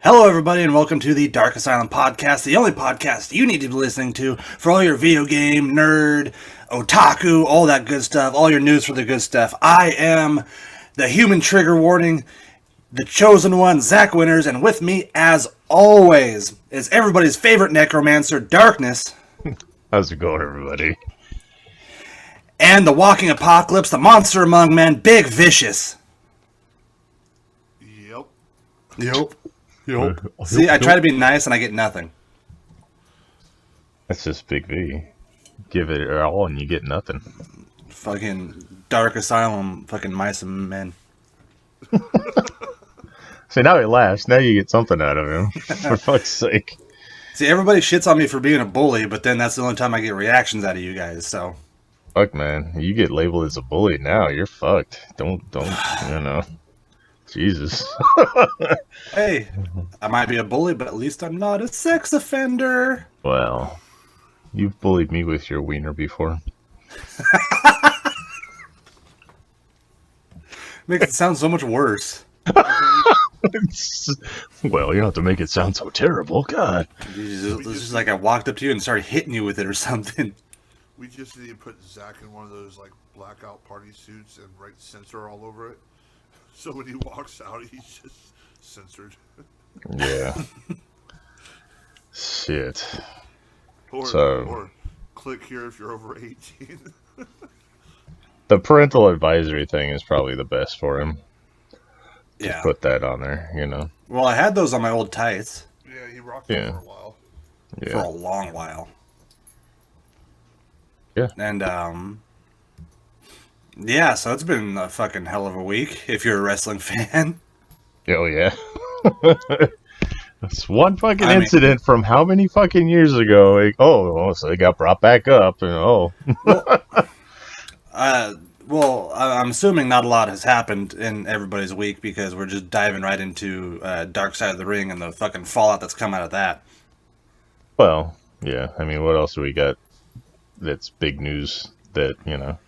Hello, everybody, and welcome to the Dark Asylum podcast, the only podcast you need to be listening to for all your video game, nerd, otaku, all that good stuff, all your news for the good stuff. I am the human trigger warning, the chosen one, Zack Winters, and with me, as always, is everybody's favorite necromancer, Darkness. How's it going, everybody? And the walking apocalypse, the monster among men, Big Vicious. Yep. See, I try to be nice and I get nothing. That's just Big V. Give it all and you get nothing. Fucking Dark Asylum, fucking mice and men. See, now he laughs. Now you get something out of him. For fuck's sake. See, everybody shits on me for being a bully, but then that's the only time I get reactions out of you guys, so. Fuck, man. You get labeled as a bully now. You're fucked. Don't, you know. Jesus. Hey, I might be a bully, but at least I'm not a sex offender. Well, you've bullied me with your wiener before. Makes it sound so much worse. Well, you don't have to make it sound so terrible. God. It's just like I walked up to you and started hitting you with it or something. We just need to put Zack in one of those like blackout party suits and write censor all over it. So when he walks out, he's just censored. Yeah. Shit. Or click here if you're over 18. The parental advisory thing is probably the best for him. Yeah. Put that on there, you know. Well, I had those on my old tights. Yeah, he rocked them for a while. Yeah. For a long while. Yeah. And, yeah, so it's been a fucking hell of a week, if you're a wrestling fan. Oh, yeah. That's one fucking incident from how many fucking years ago? Like, so they got brought back up, and Well, I'm assuming not a lot has happened in everybody's week because we're just diving right into Dark Side of the Ring and the fucking fallout that's come out of that. Well, yeah. I mean, what else do we got that's big news that, you know?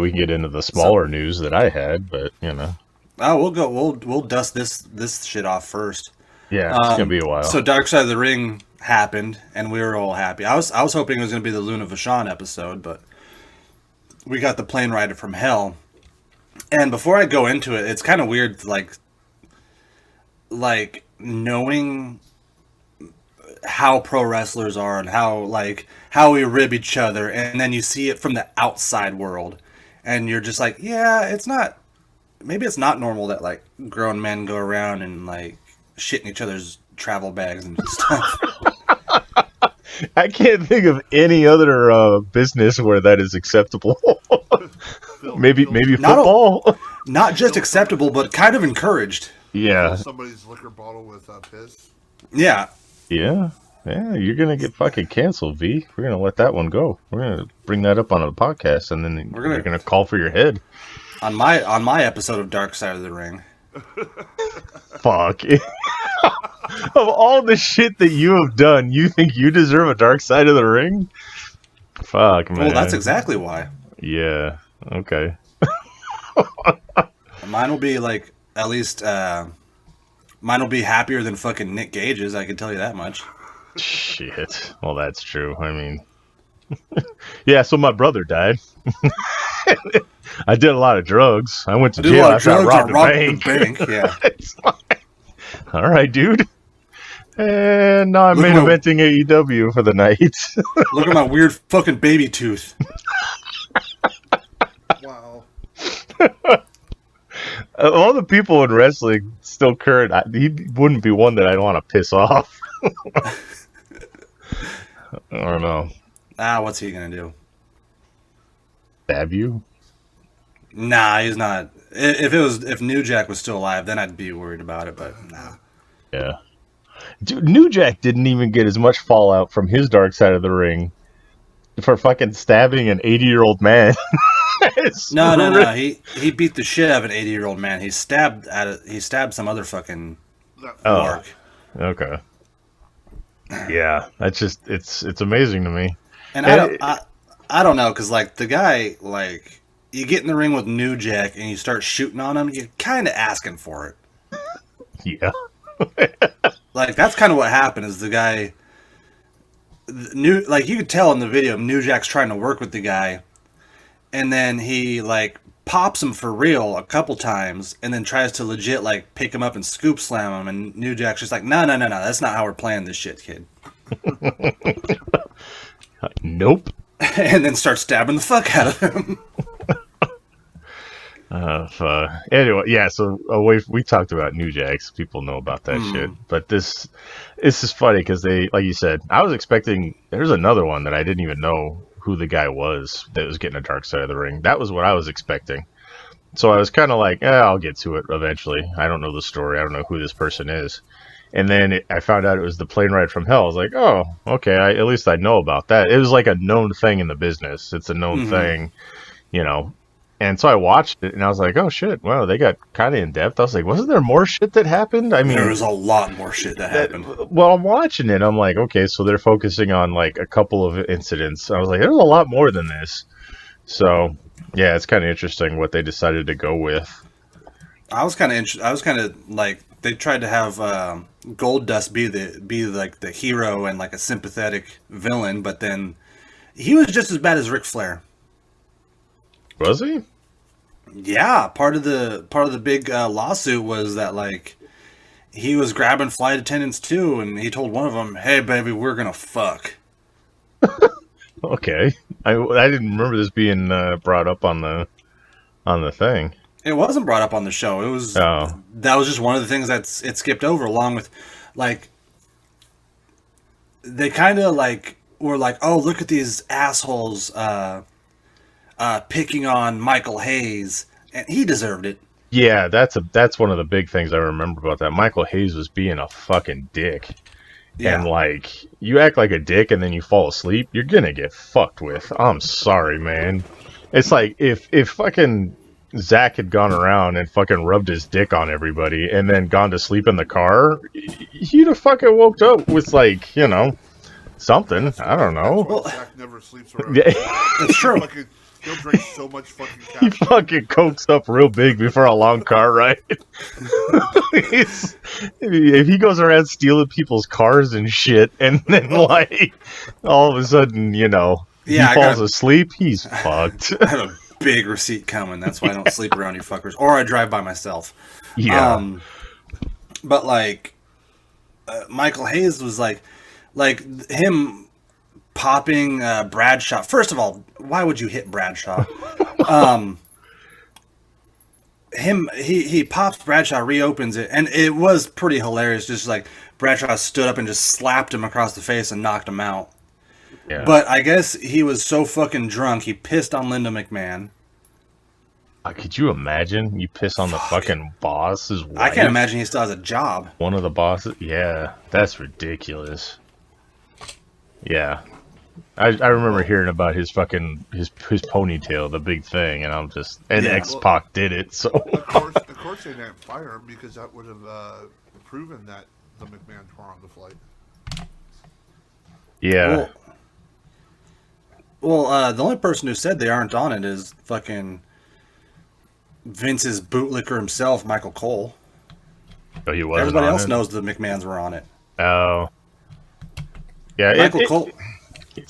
We can get into the smaller news that I had, but, you know. Oh, we'll dust this shit off first. Yeah, it's gonna be a while. So Dark Side of the Ring happened, and we were all happy. I was hoping it was gonna be the Luna Vachon episode, but we got the plane ride from hell. And before I go into it, it's kind of weird, like knowing how pro wrestlers are and how we rib each other, and then you see it from the outside world, and you're just like, yeah, maybe it's not normal that like grown men go around and like shit in each other's travel bags and stuff. I can't think of any other business where that is acceptable. maybe football. Not just acceptable, but kind of encouraged. Yeah. Somebody's liquor bottle with piss. Yeah. Yeah. Yeah, you're going to get fucking canceled, V. We're going to let that one go. We're going to bring that up on a podcast, and then you're going to call for your head. On my episode of Dark Side of the Ring. Fuck. Of all the shit that you have done, you think you deserve a Dark Side of the Ring? Fuck, man. Well, that's exactly why. Yeah. Okay. Mine will be like, at least, mine will be happier than fucking Nick Gage's, I can tell you that much. Shit. Well, that's true. I mean, yeah, so my brother died. I did a lot of drugs. I went to jail after I robbed a bank. Yeah. All right, dude. And now I'm main eventing AEW for the night. Look at my weird fucking baby tooth. Wow. All the people in wrestling still current, he wouldn't be one that I'd want to piss off. I don't know. What's he gonna Stab you? Nah, he's not. If New Jack was still alive, then I'd be worried about it, but nah. Yeah. Dude, New Jack didn't even get as much fallout from his Dark Side of the Ring for fucking stabbing an 80-year-old man. No. He beat the shit out of an 80-year-old man. He stabbed some other fucking mark. Okay. Yeah, that's just it's amazing to me. And I don't know, because like the guy, like, you get in the ring with New Jack and you start shooting on him, you're kind of asking for it. Yeah. Like, that's kind of what happened. Is the guy like, you could tell in the video, New Jack's trying to work with the guy, and then he like pops him for real a couple times, and then tries to legit like pick him up and scoop slam him, and New Jack's just like, no, that's not how we're playing this shit, kid. Nope. And then start stabbing the fuck out of him. Anyway, yeah. So we talked about New Jacks. People know about that shit. But this is funny because they, like you said, I was expecting. There's another one that I didn't even know who the guy was that was getting a Dark Side of the Ring. That was what I was expecting. So I was kind of like, I'll get to it eventually. I don't know the story. I don't know who this person is. And then I found out it was the plane ride from hell. I was like, oh, okay. At least I know about that. It was like a known thing in the business. It's a known thing, you know. And so I watched it, and I was like, oh, shit. Wow, they got kind of in-depth. I was like, wasn't there more shit that happened? I mean, there was a lot more shit that happened. Well, I'm watching it. I'm like, okay, so they're focusing on, like, a couple of incidents. I was like, there's a lot more than this. So, yeah, it's kind of interesting what they decided to go with. I was kind of like, they tried to have Goldust be like the hero and like a sympathetic villain, but then he was just as bad as Ric Flair. Was he? Yeah, part of the big lawsuit was that like he was grabbing flight attendants too, and he told one of them, "Hey, baby, we're gonna fuck." Okay, I didn't remember this being brought up on the thing. It wasn't brought up on the show. It was that was just one of the things that it skipped over, along with like they kind of like were like, "Oh, look at these assholes." Picking on Michael Hayes, and he deserved it. Yeah, that's one of the big things I remember about that. Michael Hayes was being a fucking dick. Yeah. And like, you act like a dick and then you fall asleep, you're gonna get fucked with. I'm sorry, man. It's like if fucking Zack had gone around and fucking rubbed his dick on everybody and then gone to sleep in the car, he'd have fucking woke up with like, you know, something. I don't know. Well, Zack never sleeps around. It's true. He'll drink so much fucking caffeine. He fucking cokes up real big before a long car ride. If he goes around stealing people's cars and shit, and then like all of a sudden, you know, he falls asleep, he's fucked. I have a big receipt coming. That's why I don't sleep around you fuckers, or I drive by myself. Yeah. But like, Michael Hayes was like him. Popping Bradshaw. First of all, why would you hit Bradshaw? He pops Bradshaw, reopens it, and it was pretty hilarious. Just like Bradshaw stood up and just slapped him across the face and knocked him out. Yeah. But I guess he was so fucking drunk he pissed on Linda McMahon. Could you imagine? You piss on the fucking boss's wife? I can't imagine he still has a job. One of the bosses? Yeah, that's ridiculous. Yeah. I remember hearing about his fucking his ponytail, the big thing, and I'm just X-Pac did it. So of course they didn't fire him because that would have proven that the McMahons were on the flight. Yeah. Well, the only person who said they aren't on it is fucking Vince's bootlicker himself, Michael Cole. Oh, he wasn't. Everybody else knows the McMahons were on it. Oh. Yeah, Michael Cole.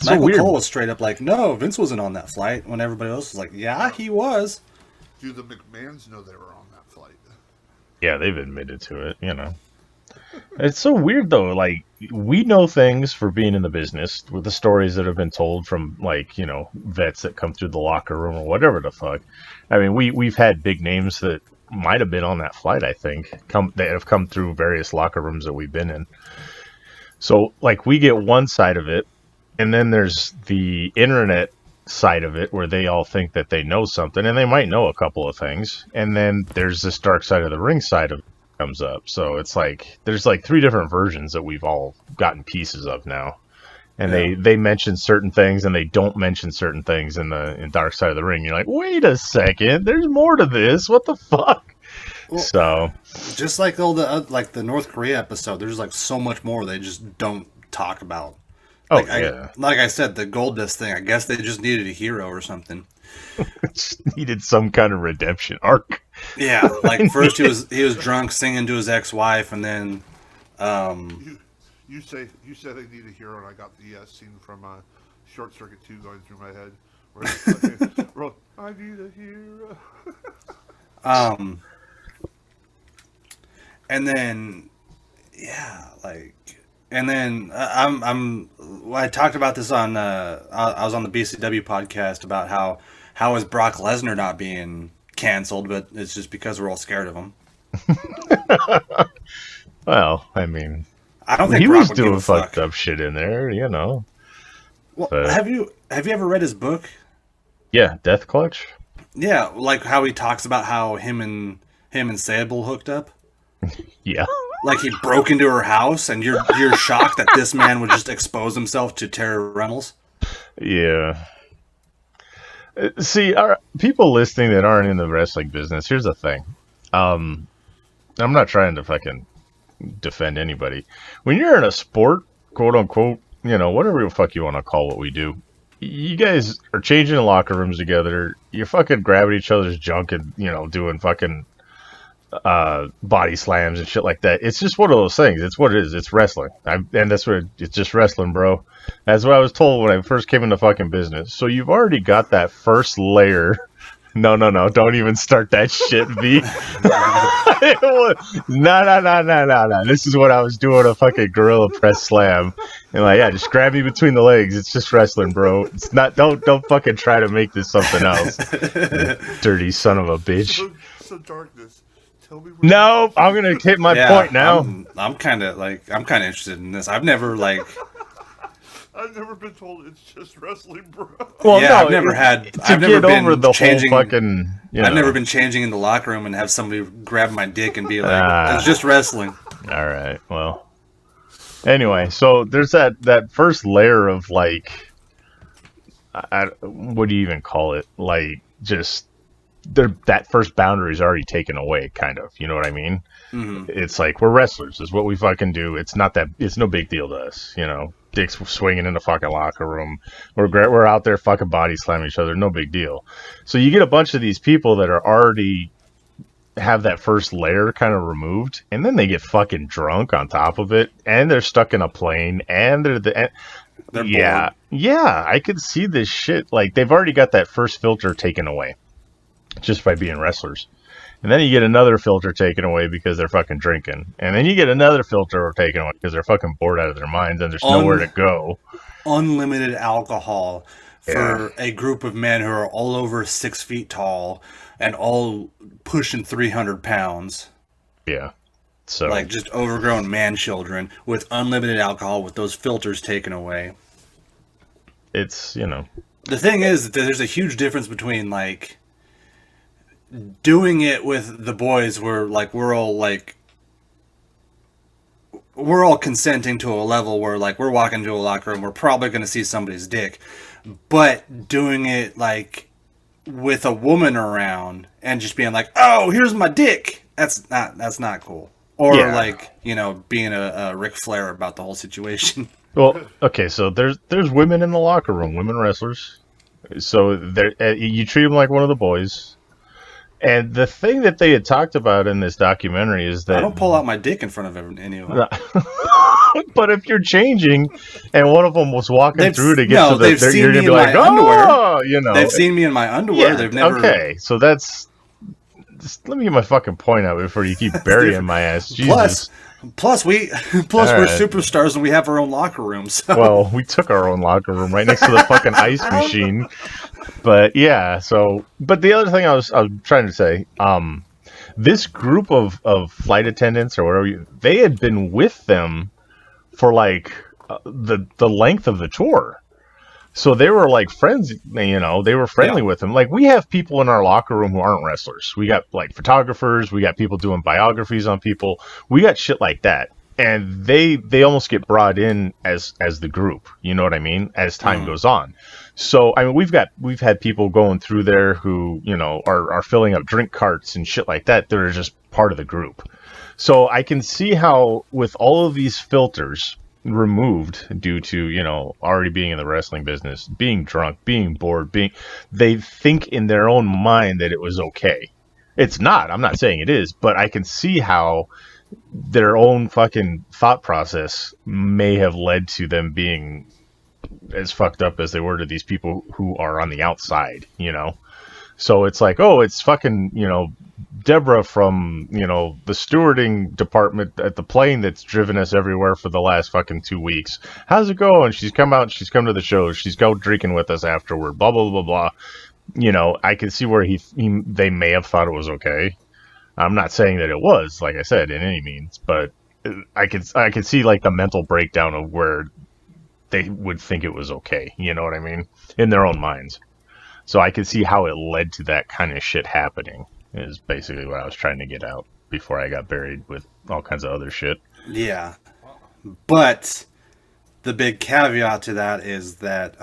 Michael Cole was straight up like, no, Vince wasn't on that flight, when everybody else was like, yeah, he was. Do the McMahons know they were on that flight? Yeah, they've admitted to it, you know. It's so weird, though. Like, we know things for being in the business with the stories that have been told from, like, you know, vets that come through the locker room or whatever the fuck. I mean, we've had big names that might have been on that flight, I think, that have come through various locker rooms that we've been in. So, like, we get one side of it, and then there's the internet side of it where they all think that they know something, and they might know a couple of things. And then there's this dark side of the ring side of it comes up. So it's like there's like 3 different versions that we've all gotten pieces of now. And they mention certain things, and they don't mention certain things in Dark Side of the Ring. You're like, wait a second, there's more to this. What the fuck? Well, so just like all the North Korea episode, there's like so much more they just don't talk about. Like, like I said, the Goldust thing, I guess they just needed a hero or something. Just needed some kind of redemption arc. Yeah, like first he was drunk singing to his ex-wife, and then You say they need a hero, and I got the scene from Short Circuit 2 going through my head. Where it's like, I need a hero. um, and then, yeah, like, and then I talked about this on, I was on the BCW podcast about how is Brock Lesnar not being canceled, but it's just because we're all scared of him. Well, I mean, I don't think he Brock was would give doing a fuck. fucked up shit in there, you know. Well, But- have you ever read his book? Yeah, Death Clutch. Yeah, like how he talks about how him and Sable hooked up. Yeah. Like he broke into her house, and you're shocked that this man would just expose himself to Tara Reynolds. Yeah. See, our people listening that aren't in the wrestling business, here's the thing. I'm not trying to fucking defend anybody. When you're in a sport, quote unquote, you know, whatever the fuck you want to call what we do, you guys are changing locker rooms together. You're fucking grabbing each other's junk and, you know, doing fucking body slams and shit like that. It's just one of those things. It's what it is. It's wrestling. And that's what it's just wrestling, bro. That's what I was told when I first came into fucking business. So you've already got that first layer. No. Don't even start that shit, B. No. This is what I was doing, a fucking gorilla press slam. And like, yeah, just grab me between the legs. It's just wrestling, bro. It's not, don't fucking try to make this something else. Dirty son of a bitch. So darkness. Tell me. No, I'm going to hit my point now. I'm kind of interested in this. I've never been told it's just wrestling, bro. Well, yeah, no, I've never been over the changing, whole fucking. I've never been changing in the locker room and have somebody grab my dick and be like, "It's just wrestling." All right. Well. Anyway, so there's that first layer of like, what do you even call it? Like just that first boundary is already taken away, kind of. You know what I mean? Mm-hmm. It's like we're wrestlers. Is what we fucking do. It's not that. It's no big deal to us. You know. Dicks swinging in the fucking locker room. We're out there fucking body slamming each other. No big deal. So you get a bunch of these people that are already have that first layer kind of removed, and then they get fucking drunk on top of it, and they're stuck in a plane, and they're bored. Yeah. I could see this shit. Like they've already got that first filter taken away just by being wrestlers. And then you get another filter taken away because they're fucking drinking. And then you get another filter taken away because they're fucking bored out of their minds and there's nowhere to go. Unlimited alcohol for a group of men who are all over 6 feet tall and all pushing 300 pounds. Yeah. So like just overgrown man children with unlimited alcohol with those filters taken away. It's, you know. The thing is that there's a huge difference between like doing it with the boys where like we're all consenting to a level where like we're walking into a locker room, we're probably going to see somebody's dick, but doing it like with a woman around and just being like, oh, here's my dick, that's not cool. Or like, you know, being a Ric Flair about the whole situation. Well, okay, so there's women in the locker room, women wrestlers, so you treat them like one of the boys. And the thing that they had talked about in this documentary is that I don't pull out my dick in front of anyone. But if you're changing, and one of them was walking through to get to the, you're gonna be like, oh, you know, they've seen me in my underwear. Yeah, They've never. Okay, so that's. Just let me get my fucking point out before you keep burying my ass. Jesus. Plus we're superstars and we have our own locker room. So. Well, we took our own locker room right next to the fucking ice machine. But yeah, but the other thing I was trying to say, this group of flight attendants or whatever, they had been with them for like the length of the tour. So they were like friends, you know, they were friendly with them. Like we have people in our locker room who aren't wrestlers. We got like photographers, we got people doing biographies on people. We got shit like that. And they almost get brought in as the group, you know what I mean, as time goes on. So I mean we've had people going through there who, you know, are filling up drink carts and shit like that. They're just part of the group. So I can see how with all of these filters removed due to, you know, already being in the wrestling business, being drunk, being bored, they think in their own mind that it was okay. It's not. I'm not saying it is, but I can see how their own fucking thought process may have led to them being as fucked up as they were to these people who are on the outside, you know? So it's like, oh, it's fucking, you know, Deborah from, you know, the stewarding department at the plane that's driven us everywhere for the last fucking 2 weeks. How's it going? She's come out, she's come to the show, she's go drinking with us afterward, blah, blah, blah, blah. You know, I can see where they may have thought it was okay. I'm not saying that it was, like I said, in any means, but I can see like the mental breakdown of where they would think it was okay. You know what I mean? In their own minds. So I can see how it led to that kind of shit happening, is basically what I was trying to get out before I got buried with all kinds of other shit. Yeah. But the big caveat to that is that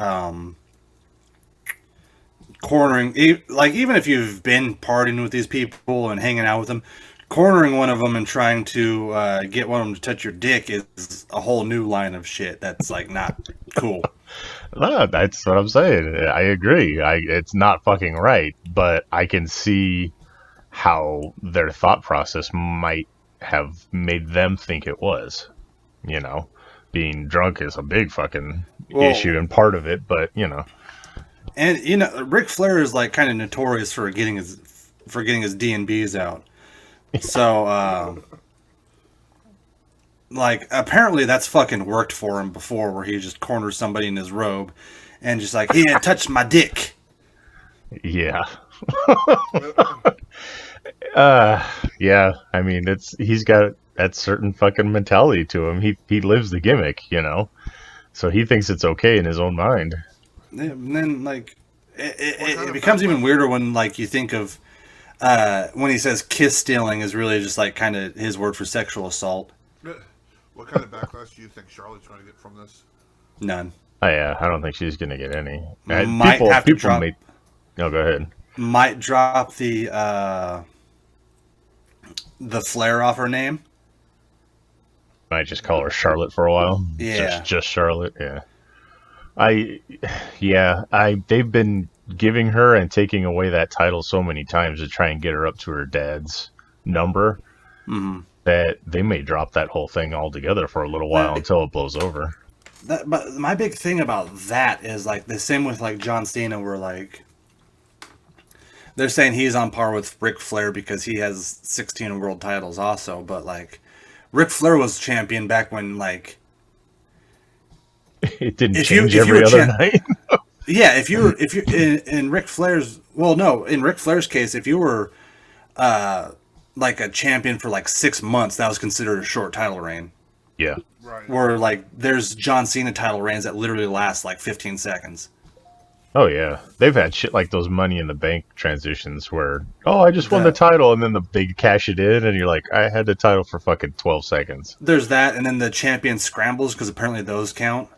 cornering, like, even if you've been partying with these people and hanging out with them, cornering one of them and trying to get one of them to touch your dick is a whole new line of shit that's, like, not cool. No, that's what I'm saying. I agree. It's not fucking right, but I can see how their thought process might have made them think it was. You know, being drunk is a big fucking issue and part of it, but, you know. And, you know, Ric Flair is, like, kind of notorious for getting his D&Bs out. So, like, apparently that's fucking worked for him before, where he just corners somebody in his robe and just like, he had touched my dick. Yeah. Yeah, I mean, he's got that certain fucking mentality to him. He lives the gimmick, you know? So he thinks it's okay in his own mind. And then, like, it becomes even weirder when, like, you think of when he says kiss stealing is really just, like, kind of his word for sexual assault. What kind of backlash do you think Charlotte's going to get from this? None. Oh, yeah, I don't think she's going to get any. Might have to drop. No, go ahead. Might drop the Flair off her name. Might just call her Charlotte for a while. Yeah. Just Charlotte, yeah. They've been giving her and taking away that title so many times to try and get her up to her dad's number that they may drop that whole thing altogether for a little while until it blows over. But my big thing about that is, like, the same with, like, John Cena, where, like, they're saying he's on par with Ric Flair because he has 16 world titles also, but, like, Ric Flair was champion back when, like, it didn't change every other night. Yeah, if you in Ric Flair's, well, no, in Ric Flair's case, if you were like a champion for like 6 months, that was considered a short title reign. Yeah. Right. Where, like, there's John Cena title reigns that literally last like 15 seconds. Oh yeah, they've had shit like those Money in the Bank transitions where, oh, I just won the title, and then they cash it in, and you're like, I had the title for fucking 12 seconds. There's that, and then the champion scrambles, because apparently those count.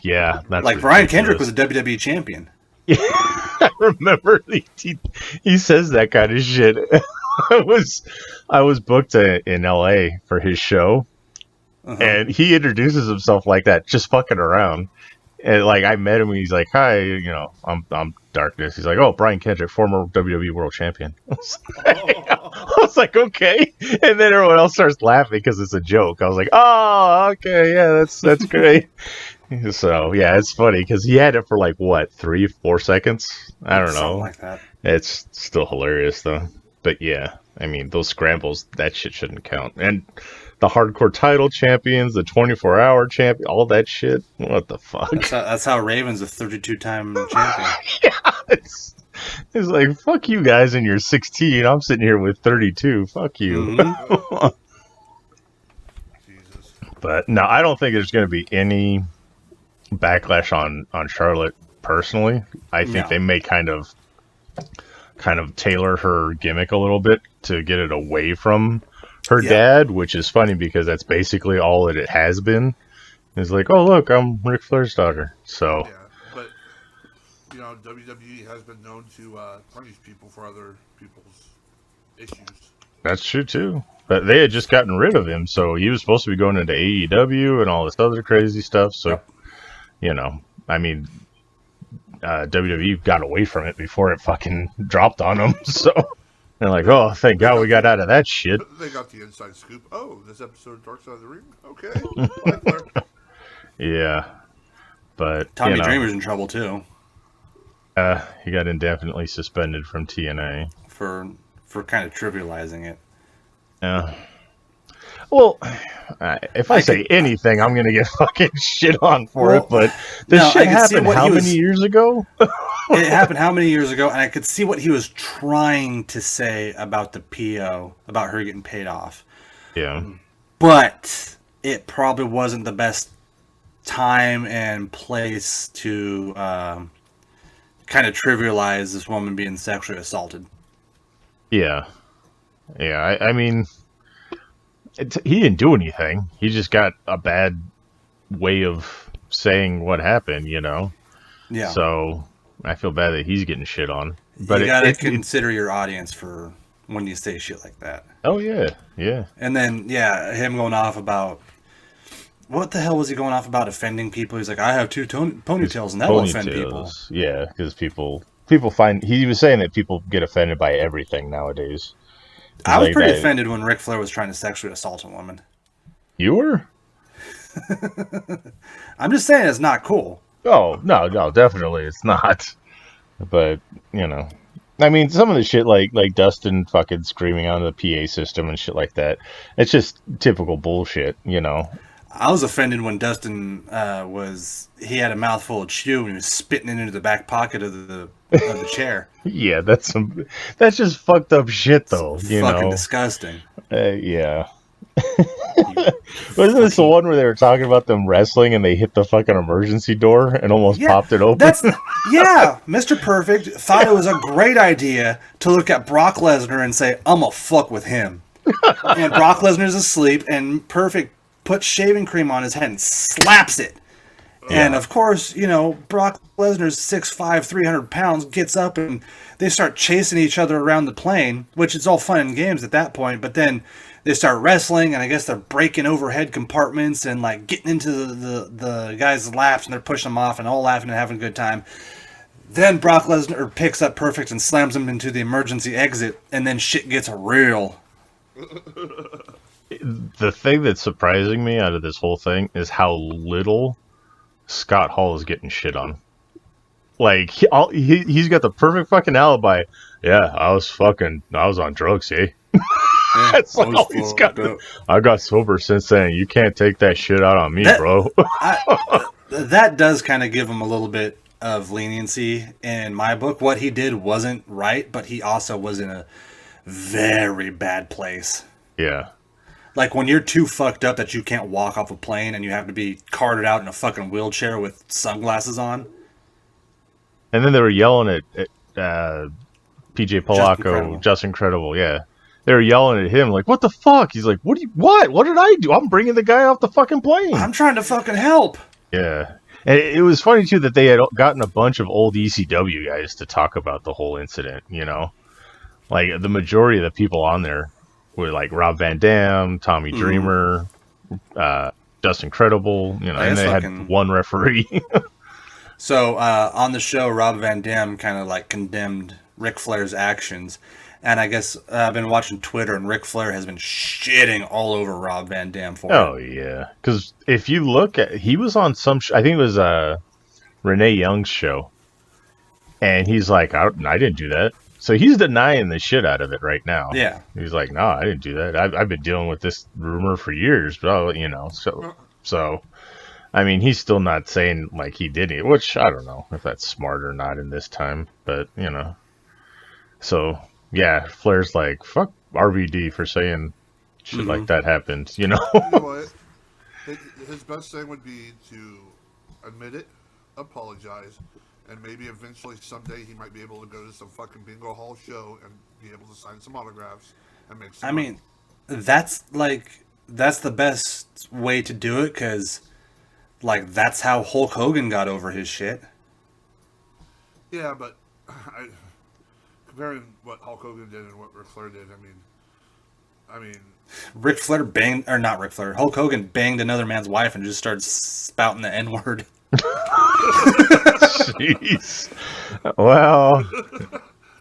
Yeah, that's like ridiculous. Brian Kendrick was a WWE champion. Yeah, I remember he says that kind of shit. I was booked in LA for his show, and he introduces himself like that, just fucking around. And, like, I met him and he's like, hi, you know, I'm Darkness. He's like, oh, Brian Kendrick, former WWE World Champion. I was like, okay. And then everyone else starts laughing because it's a joke. I was like, oh, okay, yeah, that's great. So, yeah, it's funny because he had it for, like, what, 3-4 seconds? I don't know. Something like that. It's still hilarious, though. But, yeah, I mean, those scrambles, that shit shouldn't count. And the hardcore title champions, the 24-hour champion, all that shit. What the fuck? That's how Raven's a 32-time champion. Yeah, it's like, fuck you guys and you're 16. I'm sitting here with 32. Fuck you. Jesus. But no, I don't think there's going to be any backlash on Charlotte personally. I think they may kind of tailor her gimmick a little bit to get it away from her dad, which is funny because that's basically all that it has been. It's like, oh, look, I'm Ric Flair's daughter. So, yeah, but, you know, WWE has been known to punish people for other people's issues. That's true, too. But they had just gotten rid of him, so he was supposed to be going into AEW and all this other crazy stuff. So, you know, I mean, WWE got away from it before it fucking dropped on them. So, They're like, oh, thank God we got out of that shit. They got the inside scoop. Oh, this episode of Dark Side of the Ring? Okay. Bye, Flair. Yeah. But, Tommy Dreamer's in trouble, too. He got indefinitely suspended from TNA. For kind of trivializing it. Yeah. Well, if I say anything, I'm going to get fucking shit on for it, but this shit happened how many years ago? It happened how many years ago, and I could see what he was trying to say about the PO, about her getting paid off. Yeah. But it probably wasn't the best time and place to kind of trivialize this woman being sexually assaulted. Yeah. Yeah, I mean, he didn't do anything. He just got a bad way of saying what happened, you know? Yeah. So I feel bad that he's getting shit on. But you gotta consider your audience for when you say shit like that. Oh, yeah. Yeah. And then, him going off about... What the hell was he going off about offending people? He's like, I have two ponytails, and that will offend people. Yeah, because people find... He was saying that people get offended by everything nowadays. I was pretty offended when Ric Flair was trying to sexually assault a woman. You were? I'm just saying it's not cool. Oh, no, definitely it's not. But, you know... I mean, some of the shit like Dustin fucking screaming on the PA system and shit like that, it's just typical bullshit, you know? I was offended when Dustin he had a mouthful of chew and he was spitting it into the back pocket of the chair. Yeah, that's just fucked up shit, though. It's you fucking know? Disgusting. Yeah. Wasn't this the one where they were talking about them wrestling and they hit the fucking emergency door and almost popped it open? Mr. Perfect thought it was a great idea to look at Brock Lesnar and say, I'm gonna fuck with him. And Brock Lesnar's asleep and Perfect puts shaving cream on his head and slaps it. Yeah. And of course, you know, Brock Lesnar's 6'5", 300 pounds, gets up and they start chasing each other around the plane, which is all fun and games at that point, but then they start wrestling, and I guess they're breaking overhead compartments and like getting into the guys' laps, and they're pushing them off and all laughing and having a good time. Then Brock Lesnar picks up Perfect and slams him into the emergency exit, and then shit gets real. The thing that's surprising me out of this whole thing is how little Scott Hall is getting shit on. Like, he's got the perfect fucking alibi. Yeah, I was on drugs, eh? Yeah, that's like all he's got. I got sober since then. You can't take that shit out on me, bro. That does kind of give him a little bit of leniency in my book. What he did wasn't right, but he also was in a very bad place. Yeah. Like when you're too fucked up that you can't walk off a plane and you have to be carted out in a fucking wheelchair with sunglasses on. And then they were yelling at PJ Polacco, Just Incredible, yeah. They were yelling at him like, "What the fuck?" He's like, "What did I do? I'm bringing the guy off the fucking plane. I'm trying to fucking help." Yeah. And it was funny, too, that they had gotten a bunch of old ECW guys to talk about the whole incident, you know? Like, the majority of the people on there were, like, Rob Van Dam, Tommy Dreamer, Just Incredible, you know, and they had one referee. So, on the show, Rob Van Dam kind of, like, condemned Ric Flair's actions. And I guess I've been watching Twitter, and Ric Flair has been shitting all over Rob Van Dam for it. Oh, yeah. Because if you look at... He was on some... I think it was Renee Young's show. And he's like, I didn't do that. So he's denying the shit out of it right now. Yeah. He's like, no, I didn't do that. I've been dealing with this rumor for years. But, you know, so... I mean, he's still not saying, like, he did it. Which, I don't know if that's smart or not in this time. But, you know. So... Yeah, Flair's like, fuck RVD for saying shit like that happened, you know? You know what? His best thing would be to admit it, apologize, and maybe eventually someday he might be able to go to some fucking bingo hall show and be able to sign some autographs and make some money. Mean, that's the best way to do it, because, like, that's how Hulk Hogan got over his shit. Yeah, but... Comparing what Hulk Hogan did and what Ric Flair did, I mean, Ric Flair banged, or not Ric Flair, Hulk Hogan banged another man's wife and just started spouting the N-word. Jeez. Well,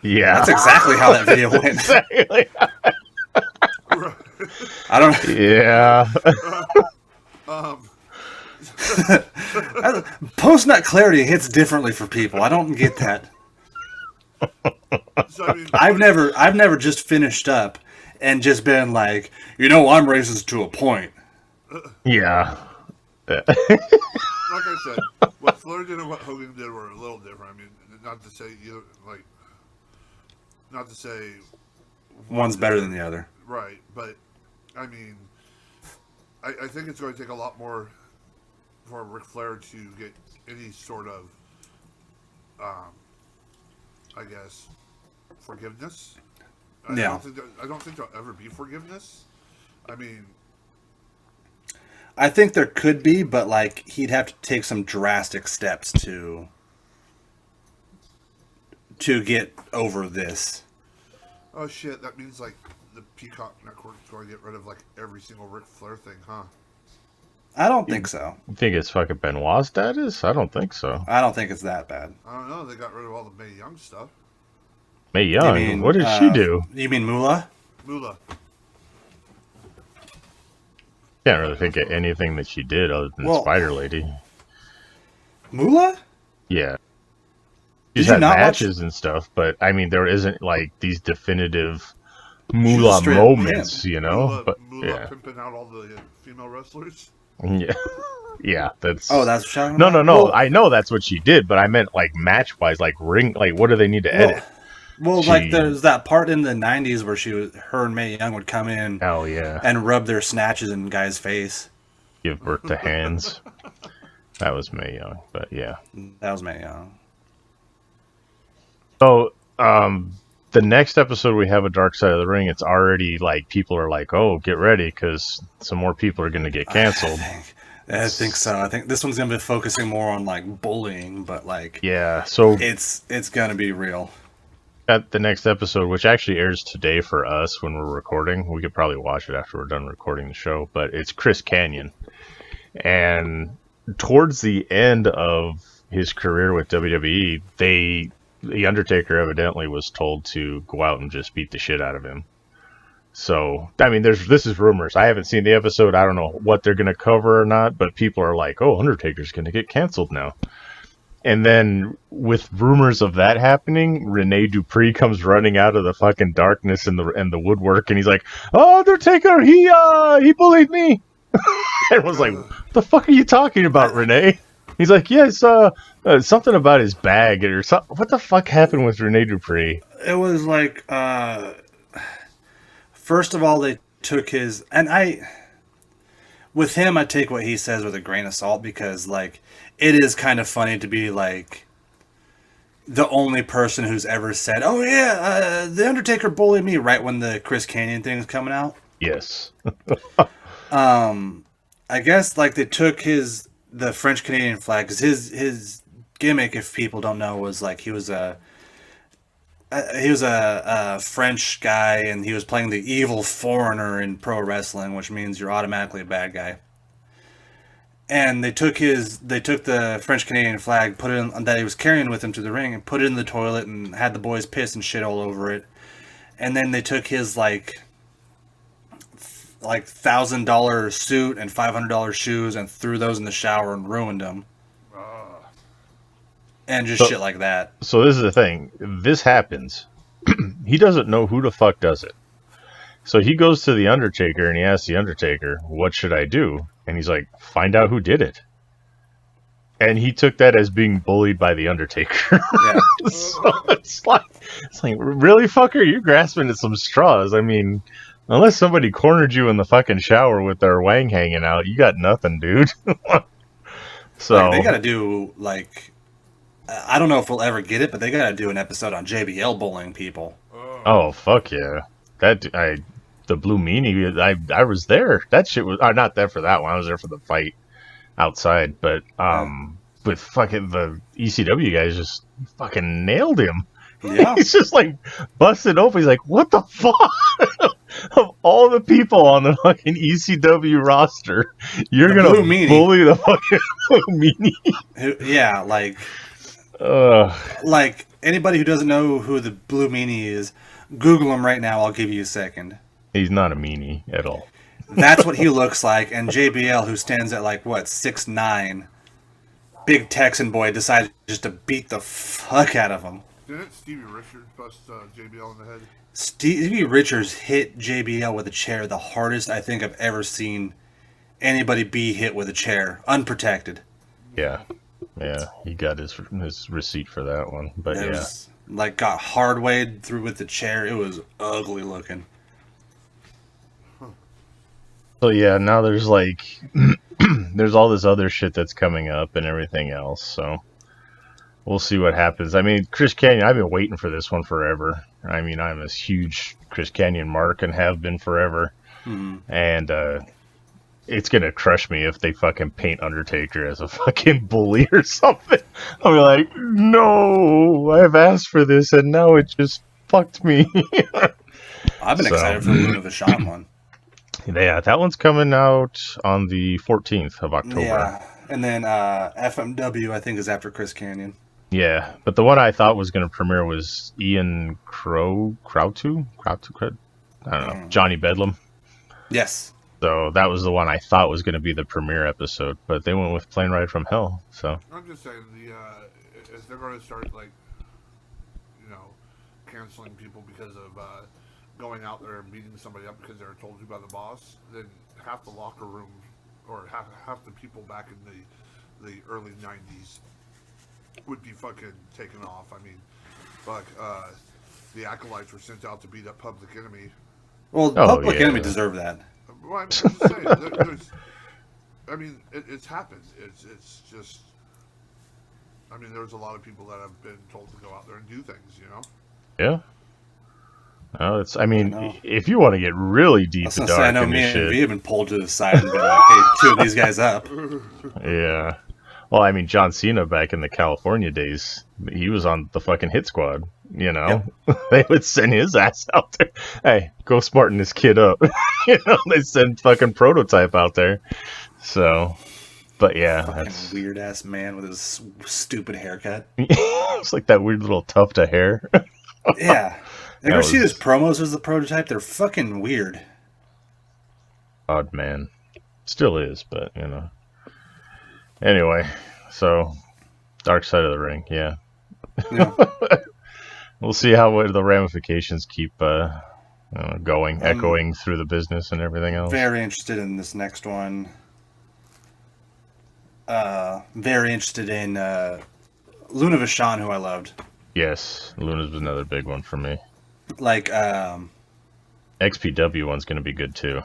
Yeah. That's exactly how that video went. Exactly. I don't. Yeah. Post nut clarity hits differently for people. I don't get that. So, I mean, I've never just finished up and just been like, I'm racist to a point. Yeah. like I said, what Flair did and what Hogan did were a little different. I mean, not to say One's better than the other. Right, but I mean, I think it's going to take a lot more for Ric Flair to get any sort of, I guess, forgiveness. I don't think there'll ever be forgiveness. I mean, I think there could be, but like he'd have to take some drastic steps to get over this. Oh shit! That means like the Peacock Network is going to get rid of like every single Ric Flair thing, huh? I don't think so. You think it's fucking Benoit status? I don't think so. I don't think it's that bad. I don't know. They got rid of all the Mae Young stuff. Mae Young? What did she do? You mean Moolah? Moolah. Can't really think of anything that she did other than Spider Lady. Moolah? Yeah. Did She's you had not matches and stuff, but I mean, there isn't like these definitive Moolah moments, Moolah pimping out all the female wrestlers. Yeah. Yeah, that's... Oh, that's what you're talking No. about? Well, I know that's what she did, but I meant like match-wise, like ring, like what do they need to edit? Well, like there's that part in the 90s where her and Mae Young would come in and rub their snatches in guys' face. Give birth to hands. That was Mae Young, but yeah. That was Mae Young. So, the next episode we have a Dark Side of the Ring, it's already like people are like, oh, get ready because some more people are going to get canceled. I think so. I think this one's going to be focusing more on like bullying, but like so it's going to be real. At the next episode, which actually airs today for us when we're recording, we could probably watch it after we're done recording the show, but it's Chris Kanyon. And towards the end of his career with WWE, the Undertaker evidently was told to go out and just beat the shit out of him. So, I mean, this is rumors. I haven't seen the episode. I don't know what they're going to cover or not, but people are like, oh, Undertaker's going to get canceled now. And then with rumors of that happening, Rene Dupree comes running out of the fucking darkness and the woodwork, and he's like, "Oh, Undertaker, he bullied me." And was like, "What the fuck are you talking about, Rene?" He's like, "Yes, something about his bag or something." What the fuck happened with Rene Dupree? It was like, first of all, they took his, and with him, I take what he says with a grain of salt because like. It is kind of funny to be like the only person who's ever said, "Oh yeah, the Undertaker bullied me," right when the Chris Kanyon thing is coming out. Yes. I guess like they took the French Canadian flag because his gimmick, if people don't know, was like he was a French guy and he was playing the evil foreigner in pro wrestling, which means you're automatically a bad guy. And they took the French Canadian flag, put it in, that he was carrying with him to the ring, and put it in the toilet, and had the boys piss and shit all over it. And then they took his like $1,000 suit and $500 shoes and threw those in the shower and ruined them. And just shit like that. So this is the thing. This happens. He doesn't know who the fuck does it. So he goes to the Undertaker and he asks the Undertaker, "What should I do?" And he's like, "Find out who did it." And he took that as being bullied by the Undertaker. Yeah. So it's like, really, fucker? You're grasping at some straws. I mean, unless somebody cornered you in the fucking shower with their wang hanging out, you got nothing, dude. So like, they got to do like, I don't know if we'll ever get it, but they got to do an episode on JBL bullying people. Oh fuck yeah! The Blue Meanie, I was there. That shit was not there for that one. I was there for the fight outside. But with fucking the ECW guys just fucking nailed him. Yeah. He's just like busted open. He's like, "What the fuck?" Of all the people on the fucking ECW roster, you're gonna bully the fucking Blue Meanie. Yeah, like Like, anybody who doesn't know who the Blue Meanie is, Google him right now. I'll give you a second. He's not a meanie at all. That's what he looks like. And JBL, who stands at like, what, 6'9", big Texan boy, decided just to beat the fuck out of him. Didn't Stevie Richards bust JBL in the head? Stevie Richards hit JBL with a chair the hardest I think I've ever seen anybody be hit with a chair, unprotected. Yeah. Yeah, he got his receipt for that one. But It yeah. was, like, got hard weighed through with the chair. It was ugly looking. So yeah, now there's like there's all this other shit that's coming up and everything else. So we'll see what happens. I mean, Chris Canyon, I've been waiting for this one forever. I mean, I'm a huge Chris Canyon mark and have been forever. And it's gonna crush me if they fucking paint Undertaker as a fucking bully or something. I'll be like, no, I've asked for this and now it just fucked me. I've been excited for the Luna Vachon one. Yeah, that one's coming out on the 14th of October. Yeah, and then FMW, I think, is after Chris Canyon. Yeah, but the one I thought was going to premiere was Ian Crowtu? I don't know, Johnny Bedlam. Yes. So that was the one I thought was going to be the premiere episode, but they went with Plane Ride from Hell. So I'm just saying, if they're going to start, like, canceling people because of going out there and beating somebody up because they were told to by the boss, then half the locker room or half the people back in the early 90s would be fucking taken off. I mean, fuck, the Acolytes were sent out to beat up Public Enemy. Well, Public Enemy deserved that. Well, I'm just saying, it's happened. It's just, I mean, there's a lot of people that have been told to go out there and do things, Yeah. Oh, if you want to get really deep and dark I know in me this and shit. V have been pulled to the side and been like, hey, two these guys up. Yeah. Well, I mean, John Cena back in the California days, he was on the fucking hit squad, Yep. They would send his ass out there. Hey, go smarten this kid up. They send fucking Prototype out there. So, but yeah. Fucking weird-ass man with his stupid haircut. It's like that weird little tuft of hair. Yeah. You ever see his promos as the Prototype? They're fucking weird. Odd man. Still is, but, Anyway, so, Dark Side of the Ring, yeah. We'll see how the ramifications keep going, echoing through the business and everything else. Very interested in this next one. Very interested in Luna Vachon, who I loved. Yes, Luna's another big one for me. Like, XPW one's going to be good too.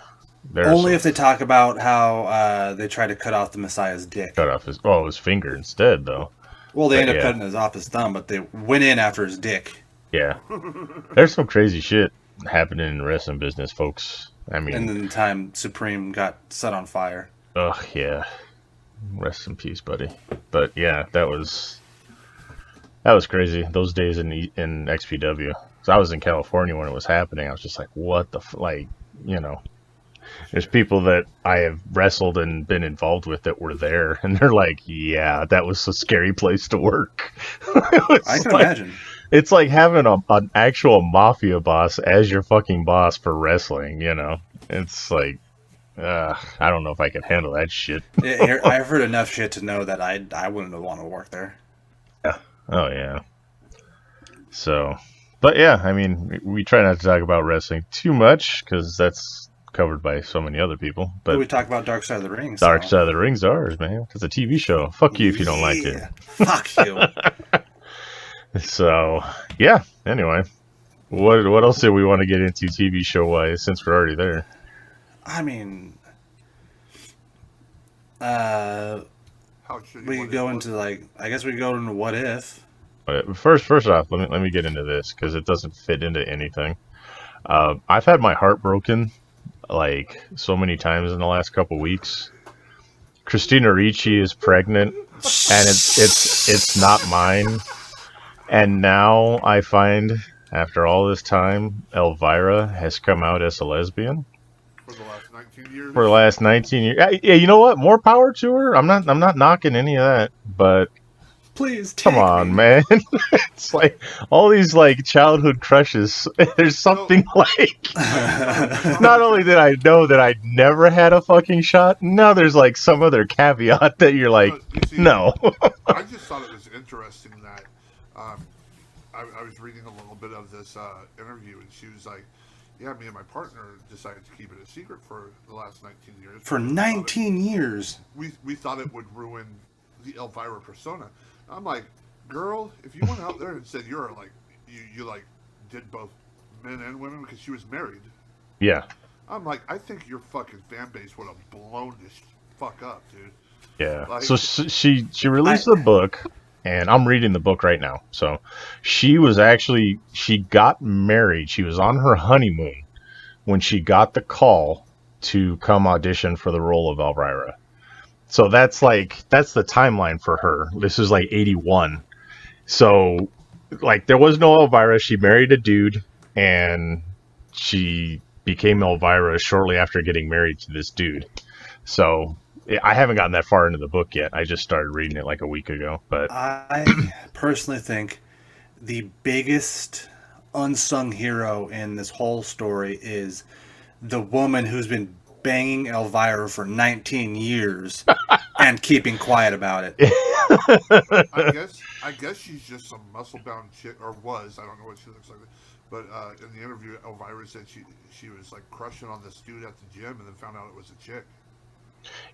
Only if they talk about how they try to cut off the Messiah's dick. Cut off his finger instead, though. Well, they ended up cutting off his thumb, but they went in after his dick. Yeah. There's some crazy shit happening in the wrestling business, folks. I mean... And then the time Supreme got set on fire. Ugh, yeah. Rest in peace, buddy. But, yeah, that was crazy. Those days in XPW. So I was in California when it was happening. I was just like, what the... There's people that I have wrestled and been involved with that were there, and they're like, yeah, that was a scary place to work. I can imagine. It's like having an actual mafia boss as your fucking boss for wrestling, It's like, I don't know if I can handle that shit. I've heard enough shit to know that I wouldn't want to work there. Yeah. Oh, yeah. So, but yeah, I mean, we try not to talk about wrestling too much, because that's covered by so many other people. But we talk about Dark Side of the Ring. Dark Side of the Ring's ours, man. It's a TV show. Fuck you if you don't like it. Fuck you. So, yeah. Anyway, what else do we want to get into TV show wise since we're already there? I mean, we could go into I guess we could go into what if. But first off, let me get into this because it doesn't fit into anything. I've had my heart broken like so many times in the last couple weeks. Christina Ricci is pregnant, and it's not mine. And now I find, after all this time, Elvira has come out as a lesbian. For the last 19 years? For the last 19 years. Yeah, you know what? More power to her. I'm not knocking any of that, but please take Come on, me. man. It's like all these like childhood crushes. There's something like. Not only did I know that I'd never had a fucking shot, now there's like some other caveat that you're like, You see, no. I just thought it was interesting that I was reading a little bit of this interview, and she was like, "Yeah, me and my partner decided to keep it a secret for the last 19 years. For 19 years. We thought it would ruin the Elvira persona." I'm like, "Girl, if you went out there and said you're like you like did both men and women because she was married." Yeah. I'm like, I think your fucking fan base would have blown this fuck up, dude. Yeah. Like, So she released the book, and I'm reading the book right now. So she got married. She was on her honeymoon when she got the call to come audition for the role of Elvira. So that's the timeline for her. This is like 81. So like there was no Elvira. She married a dude, and she became Elvira shortly after getting married to this dude. So I haven't gotten that far into the book yet. I just started reading it like a week ago. But I personally think the biggest unsung hero in this whole story is the woman who's been banging Elvira for 19 years and keeping quiet about it. I guess she's just some muscle-bound chick, or was. I don't know what she looks like. But in the interview, Elvira said she was like crushing on this dude at the gym, and then found out it was a chick.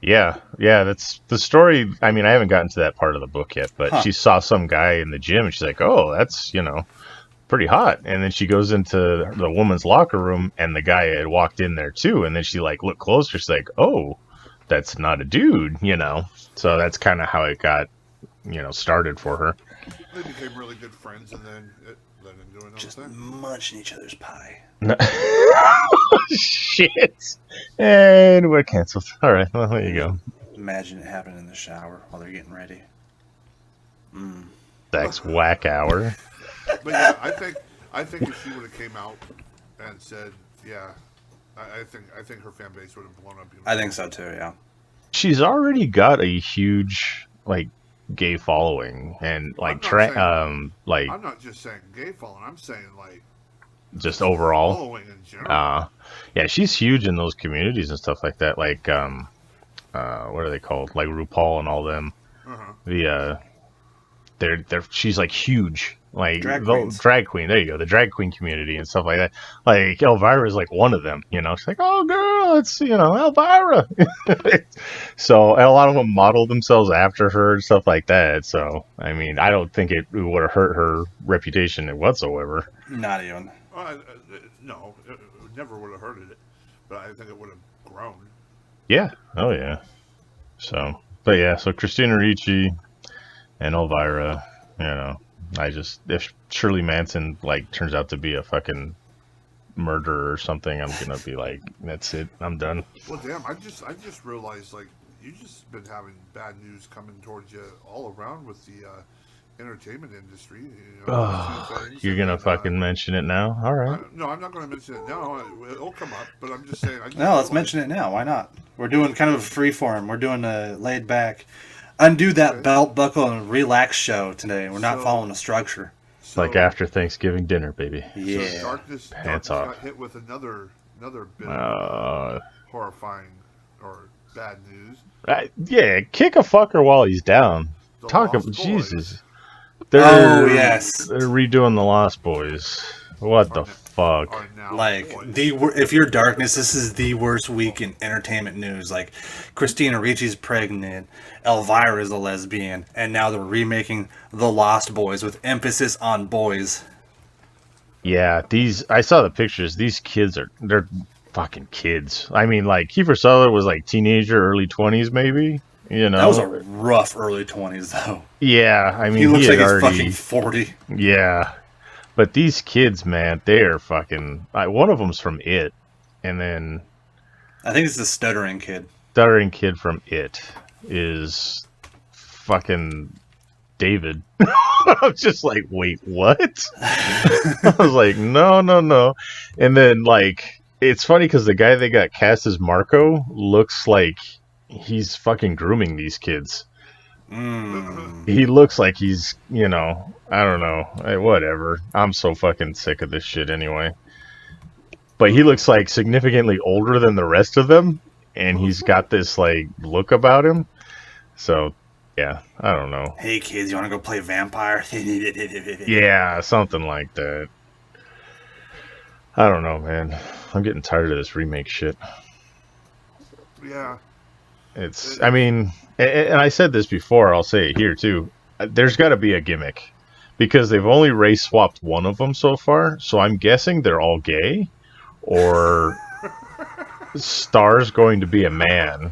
yeah, that's the story. I mean, I haven't gotten to that part of the book yet, but she saw some guy in the gym, and she's like, "Oh, that's pretty hot." And then she goes into the woman's locker room, and the guy had walked in there too. And then she like looked closer. She's like, "Oh, that's not a dude," So that's kind of how it got, started for her. They became really good friends, and then it led into another Just thing. munching each other's pie. Shit. And we're canceled. All right, well, there you go. Imagine it happening in the shower while they're getting ready. That's whack hour. But yeah, I think if she would have came out and said, yeah, I think her fan base would have blown up. I think so too. Yeah. She's already got a huge gay following, and I'm not just saying gay following. I'm saying like just overall following in general. Yeah, she's huge in those communities and stuff like that. Like what are they called? Like RuPaul and all them. The she's like huge. Like drag queen, there you go, the drag queen community and stuff like that. Like Elvira is like one of them, She's like, "Oh girl, it's Elvira." So, and a lot of them model themselves after her and stuff like that. So I mean, I don't think it would have hurt her reputation whatsoever. Not even. No, it never would have hurted it, but I think it would have grown. Yeah. Oh yeah. So, but yeah, so Christina Ricci and Elvira, if Shirley Manson turns out to be a fucking murderer or something, I'm gonna be like, that's it, I'm done. Well, damn, I just realized you just been having bad news coming towards you all around with the entertainment industry. You're gonna fucking mention it now? All right. No, I'm not gonna mention it now. It'll come up, but I'm just saying. Let's mention it now. Why not? We're doing kind of a free form. We're doing a laid back. Undo that belt buckle and relax show today. We're not following a structure. Like after Thanksgiving dinner, baby. Yeah. So Darkness got hit with another bit of horrifying or bad news. Yeah, kick a fucker while he's down. Talk about Jesus. Yes. They're redoing the Lost Boys. What the fuck? If you're Darkness, this is the worst week in entertainment news. Like, Christina Ricci's pregnant, Elvira's a lesbian, and now they're remaking The Lost Boys with emphasis on boys. Yeah, I saw the pictures. These kids they're fucking kids. I mean, Kiefer Sutherland was teenager, early 20s maybe. That was a rough early 20s though. Yeah, I mean, he looks like he's fucking 40. Yeah. But these kids, man, they are fucking... one of them's from It, and then... I think it's the stuttering kid. Stuttering kid from It is fucking David. I was just like, wait, what? I was like, no. And then, it's funny because the guy they got cast as Marco looks like he's fucking grooming these kids. He looks like he's, you know, I don't know, whatever. I'm so fucking sick of this shit anyway. But he looks like significantly older than the rest of them, and he's got this like look about him. So, yeah, I don't know. Hey kids, you want to go play vampire? Yeah, something like that. I don't know, man. I'm getting tired of this remake shit. Yeah. It's, I mean, and I said this before, I'll say it here too. There's got to be a gimmick. Because they've only race swapped one of them so far, so I'm guessing they're all gay. Or Star's going to be a man.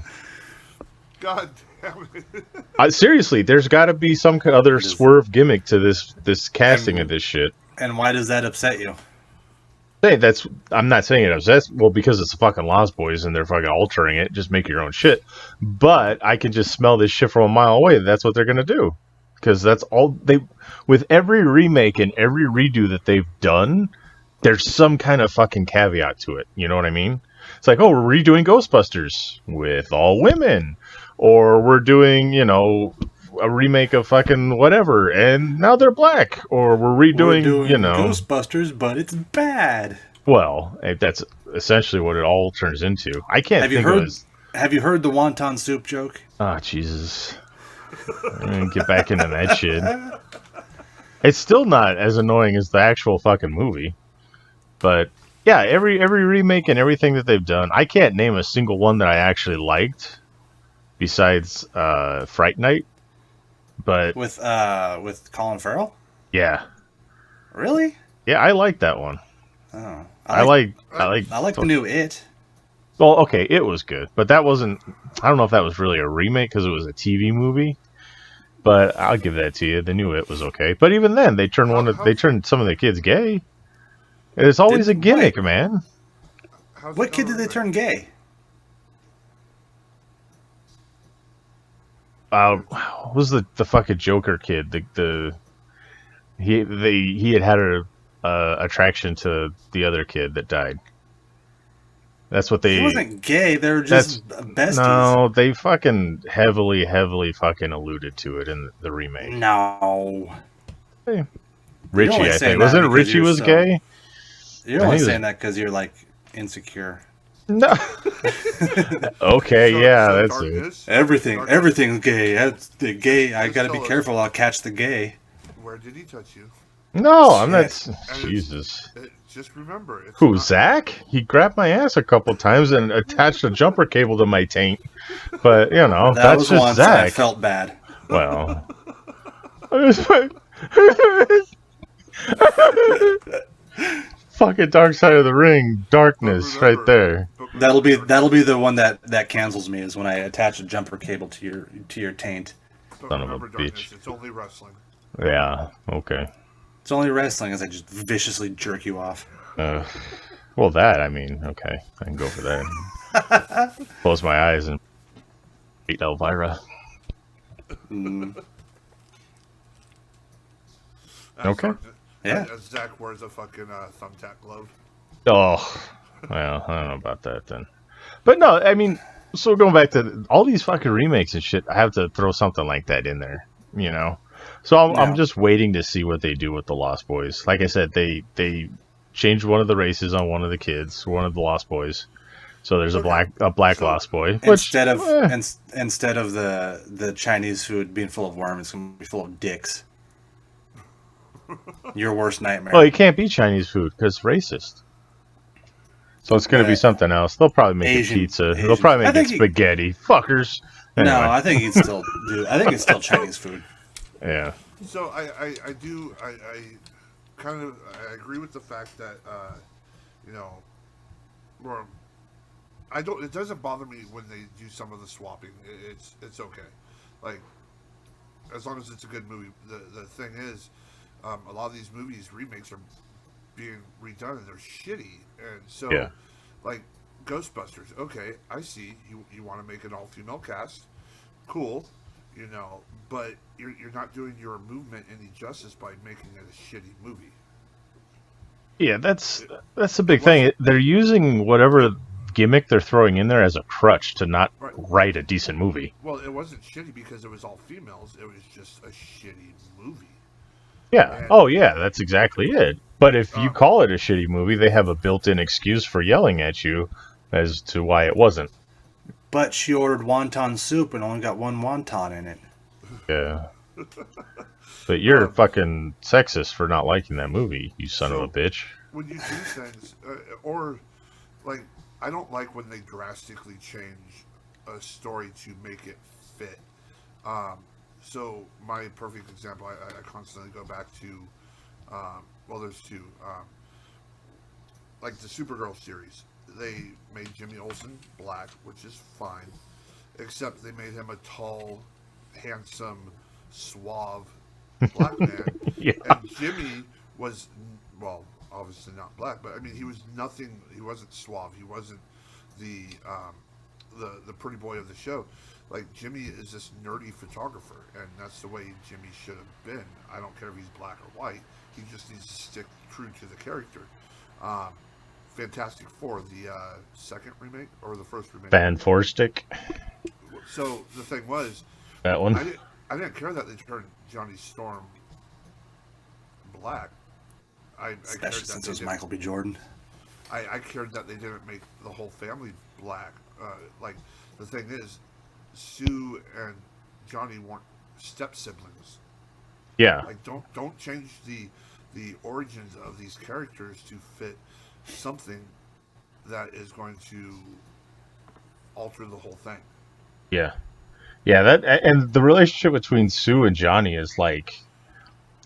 God damn it. Seriously, there's got to be some other swerve gimmick to this casting of this shit. And why does that upset you? Hey, I'm not saying it upsets. Well, because it's fucking Lost Boys and they're fucking altering it. Just make your own shit. But I can just smell this shit from a mile away. That's what they're gonna do. Because that's all they. With every remake and every redo that they've done, there's some kind of fucking caveat to it. You know what I mean? It's like, oh, we're redoing Ghostbusters with all women, or we're doing, you know, a remake of fucking whatever, and now they're black, or we're redoing, you know, Ghostbusters, but it's bad. Well, that's essentially what it all turns into. I can't Have you heard the wonton soup joke? Ah, Jesus. I'm gonna get back into that shit. It's still not as annoying as the actual fucking movie. But yeah, every remake and everything that they've done, I can't name a single one that I actually liked besides Fright Night. But with Colin Farrell? Yeah. Really? Yeah, I like that one. Oh. I like the new It. Well, okay, it was good, but that wasn't. I don't know if that was really a remake because it was a TV movie. But I'll give that to you. The new It was okay, but even then, they turned some of the kids gay. It's always a gimmick, man. What kid did they turn gay? Was the fucking Joker kid? He had a attraction to the other kid that died. That's what they. He wasn't gay. They were just besties. No, they fucking heavily fucking alluded to it in the remake. No. Hey. Richie, I think. Wasn't Richie was gay? You're only saying that because you're like insecure. No. Okay, yeah, that's it. Everything's gay. That's the gay. I gotta be careful. I'll catch the gay. Where did he touch you? No, I'm not. Jesus. Just remember. Who, Zack? He grabbed my ass a couple times and attached a jumper cable to my taint. But, you know, that's just Zack. I felt bad. Well. Fucking Dark Side of the Ring, darkness, right there. That'll be the one that cancels me, is when I attach a jumper cable to your taint. Son of a bitch. It's only wrestling. Yeah, okay. It's only wrestling as I just viciously jerk you off. Well, that, I mean, okay. I can go for that. Close my eyes and beat Elvira. Okay. Yeah. Zack wears a fucking thumbtack glove. Oh, well, I don't know about that then. But no, I mean, so going back to all these fucking remakes and shit, I have to throw something like that in there, you know? So I'm just waiting to see what they do with the Lost Boys. Like I said, they changed one of the races on one of the kids, one of the Lost Boys. So there's a black Lost Boy. Instead of the Chinese food being full of worms, it's going to be full of dicks. Your worst nightmare. Well, it can't be Chinese food because it's racist. So it's going to be something else. They'll probably make it pizza. They'll probably make it spaghetti. Fuckers. Anyway. No, I think it's still Chinese food. Yeah. So I kind of agree with the fact that you know, or it doesn't bother me when they do some of the swapping. It's okay, like as long as it's a good movie. The thing is, a lot of these movies remakes are being redone and they're shitty, and so like Ghostbusters. Okay, I see you want to make an all-female cast, cool. You know, but you're not doing your movement any justice by making it a shitty movie. Yeah, that's the big thing. They're using whatever gimmick they're throwing in there as a crutch to not Right. write a decent movie. Well, it wasn't shitty because it was all females. It was just a shitty movie. Yeah. And, Oh, yeah, that's exactly it. But if you Um, call it a shitty movie, they have a built-in excuse for yelling at you as to why it wasn't. But she ordered wonton soup and only got one wonton in it. Yeah. But you're fucking sexist for not liking that movie, you son of a bitch. when you do things, or like, I don't like when they drastically change a story to make it fit. So my perfect example, I constantly go back to, well, there's two, like the Supergirl series. They made Jimmy Olsen black, which is fine, except they made him a tall, handsome, suave black man. Yeah. And Jimmy was, well, obviously not black, but I mean, he was nothing. He wasn't suave. He wasn't the pretty boy of the show. Like, Jimmy is this nerdy photographer, and that's the way Jimmy should have been. I don't care if he's black or white. He just needs to stick true to the character. Fantastic Four, the second remake or the first remake? Fan Four Stick. So the thing was, That one. I didn't care that they turned Johnny Storm black. Especially since it was Michael B. Jordan. I cared that they didn't make the whole family black. Like, the thing is, Sue and Johnny weren't step siblings. Yeah. Like, don't change the origins of these characters to fit something that is going to alter the whole thing. Yeah. Yeah, that and the relationship between Sue and Johnny is like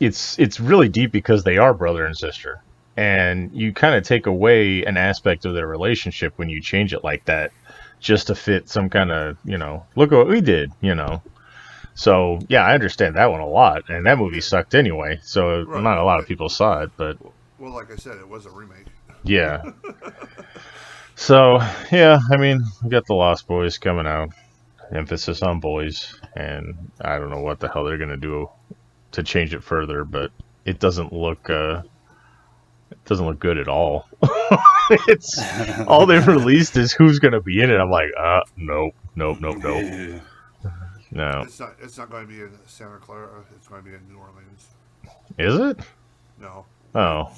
it's really deep because they are brother and sister. And you kind of take away an aspect of their relationship when you change it like that just to fit some kind of, look at what we did, So, yeah, I understand that one a lot. And that movie sucked anyway. So Right. not a lot of people saw it, but Well, like I said, it was a remake. yeah. So, yeah, I mean, we got the Lost Boys coming out. Emphasis on boys. And I don't know what the hell they're going to do to change it further, but it doesn't look good at all. It's all they've released is who's going to be in it. I'm like, nope. No. It's not going to be in Santa Clara. It's going to be in New Orleans. Is it? No. Oh.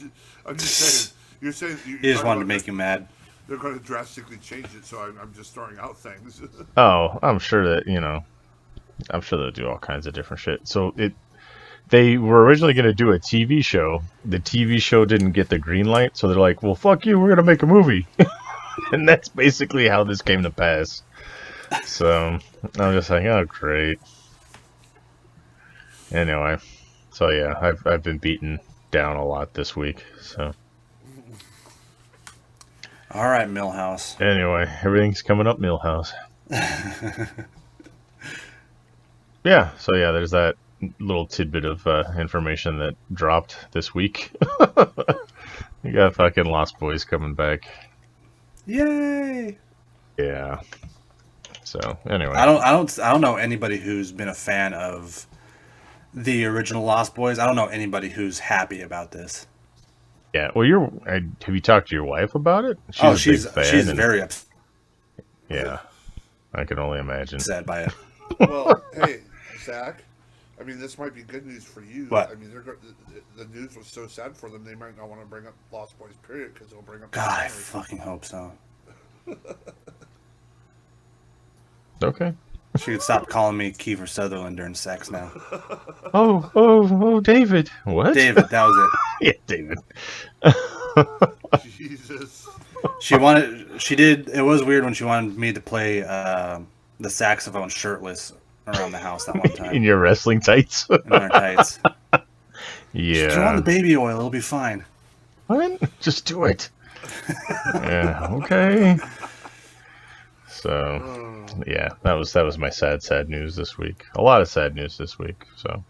I'm just saying. You're saying He just wanted to make you mad. They're going to drastically change it, so I'm just throwing out things. Oh, I'm sure that, I'm sure they'll do all kinds of different shit. So they were originally going to do a TV show. The TV show didn't get the green light, so they're like, well, fuck you, we're going to make a movie. And that's basically how this came to pass. So I'm just like, oh, great. Anyway, so yeah, I've been beaten down a lot this week, so. All right, Millhouse. Anyway, everything's coming up Millhouse. Yeah, so yeah, there's that little tidbit of information that dropped this week. You got fucking Lost Boys coming back. Yay! Yeah. So anyway, I don't know anybody who's been a fan of the original Lost Boys. I don't know anybody who's happy about this. yeah. Well, have you talked to your wife about it? She's very Yeah, I can only imagine. upset by it. Well, hey, Zach. I mean, this might be good news for you. What? I mean, the news was so sad for them, they might not want to bring up Lost Boys, period, because they'll bring up... God, I fucking hope so. Okay. She could stop calling me Kiefer Sutherland during sex now. Oh, David. What? David, that was it. Yeah, David. Jesus. It was weird when she wanted me to play the saxophone shirtless around the house that one time. In your wrestling tights. In our tights. Yeah. Throw on the baby oil, it'll be fine. What? Just do it. Yeah. Okay. So, yeah, that was my sad news this week. A lot of sad news this week. So,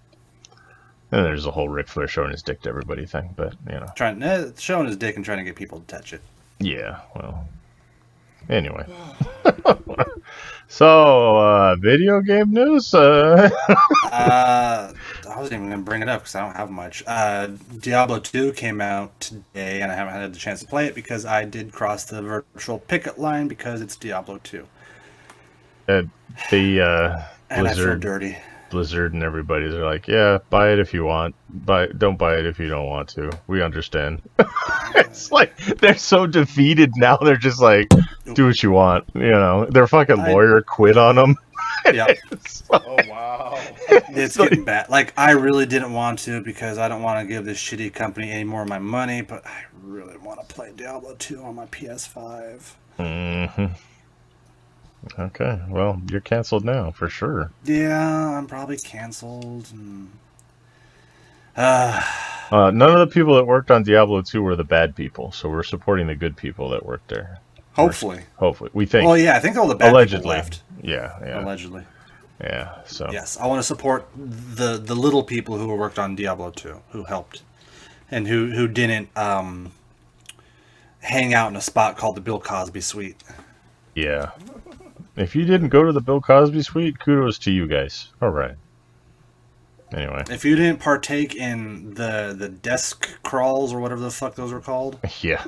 and there's a whole Ric Flair showing his dick to everybody thing, but Showing his dick and trying to get people to touch it. Yeah. Well. Anyway. So, video game news. Oh I wasn't even going to bring it up because I don't have much. Diablo 2 came out today, and I haven't had the chance to play it because I did cross the virtual picket line because it's Diablo 2. The And I feel dirty. Blizzard and everybody's are like, yeah, buy it if you want. Don't buy it if you don't want to. We understand. It's like they're so defeated now. They're just like, do what you want. You know, their fucking lawyer quit on them. Yeah. Oh wow. It's getting bad. Like, I really didn't want to because I don't want to give this shitty company any more of my money, but I really want to play Diablo 2 on my PS5. Mm-hmm. Okay, well, you're canceled now for sure. Yeah, I'm probably canceled. And... none of the people that worked on Diablo 2 were the bad people, so we're supporting the good people that worked there. Hopefully. We think. Well, yeah, I think all the bad people left. Yeah. Allegedly. Yeah, so. Yes, I want to support the little people who worked on Diablo 2, who helped, and who didn't hang out in a spot called the Bill Cosby Suite. Yeah. If you didn't go to the Bill Cosby Suite, kudos to you guys. All right. Anyway. If you didn't partake in the desk crawls or whatever the fuck those were called. Yeah.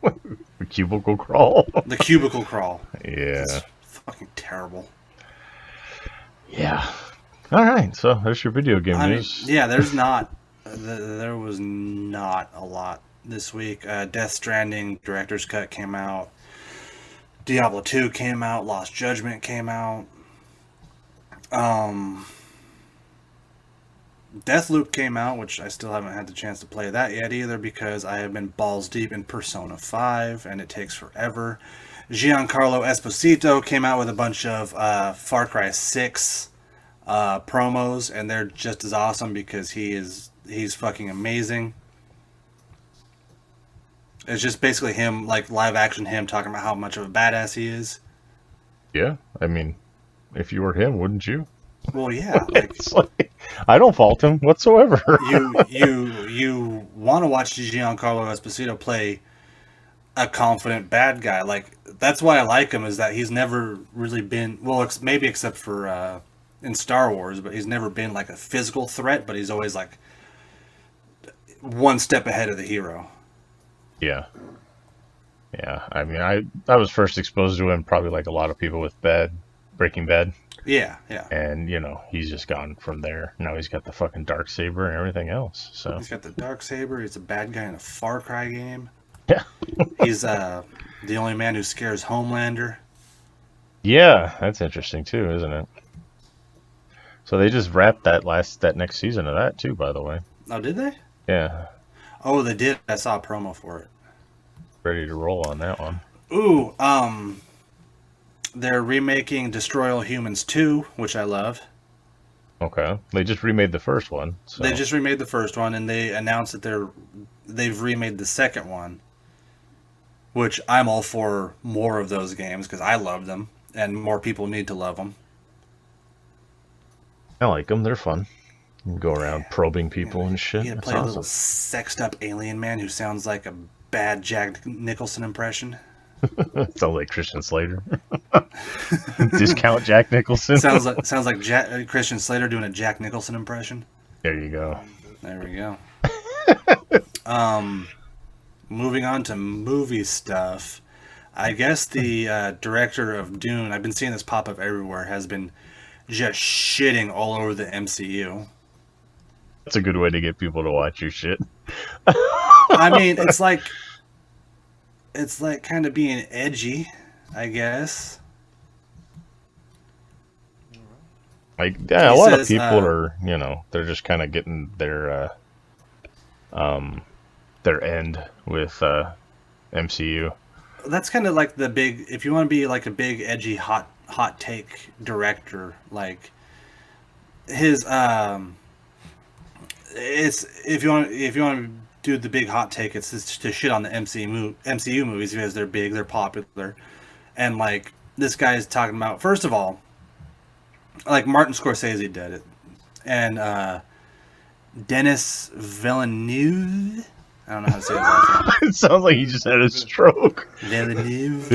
The cubicle crawl. The cubicle crawl. Yeah. It's fucking terrible. Yeah. All right. So there's your video game news. Yeah, there was not a lot this week. Death Stranding Director's Cut came out. Diablo 2 came out. Lost Judgment came out. Deathloop came out, which I still haven't had the chance to play that yet either because I have been balls deep in Persona 5 and it takes forever. Giancarlo Esposito came out with a bunch of Far Cry 6 promos, and they're just as awesome because he's fucking amazing. It's just basically him, like live action him talking about how much of a badass he is. Yeah, I mean, if you were him, wouldn't you? Well, yeah. Like, I don't fault him whatsoever. you want to watch Giancarlo Esposito play a confident bad guy. Like, that's why I like him, is that he's never really been, well, maybe except for in Star Wars, but he's never been like a physical threat, but he's always like one step ahead of the hero. Yeah. I mean, I was first exposed to him probably like a lot of people with Breaking Bad. Yeah. And, he's just gone from there. Now he's got the fucking Darksaber and everything else. So he's got the Darksaber. He's a bad guy in a Far Cry game. Yeah. He's the only man who scares Homelander. Yeah, that's interesting too, isn't it? So they just wrapped that next season of that too, by the way. Oh, did they? Yeah. Oh, they did. I saw a promo for it. Ready to roll on that one. Ooh, they're remaking Destroy All Humans 2, which I love. Okay. They just remade the first one. So. They just remade the first one, and they announced that they've remade the second one, which I'm all for more of those games because I love them, and more people need to love them. I like them. They're fun. You can go around probing people and shit. You play a little sexed up alien man who sounds like a bad Jack Nicholson impression. Sounds like Christian Slater. Discount Jack Nicholson. sounds like Christian Slater doing a Jack Nicholson impression. There you go. There we go. Moving on to movie stuff. I guess the director of Dune, I've been seeing this pop up everywhere, has been just shitting all over the MCU. That's a good way to get people to watch your shit. I mean, it's like kind of being edgy, I guess. Like, yeah, a lot of people are, they're just kind of getting their end with MCU. That's kind of like the big, if you want to be like a big edgy hot take director, like his it's if you want to do the big hot take, it's just to shit on the MCU movies because they're big, they're popular, and like this guy is talking about, first of all, like Martin Scorsese did it, and Denis Villeneuve. I don't know how to say his last name. It sounds like he just had a stroke. Villeneuve.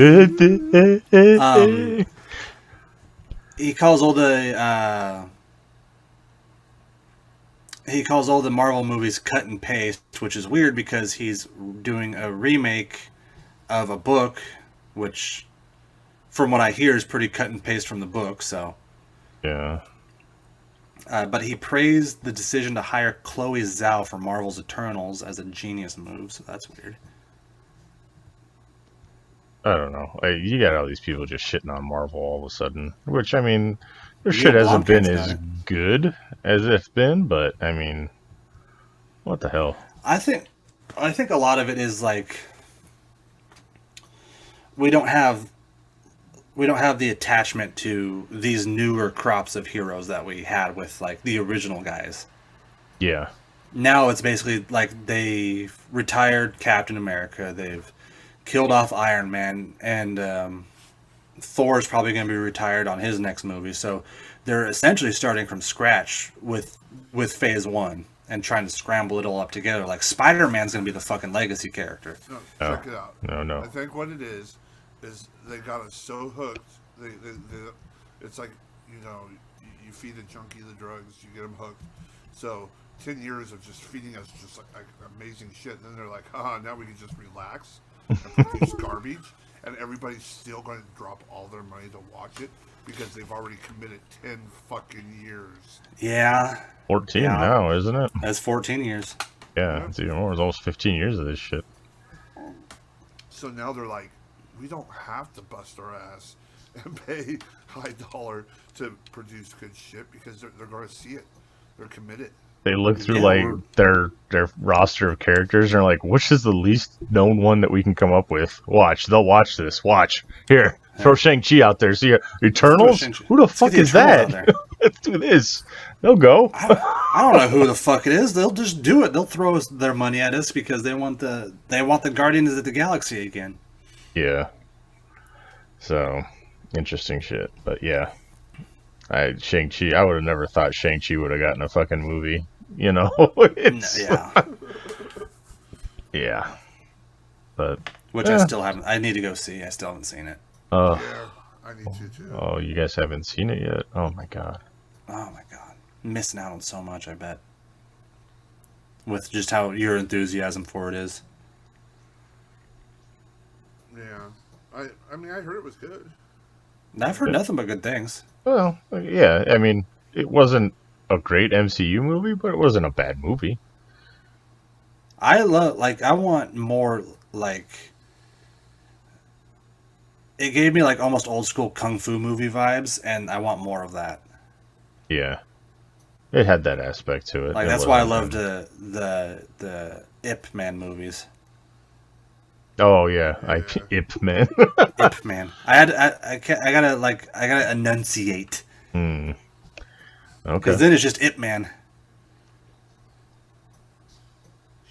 He calls all the he calls all the Marvel movies cut and paste, which is weird because he's doing a remake of a book, which, from what I hear, is pretty cut and paste from the book. So, Yeah. But he praised the decision to hire Chloe Zhao for Marvel's Eternals as a genius move. So that's weird. I don't know. You got all these people just shitting on Marvel all of a sudden, which, I mean, their Neil shit hasn't been Blomkamp's as done it. good as it's been, but, I mean, what the hell? I think a lot of it is like we don't have the attachment to these newer crops of heroes that we had with like the original guys. Yeah. Now it's basically like they've retired Captain America, they've killed off Iron Man, and Thor's probably going to be retired on his next movie. So they're essentially starting from scratch with Phase 1 and trying to scramble it all up together. Like Spider-Man's going to be the fucking legacy character. No, Oh. check it out. No. I think what it is they got us so hooked. It's like, you feed a junkie the drugs, you get them hooked. So 10 years of just feeding us just like amazing shit. And then they're like, now we can just relax and produce garbage. And everybody's still going to drop all their money to watch it because they've already committed 10 fucking years. Yeah. 14 Yeah. now, isn't it? That's 14 years. Yeah, it's even more. It's almost 15 years of this shit. So now they're like, we don't have to bust our ass and pay high dollar to produce good shit because they're going to see it. They're committed. They look through Yeah, like we're- their roster of characters and are like, which is the least known one that we can come up with? Watch, they'll watch this. Watch here, throw Shang-Chi out there. See, Eternals? Shang-Chi. Who the Let's get fuck the is Eternals out that? there. Let's do this. They'll go. I don't know who the fuck it is. They'll just do it. They'll throw their money at us because they want the Guardians of the Galaxy again. Yeah. So interesting shit, but yeah. Shang-Chi. I would have never thought Shang-Chi would have gotten a fucking movie. You know, it's Yeah. yeah. But Which I still haven't. I need to go see. I still haven't seen it. oh, Yeah, I need to too. oh, you guys haven't seen it yet? Oh my god. Oh my god, missing out on so much. I bet. With just how your enthusiasm for it is. Yeah, I mean, I heard it was good. I've heard nothing but good things. Well, yeah. I mean, it wasn't a great MCU movie, but it wasn't a bad movie. I want more, like, it gave me like almost old school kung fu movie vibes, and I want more of that. Yeah, it had that aspect to it. Like It that's why I wasn't- loved the Ip Man movies. Oh yeah, Yeah. Ip Man. Ip Man. I gotta enunciate Okay. because then it's just Ip Man.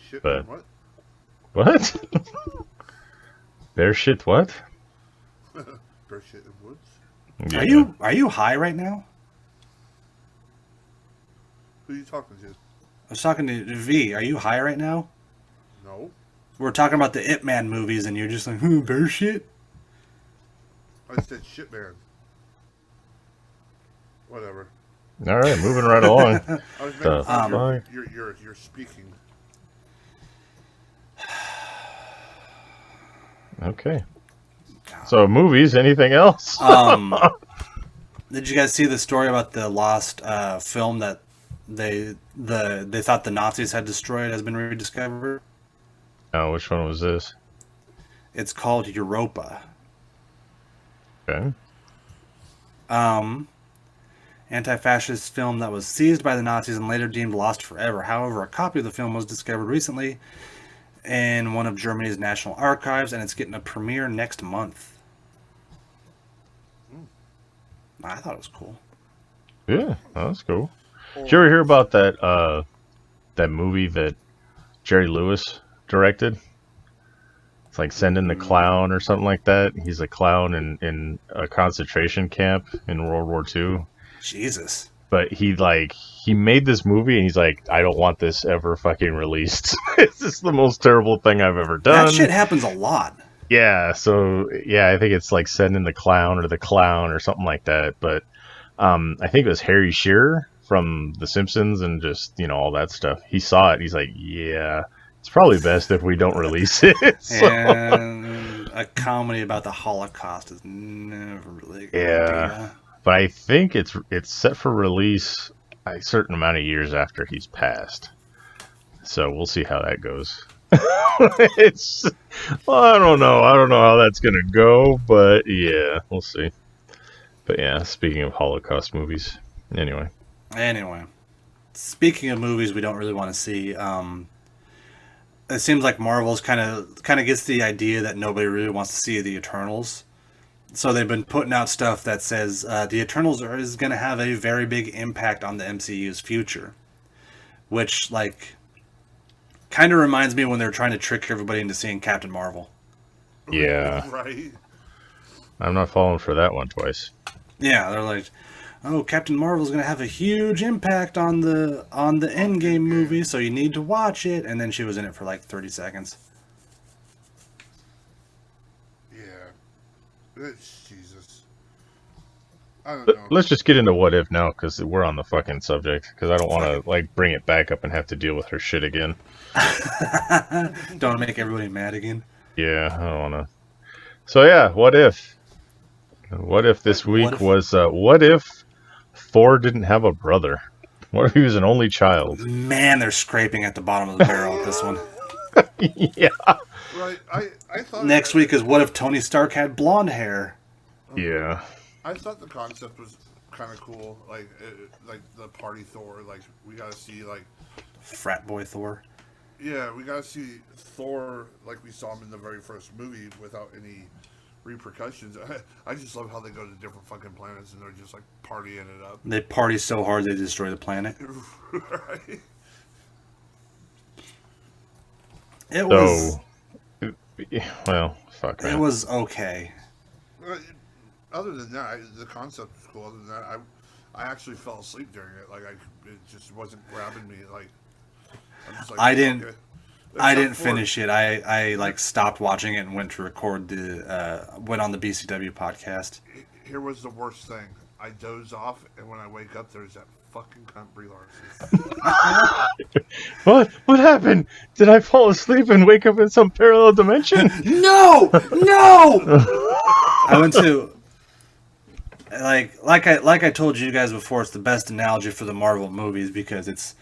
Shit, But- what? What? Bear shit? What? Bear shit in woods? Yeah. Are you high right now? Who are you talking to? I was talking to V. Are you high right now? No, We're talking about the Ip Man movies, and you're just like, bear shit. I said shit, man. Whatever. All right, moving right along. I was The making fun of fuck? you're speaking. Okay. So movies. Anything else? Did you guys see the story about the lost film that they thought the Nazis had destroyed has been rediscovered? Oh, which one was this? It's called Europa. Okay. Anti-fascist film that was seized by the Nazis and later deemed lost forever. However, a copy of the film was discovered recently in one of Germany's national archives, and it's getting a premiere next month. I thought it was cool. Yeah, that's cool. Did you ever hear about that that movie that Jerry Lewis directed? It's like Send in the Clown or something like that. He's a clown in a concentration camp in World War II. Jesus. But he made this movie and he's like, I don't want this ever fucking released. It's just the most terrible thing I've ever done. That shit happens a lot. Yeah, so yeah, I think it's like Send in the Clown or the Clown or something like that. But I think it was Harry Shearer from The Simpsons and just, all that stuff. He saw it. He's like, yeah, it's probably best if we don't release it. So, And a comedy about the Holocaust is never really a good idea. But I think it's set for release a certain amount of years after he's passed. So we'll see how that goes. I don't know. I don't know how that's gonna go, but yeah, we'll see. But yeah, speaking of Holocaust movies, anyway, speaking of movies we don't really want to see, it seems like Marvel's kind of gets the idea that nobody really wants to see the Eternals, so they've been putting out stuff that says the Eternals is going to have a very big impact on the MCU's future, which kind of reminds me when they're trying to trick everybody into seeing Captain Marvel. Yeah, right. I'm not falling for that one twice. Yeah, they're like, oh, Captain Marvel's going to have a huge impact on the Endgame movie, so you need to watch it. And then she was in it for 30 seconds. Yeah. Jesus. I don't know. Let's just get into what if now, because we're on the fucking subject. Because I don't want to bring it back up and have to deal with her shit again. Don't want to make everybody mad again. Yeah, I don't want to. So yeah, what if? What if this week was, what if Thor didn't have a brother? What if he was an only child? Man, they're scraping at the bottom of the barrel with this one. Yeah. Right, I thought... Next week is what if Tony Stark had blonde hair? Yeah. I thought the concept was kind of cool. Like the party Thor, we gotta see, Frat boy Thor. Yeah, we gotta see Thor like we saw him in the very first movie without any repercussions. I just love how they go to different fucking planets and they're just partying it up. They party so hard they destroy the planet. Right. It was. Well, fuck. Man. It was okay. Other than that, the concept was cool. Other than that, I actually fell asleep during it. It just wasn't grabbing me. I'm just I didn't. Okay. I didn't finish it. I stopped watching it and went to record went on the BCW podcast. Here was the worst thing. I doze off, and when I wake up, there's that fucking cunt Brie Larson. What happened? Did I fall asleep and wake up in some parallel dimension? No! I went to like I told you guys before. It's the best analogy for the Marvel movies because it's.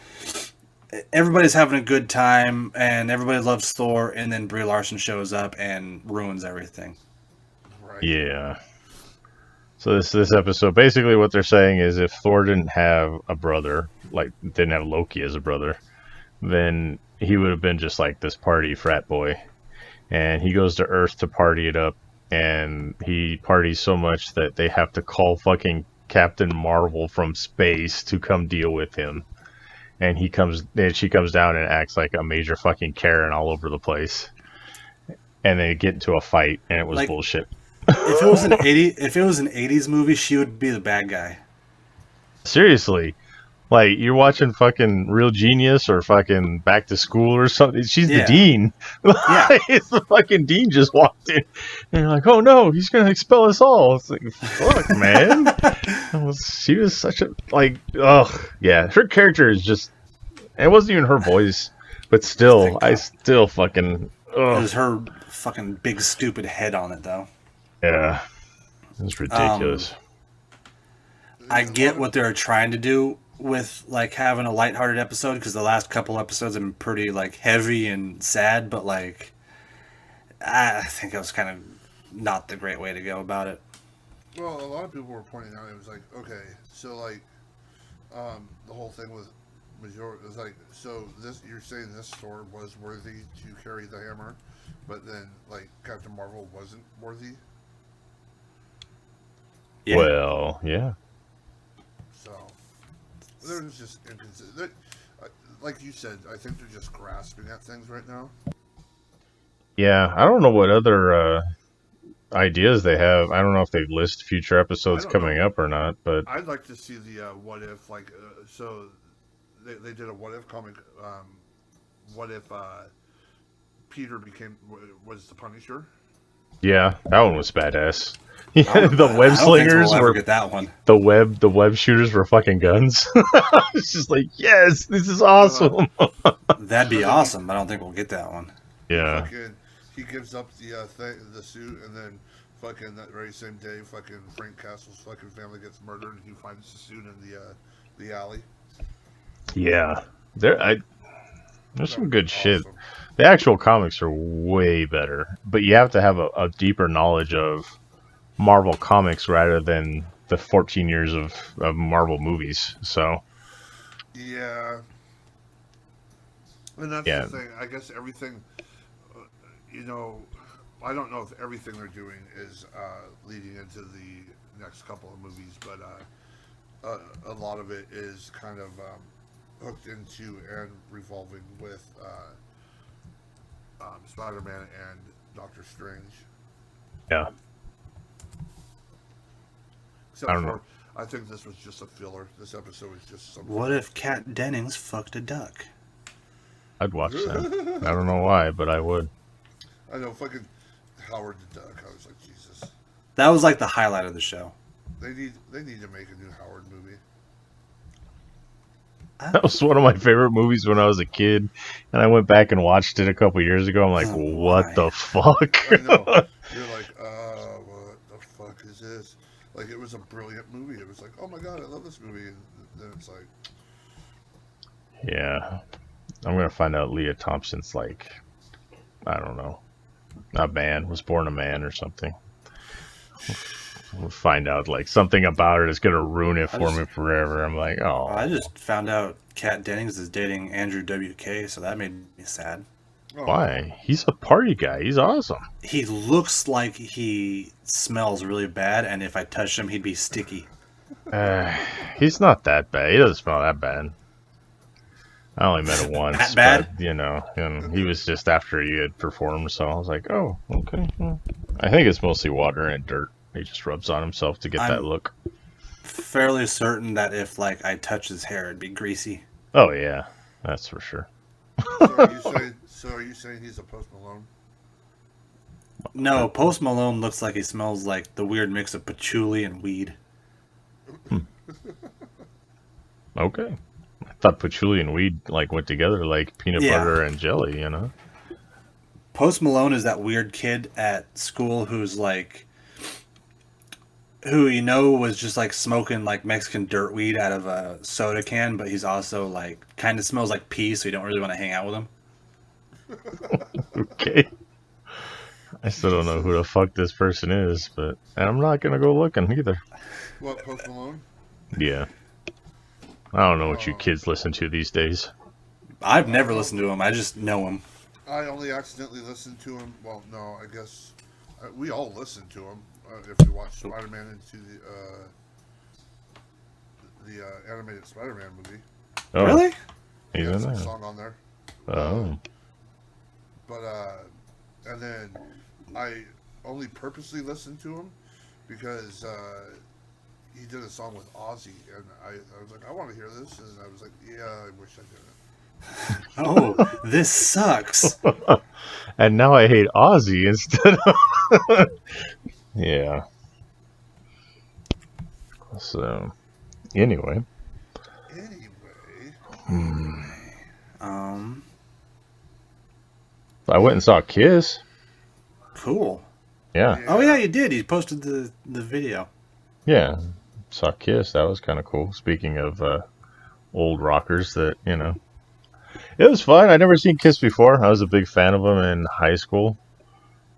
Everybody's having a good time, and everybody loves Thor, and then Brie Larson shows up and ruins everything. Right. Yeah. So this episode, basically what they're saying is if Thor didn't have a brother, didn't have Loki as a brother, then he would have been just this party frat boy. And he goes to Earth to party it up, and he parties so much that they have to call fucking Captain Marvel from space to come deal with him. And she comes down and acts like a major fucking Karen all over the place. And they get into a fight, and it was bullshit. If it was an 80s movie, she would be the bad guy. Seriously. You're watching fucking Real Genius or fucking Back to School or something. She's the dean. Yeah. The fucking dean just walked in. And you're like, oh no, he's going to expel us all. It's like, fuck, man. She was such a, yeah. Her character is just, it wasn't even her voice. But still, I still fucking, ugh. It was her fucking big stupid head on it, though. Yeah. It's ridiculous. I get what they're trying to do with having a lighthearted episode because the last couple episodes have been pretty heavy and sad, but I think it was kind of not the great way to go about it. Well, a lot of people were pointing out it was okay, so the whole thing with Major is so this you're saying this Thor was worthy to carry the hammer, but then Captain Marvel wasn't worthy. Yeah. Well, yeah. So there's just inconsistent. Like you said, I think they're just grasping at things right now. Yeah, I don't know what other ideas they have. I don't know if they list future episodes coming up or not, but I'd like to see the what if so they did a what if comic. What if Peter was the Punisher? Yeah, that one was badass. I Yeah, don't- the web I don't think slingers we'll ever were get that one. the web shooters were fucking guns. It's just like, yes, this is awesome. That'd be And then he- awesome, but I don't think we'll get that one. Yeah, He gives up the suit, and then fucking that very same day, fucking Frank Castle's fucking family gets murdered, and he finds the suit in the alley. yeah. There's some good shit. Awesome. The actual comics are way better, but you have to have a deeper knowledge of Marvel comics rather than the 14 years of Marvel movies. So, Yeah. And that's Yeah. the thing. I guess everything, I don't know if everything they're doing is leading into the next couple of movies, but a lot of it is kind of hooked into and revolving with Spider-Man and Doctor Strange. yeah. Except I don't know. I think this was just a filler. This episode was just some. What if Kat Dennings fucked a duck? I'd watch that. I don't know why, but I would. I know, fucking Howard the Duck. I was like, Jesus. That was like the highlight of the show. They need to make a new Howard movie. That was one of my favorite movies when I was a kid, and I went back and watched it a couple years ago. I'm like, Oh, what why? the fuck? I know. You're like, what the fuck is this? Like, it was a brilliant movie. It was like, oh my god, I love this movie. And then it's like, Yeah. I'm gonna find out Leah Thompson's like, I don't know, a man, was born a man or something. We'll find out like something about it is gonna ruin it for me forever. I'm like, oh, I just found out Kat Dennings is dating Andrew WK, so that made me sad. oh, why? He's a party guy. He's awesome. He looks like he smells really bad, and if I touched him, he'd be sticky. He's not that bad. He doesn't smell that bad. I only met him once. That bad? But, and he was just after he had performed, so I was like, oh, okay. Well, I think it's mostly water and dirt. He just rubs on himself to get that look. Fairly certain that if like I touch his hair, it'd be greasy. Oh yeah, that's for sure. So are you saying he's a Post Malone? No, Post Malone looks like he smells like the weird mix of patchouli and weed. Okay. I thought patchouli and weed like went together like peanut Yeah. butter and jelly, Post Malone is that weird kid at school who's like, who was just like smoking like Mexican dirt weed out of a soda can, but he's also like kind of smells like pee, so you don't really want to hang out with him. Okay. I still don't know who the fuck this person is, but I'm not gonna go looking either. What, Post Malone? Yeah. I don't know what you kids listen to these days. I've never listened to him. I just know him. I only accidentally listened to him. Well, no, I guess we all listened to him if we watched Spider-Man into the animated Spider-Man movie. Oh, Really? He's There's in a there. song on there. Oh. But and then I only purposely listened to him because he did a song with Ozzy, and I was like, I want to hear this, and I was like, yeah, I wish I didn't. Oh, this sucks. And now I hate Ozzy instead of. Yeah. So, anyway. Anyway, I went and saw Kiss. Cool. Yeah. Oh yeah, you did. You posted the video. Yeah. Saw Kiss. That was kind of cool. Speaking of old rockers that, It was fun. I'd never seen Kiss before. I was a big fan of them in high school.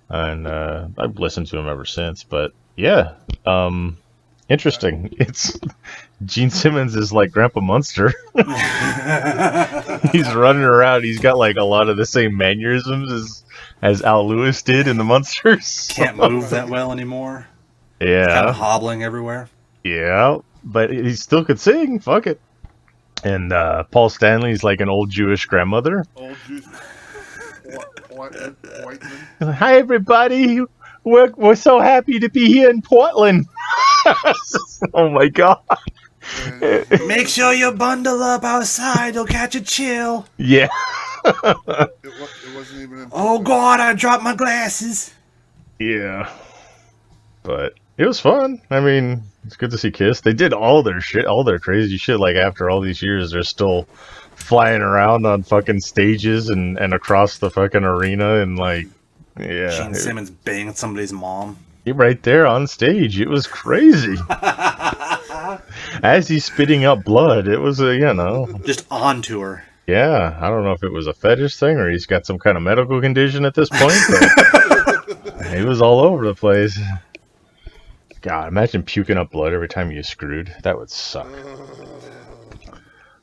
And I've listened to them ever since. But, yeah. Interesting. It's Gene Simmons is like Grandpa Munster. He's running around. He's got like a lot of the same mannerisms as Al Lewis did in the Munsters. Can't move that well anymore. Yeah. Kind of hobbling everywhere. Yeah. But he still could sing. Fuck it. And Paul Stanley's like an old Jewish grandmother. old juice, white man. Hi, everybody. We're so happy to be here in Portland. Oh, my God. Make sure you bundle up outside. You'll catch a chill. Yeah. It wasn't even. Oh God, I dropped my glasses. Yeah. But it was fun. I mean, it's good to see Kiss. They did all their shit, all their crazy shit. Like, after all these years, they're still flying around on fucking stages and across the fucking arena. And, like, yeah. Gene Simmons banging somebody's mom. Right there on stage. It was crazy. As he's spitting up blood, it was just on tour. Yeah, I don't know if it was a fetish thing or he's got some kind of medical condition at this point, but he was all over the place. God, imagine puking up blood every time you screwed. That would suck.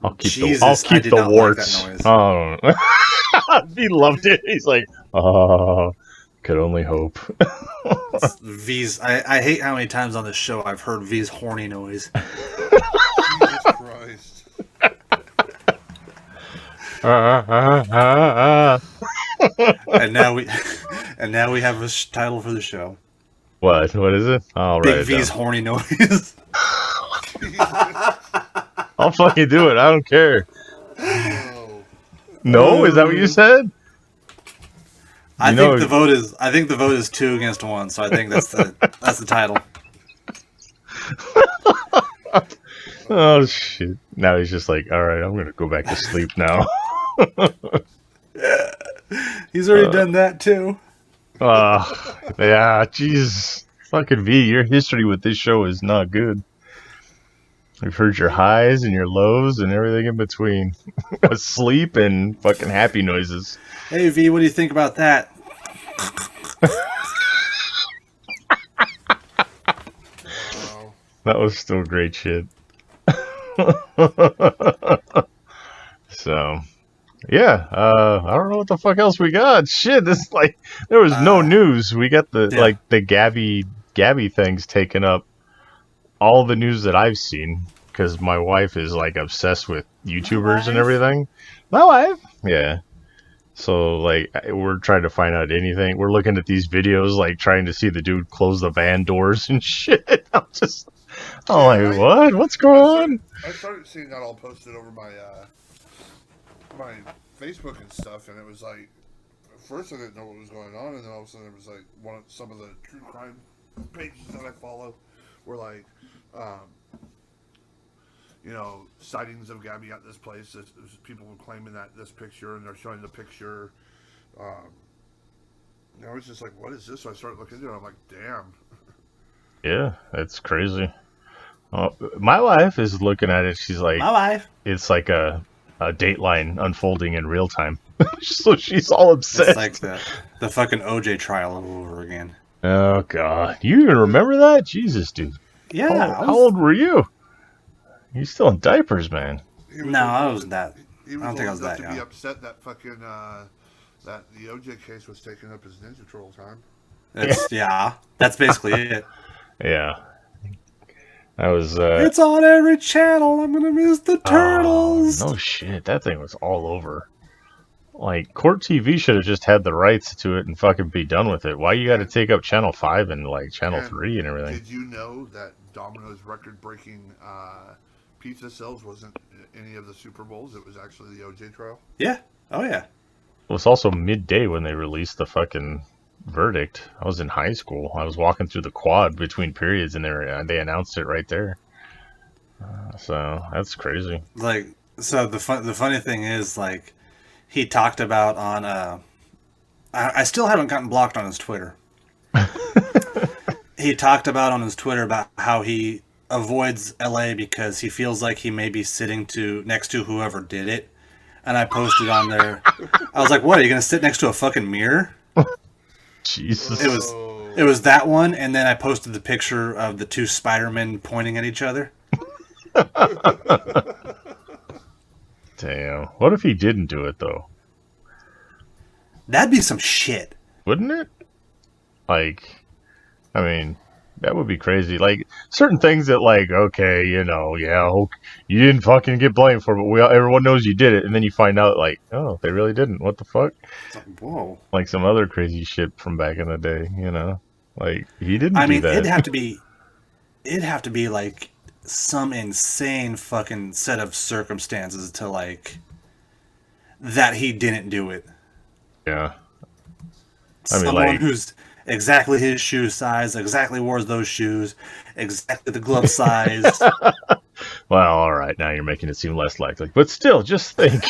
I'll keep the warts. Like Oh, he loved it. He's like, oh, could only hope. V's. I hate how many times on this show I've heard V's horny noise. Jesus Christ. and now we have a title for the show. What is it? I'll write Big it V's down. horny noise. I'll fucking do it. I don't care. Oh. No, is that what you said? I think the vote is 2 against 1, so I think that's the title. Oh shit! Now he's just like, all right, I'm gonna go back to sleep now. He's already done that too. Yeah, jeez, fucking V, your history with this show is not good. We've heard your highs and your lows and everything in between. Sleep and fucking happy noises. Hey V, what do you think about that? Wow. That was still great shit. So, yeah, I don't know what the fuck else we got. Shit, this like there was no news. We got the Gabby things taken up all the news that I've seen because my wife is like obsessed with YouTubers and everything. My wife, yeah. So like we're trying to find out anything. We're looking at these videos, like trying to see the dude close the van doors and shit. I'm like, what? What's going on? I started seeing that all posted over my my Facebook and stuff, and it was like, at first I didn't know what was going on, and then all of a sudden it was like some of the true crime pages that I follow were like, sightings of Gabby at this place. People were claiming that this picture, and they're showing the picture. I was just like, what is this? So I started looking into it. I'm like, damn. Yeah, it's crazy. My wife is looking at it. She's like, My wife. It's like a Dateline unfolding in real time. So she's all obsessed. It's like the fucking OJ trial all over again. Oh god, you even remember that? Jesus, dude. Yeah. How old were you? You're still in diapers, man. I wasn't that. He was I don't think I was old enough that to be young. upset that fucking that the OJ case was taking up his Ninja Turtle time. That's basically it. Yeah. I was. It's on every channel. I'm gonna miss the Turtles. No shit, that thing was all over. Like, Court TV should have just had the rights to it and fucking be done with it. Why you got to take up Channel 5 and like Channel 3 and everything? Did you know that Domino's record-breaking pizza sales wasn't any of the Super Bowls? It was actually the OJ trial. Yeah. Oh yeah. It was also midday when they released the fucking verdict. I was in high school. I was walking through the quad between periods, and they announced it right there. So that's crazy. Like, so the funny thing is, like, he talked about on I still haven't gotten blocked on his Twitter. He talked about on his Twitter about how he avoids LA because he feels like he may be sitting next to whoever did it. And I posted on there. I was like, "What? Are you gonna sit next to a fucking mirror?" Jesus. It was that one, and then I posted the picture of the two Spider-Men pointing at each other. Damn. What if he didn't do it though? That'd be some shit. Wouldn't it? Like, I mean, that would be crazy. Like, certain things that, like, okay, you didn't fucking get blamed for it, but everyone knows you did it, and then you find out, like, oh, they really didn't. What the fuck? It's like, whoa. Like some other crazy shit from back in the day, Like, he didn't do that. It'd have to be, like, some insane fucking set of circumstances to, like, that he didn't do it. Yeah. Someone who's exactly his shoe size, exactly wore those shoes, exactly the glove size. Well, all right, now you're making it seem less likely. But still, just think.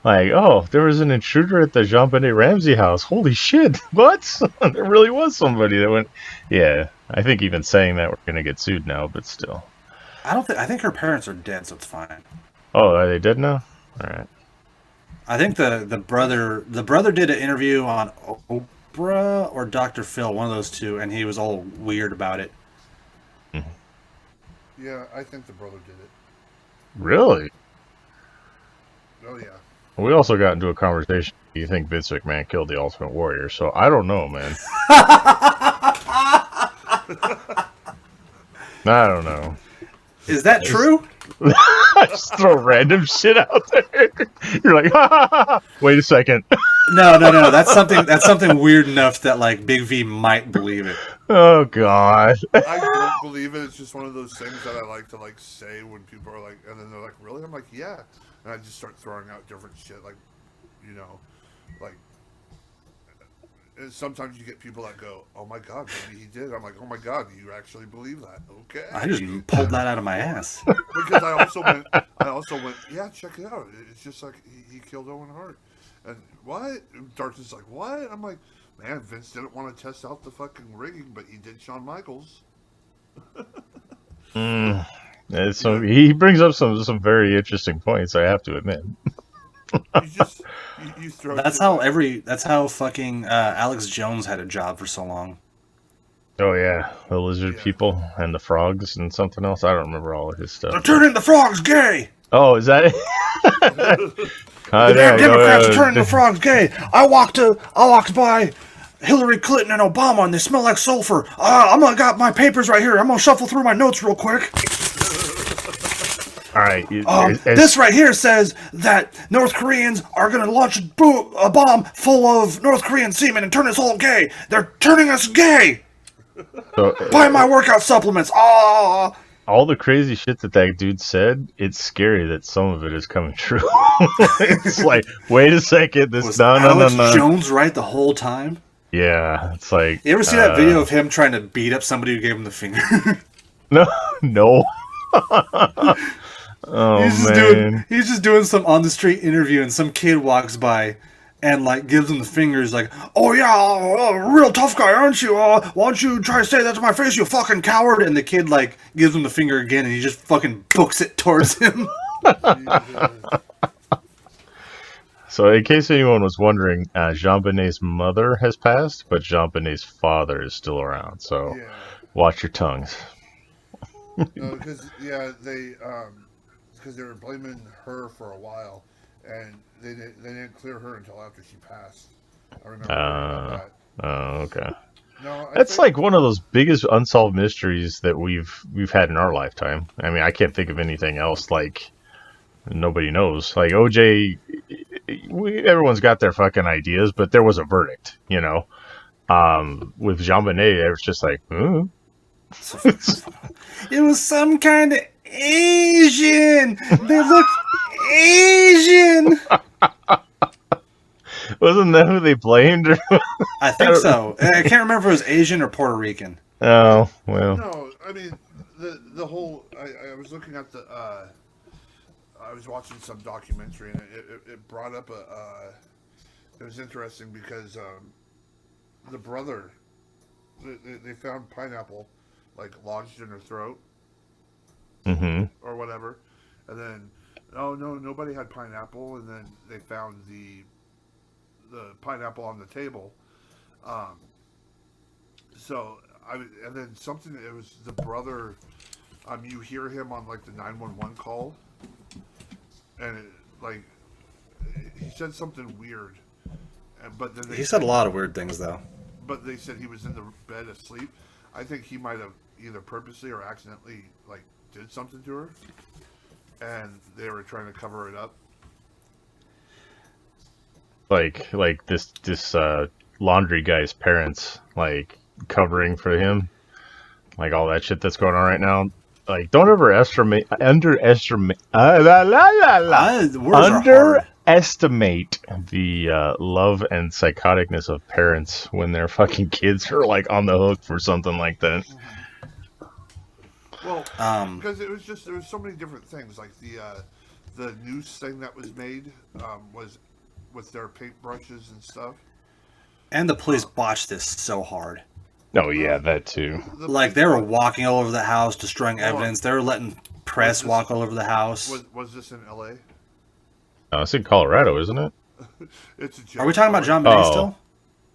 Like, oh, there was an intruder at the Jonbennet Ramsey house. Holy shit, what? There really was somebody that went... Yeah, I think even saying that we're going to get sued now, but still. I think her parents are dead, so it's fine. Oh, are they dead now? All right. I think the brother did an interview on Oprah or Dr. Phil, one of those two, and he was all weird about it. Yeah, I think the brother did it. Really? Oh, yeah. We also got into a conversation. You think Vince McMahon killed the Ultimate Warrior? So I don't know, man. I don't know. Is that true? Just throw random shit out there. You're like, ha, ha, ha. Wait a second. No. That's something weird enough that like Big V might believe it. Oh God. I don't believe it. It's just one of those things that I like to like say when people are like, and then they're like, "Really?" I'm like, "Yeah," and I just start throwing out different shit, like, you know, like. And sometimes you get people that go, "Oh my God, maybe he did." I'm like, "Oh my God, you actually believe that?" Okay. I just pulled that out of my ass. Because I also went, yeah, check it out. It's just like he killed Owen Hart. And what? Darth is like, what? I'm like, man, Vince didn't want to test out the fucking rigging, but he did Shawn Michaels. So he brings up some very interesting points, I have to admit. You throw. That's how fucking Alex Jones had a job for so long. Oh yeah, the lizard people and the frogs and something else. I don't remember all of his stuff. They're turning the frogs gay. Oh, is that it? The damn Democrats are turning the frogs gay. I walked by Hillary Clinton and Obama, and they smell like sulfur. I'm gonna got my papers right here. I'm gonna shuffle through my notes real quick. All right. This right here says that North Koreans are gonna launch a bomb full of North Korean semen and turn us all gay. They're turning us gay. So, buy my workout supplements. All the crazy shit that dude said, it's scary that some of it is coming true. It's like, wait a second, Was Alex Jones right the whole time? Yeah, it's like... You ever see that video of him trying to beat up somebody who gave him the finger? No. Oh, he's just doing some on-the-street interview, and some kid walks by and, like, gives him the fingers, like, oh, yeah, real tough guy, aren't you? Why don't you try to say that to my face, you fucking coward? And the kid, like, gives him the finger again, and he just fucking books it towards him. So, in case anyone was wondering, Jonbennet's mother has passed, but Jonbennet's father is still around. So, watch your tongues. No, because they were blaming her for a while, and they didn't clear her until after she passed. I remember that. Oh, okay. No, that's like one of those biggest unsolved mysteries that we've had in our lifetime. I mean, I can't think of anything else. Like, nobody knows. Like OJ, everyone's got their fucking ideas, but there was a verdict, you know. With Jonbennet, it was just like, it was some kind of Asian. They looked Asian. Wasn't that who they blamed? I think so. I can't remember if it was Asian or Puerto Rican. Oh, well. No, I mean, the whole... I was looking at the... I was watching some documentary, and it brought up it was interesting because the brother... They found pineapple, like, lodged in her throat. Mm-hmm. Or whatever. And then, oh, no, nobody had pineapple, and then they found the pineapple on the table. And then something, it was the brother, you hear him on, like, the 911 call, and, he said something weird. But then he said a lot of weird things, though. But they said he was in the bed asleep. I think he might have either purposely or accidentally, did something to her, and they were trying to cover it up. Like this laundry guy's parents, covering for him, all that shit that's going on right now. Don't underestimate estimate the love and psychoticness of parents when their fucking kids are like on the hook for something like that. Well, Um, because there was so many different things. Like the noose thing that was made was with their paintbrushes and stuff. and the police botched this so hard. Oh yeah, that too. The Like, police they were brought- walking all over the house, destroying Hold on. evidence. They were letting press this- walk all over the house. was this in L.A.? It's in Colorado, isn't it? It's a joke. Are we talking about Jonbennet Oh. still?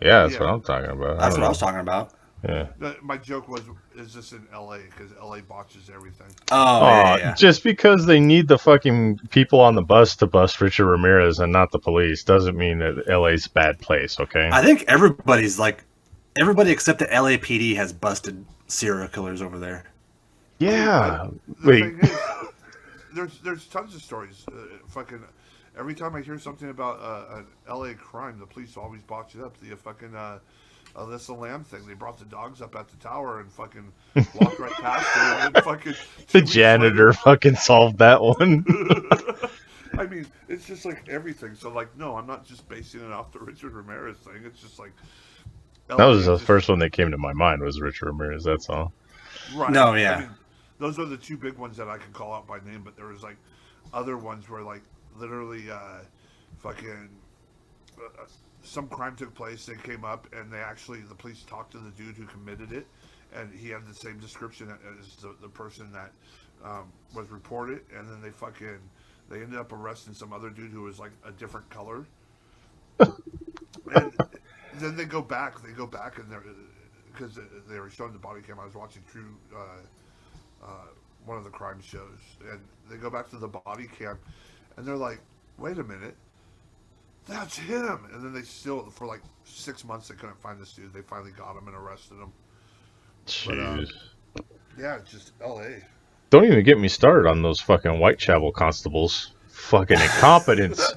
Yeah, that's Yeah. what I'm talking about. That's don't what I know. was talking about. Yeah. My joke was, is this in L.A.? Because L.A. botches everything. Oh, Aw, yeah. just because they need the fucking people on the bus to bust Richard Ramirez and not the police doesn't mean that LA's a bad place, okay? I think everybody except the LAPD has busted serial killers over there. Yeah. The Wait. thing is, there's tons of stories. Fucking every time I hear something about an L.A. crime, the police always botch it up. The fucking Alyssa Lamb thing. They brought the dogs up at the tower and fucking walked right past her. And then fucking The janitor fucking solved that one. I mean, it's just like everything. So like, no, I'm not just basing it off the Richard Ramirez thing. It's just like That was the just- first one that came to my mind was Richard Ramirez, that's all. Right. No, yeah. I mean, those are the two big ones that I can call out by name, but there was like other ones where like literally fucking some crime took place. They came up and the police talked to the dude who committed it, and he had the same description as the person that was reported, and then they ended up arresting some other dude who was like a different color. And then they go back and they're because they were showing the body cam. I was watching True, one of the crime shows, and they go back to the body cam, and they're like, "Wait a minute, that's him!" And then they still, for like 6 months, they couldn't find this dude. They finally got him and arrested him. Jeez. Yeah, it's just L.A. Don't even get me started on those fucking Whitechapel constables. Fucking incompetence.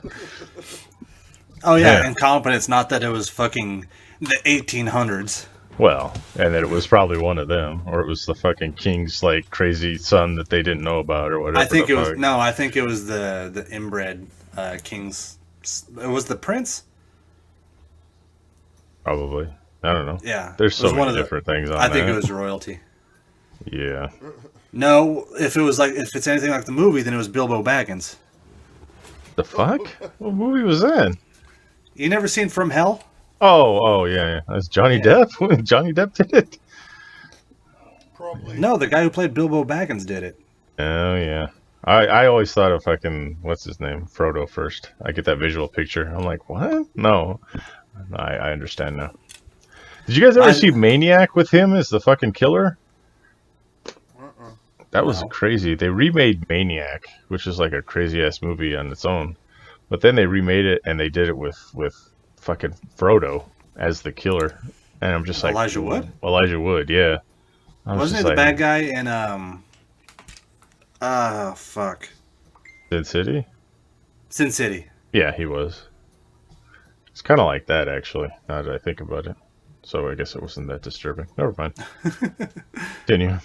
Oh, yeah, Yeah. incompetence. Not that it was fucking the 1800s. Well, and that it was probably one of them, or it was the fucking king's like crazy son that they didn't know about, or whatever. I think the it was fuck. no. I think it was the inbred king's. It was the prince. Probably. I don't know. Yeah, There's it so was one many of the- different things on I think that. it was royalty. Yeah. No, if it's anything like the movie, then it was Bilbo Baggins. The fuck? What movie was that? You never seen From Hell? Oh, yeah. That's Johnny Depp. Johnny Depp did it. Probably. No, the guy who played Bilbo Baggins did it. Oh yeah. I always thought of fucking what's his name, Frodo first. I get that visual picture. I'm like, what? No. I understand now. Did you guys ever see Maniac with him as the fucking killer? That was No. crazy. They remade Maniac, which is like a crazy ass movie on its own. But then they remade it and they did it with fucking Frodo as the killer. And I'm just like Elijah Wood? Elijah Wood, yeah. I was Wasn't he just the like, bad guy in fuck. Sin City? Sin City. Yeah, he was. It's kind of like that, actually, now that I think about it. So I guess it wasn't that disturbing. Never mind. Continue.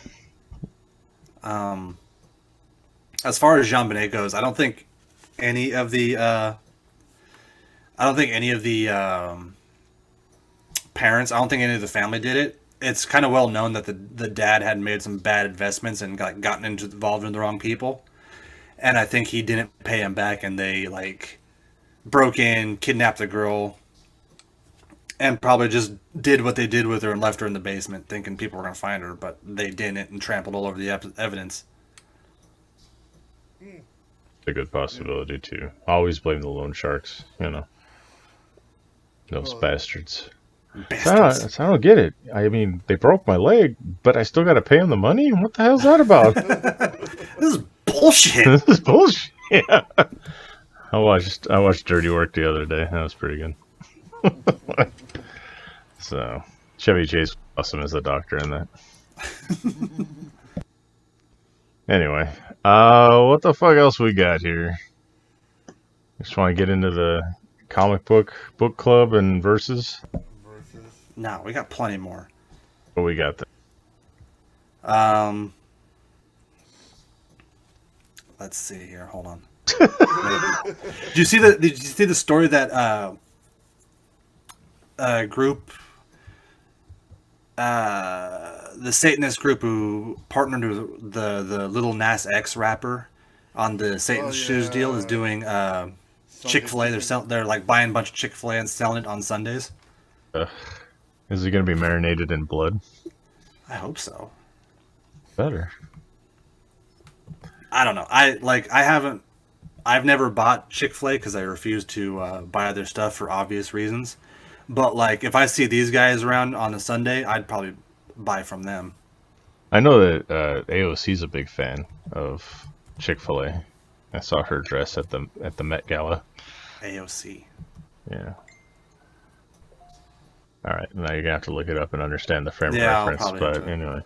As far as Jonbennet goes, I don't think any of the parents, I don't think any of the family did it. It's kind of well known that the dad had made some bad investments and gotten involved in the wrong people. And I think he didn't pay him back, and they like broke in, kidnapped the girl, and probably just did what they did with her and left her in the basement, thinking people were going to find her, but they didn't, and trampled all over the evidence. A good possibility, too. Always blame the loan sharks, you know. Those bastards. Bastards. I don't get it. I mean, they broke my leg, but I still got to pay them the money? What the hell's that about? This is bullshit. This is bullshit. Yeah. I watched Dirty Work the other day. That was pretty good. So, Chevy Chase was awesome as the doctor in that. Anyway, what the fuck else we got here? Just want to get into the comic book club and versus. No, we got plenty more. What we got there? Let's see here. Hold on. Did you see the story that group, the Satanist group who partnered with the Little Nas X rapper on the Satan's Shoes deal is doing Chick-fil-A. They're like buying a bunch of Chick-fil-A and selling it on Sundays. Is it going to be marinated in blood? I hope so. Better. I don't know. I've never bought Chick-fil-A because I refuse to buy their stuff for obvious reasons. But like, if I see these guys around on a Sunday, I'd probably buy from them. I know that AOC's a big fan of Chick-fil-A. I saw her dress at the Met Gala. AOC. Yeah. All right, now you're gonna have to look it up and understand the frame of Yeah, reference. But anyway,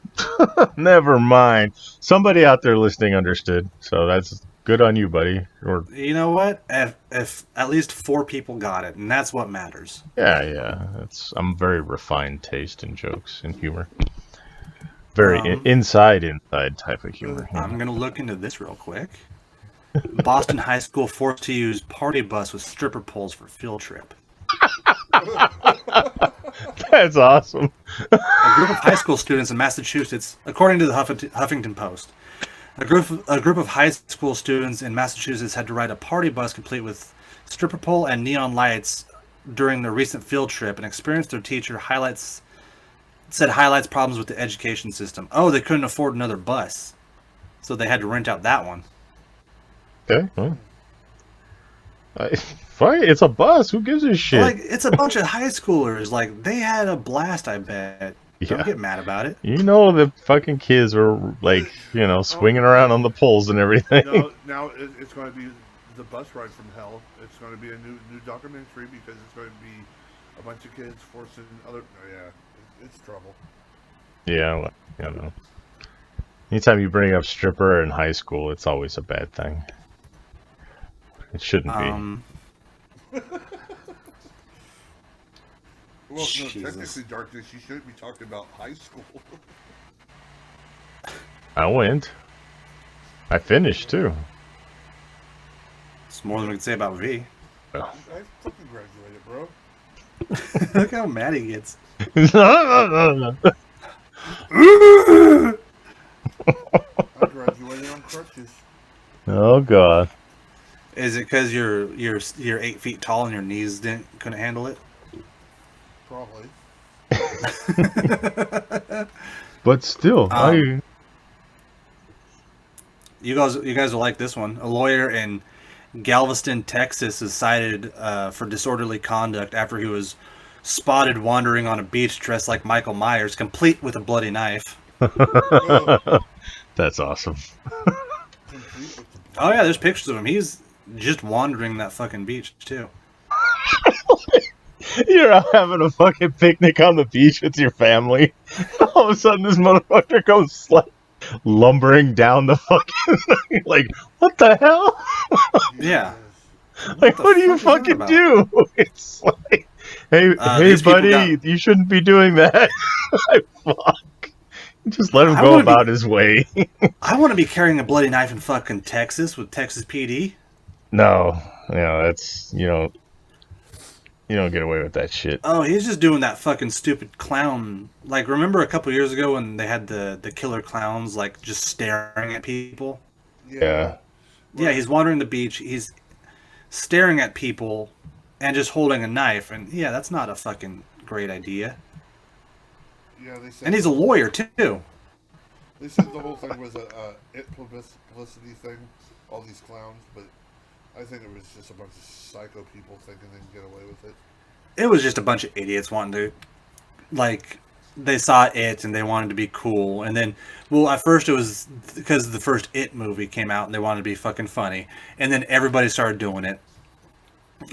never mind. Somebody out there listening understood, so that's good on you, buddy. Or You know what? If at least 4 people got it, and that's what matters. yeah. I'm very refined taste in jokes and humor. Very inside type of humor. I'm gonna look into this real quick. Boston high school forced to use party bus with stripper poles for field trip. That's awesome. A group of high school students in Massachusetts, according to the Huffington Post, a group of high school students in Massachusetts had to ride a party bus complete with stripper pole and neon lights during their recent field trip. An experienced their teacher highlights problems with the education system. Oh, they couldn't afford another bus, so they had to rent out that one. Okay. Well. Fine, it's a bus. Who gives a shit? Like, it's a bunch of high schoolers. Like, they had a blast, I bet. Don't get mad about it. You know the fucking kids were, like, swinging around on the poles and everything. Now it's going to be the bus ride from hell. It's going to be a new documentary because it's going to be a bunch of kids forcing other... Oh, yeah, it's trouble. Yeah, well, know. Anytime you bring up stripper in high school, it's always a bad thing. It shouldn't be. Well, no, technically, Darkness, you shouldn't be talking about high school. I went. I finished, too. It's more than we can say about V. Well. I fucking graduated, bro. Look how mad he gets. No. I graduated on crutches. Oh, God. Is it because you're 8 feet tall and your knees couldn't handle it? Probably. But still, you guys will like this one. A lawyer in Galveston, Texas, is cited for disorderly conduct after he was spotted wandering on a beach dressed like Michael Myers, complete with a bloody knife. That's awesome. Oh yeah, there's pictures of him. He's just wandering that fucking beach too. You're out having a fucking picnic on the beach with your family. All of a sudden, this motherfucker comes lumbering down the fucking... like, what the hell? Yeah. Like, what do you fucking do? It's like, hey, buddy, you shouldn't be doing that. Like, fuck. Just let him go about his way. I want to be carrying a bloody knife in fucking Texas with Texas PD. No, that's, you don't get away with that shit. Oh, he's just doing that fucking stupid clown. Like, remember a couple years ago when they had the killer clowns, like, just staring at people? Yeah. Yeah, he's wandering the beach. He's staring at people and just holding a knife. And, yeah, that's not a fucking great idea. Yeah, they said... And he's a lawyer, too. They said the whole thing was a publicity thing, all these clowns, but... I think it was just a bunch of psycho people thinking they can get away with it. It was just a bunch of idiots wanting to, like, they saw it and they wanted to be cool. And then, well, at first it was because the first It movie came out and they wanted to be fucking funny. And then everybody started doing it.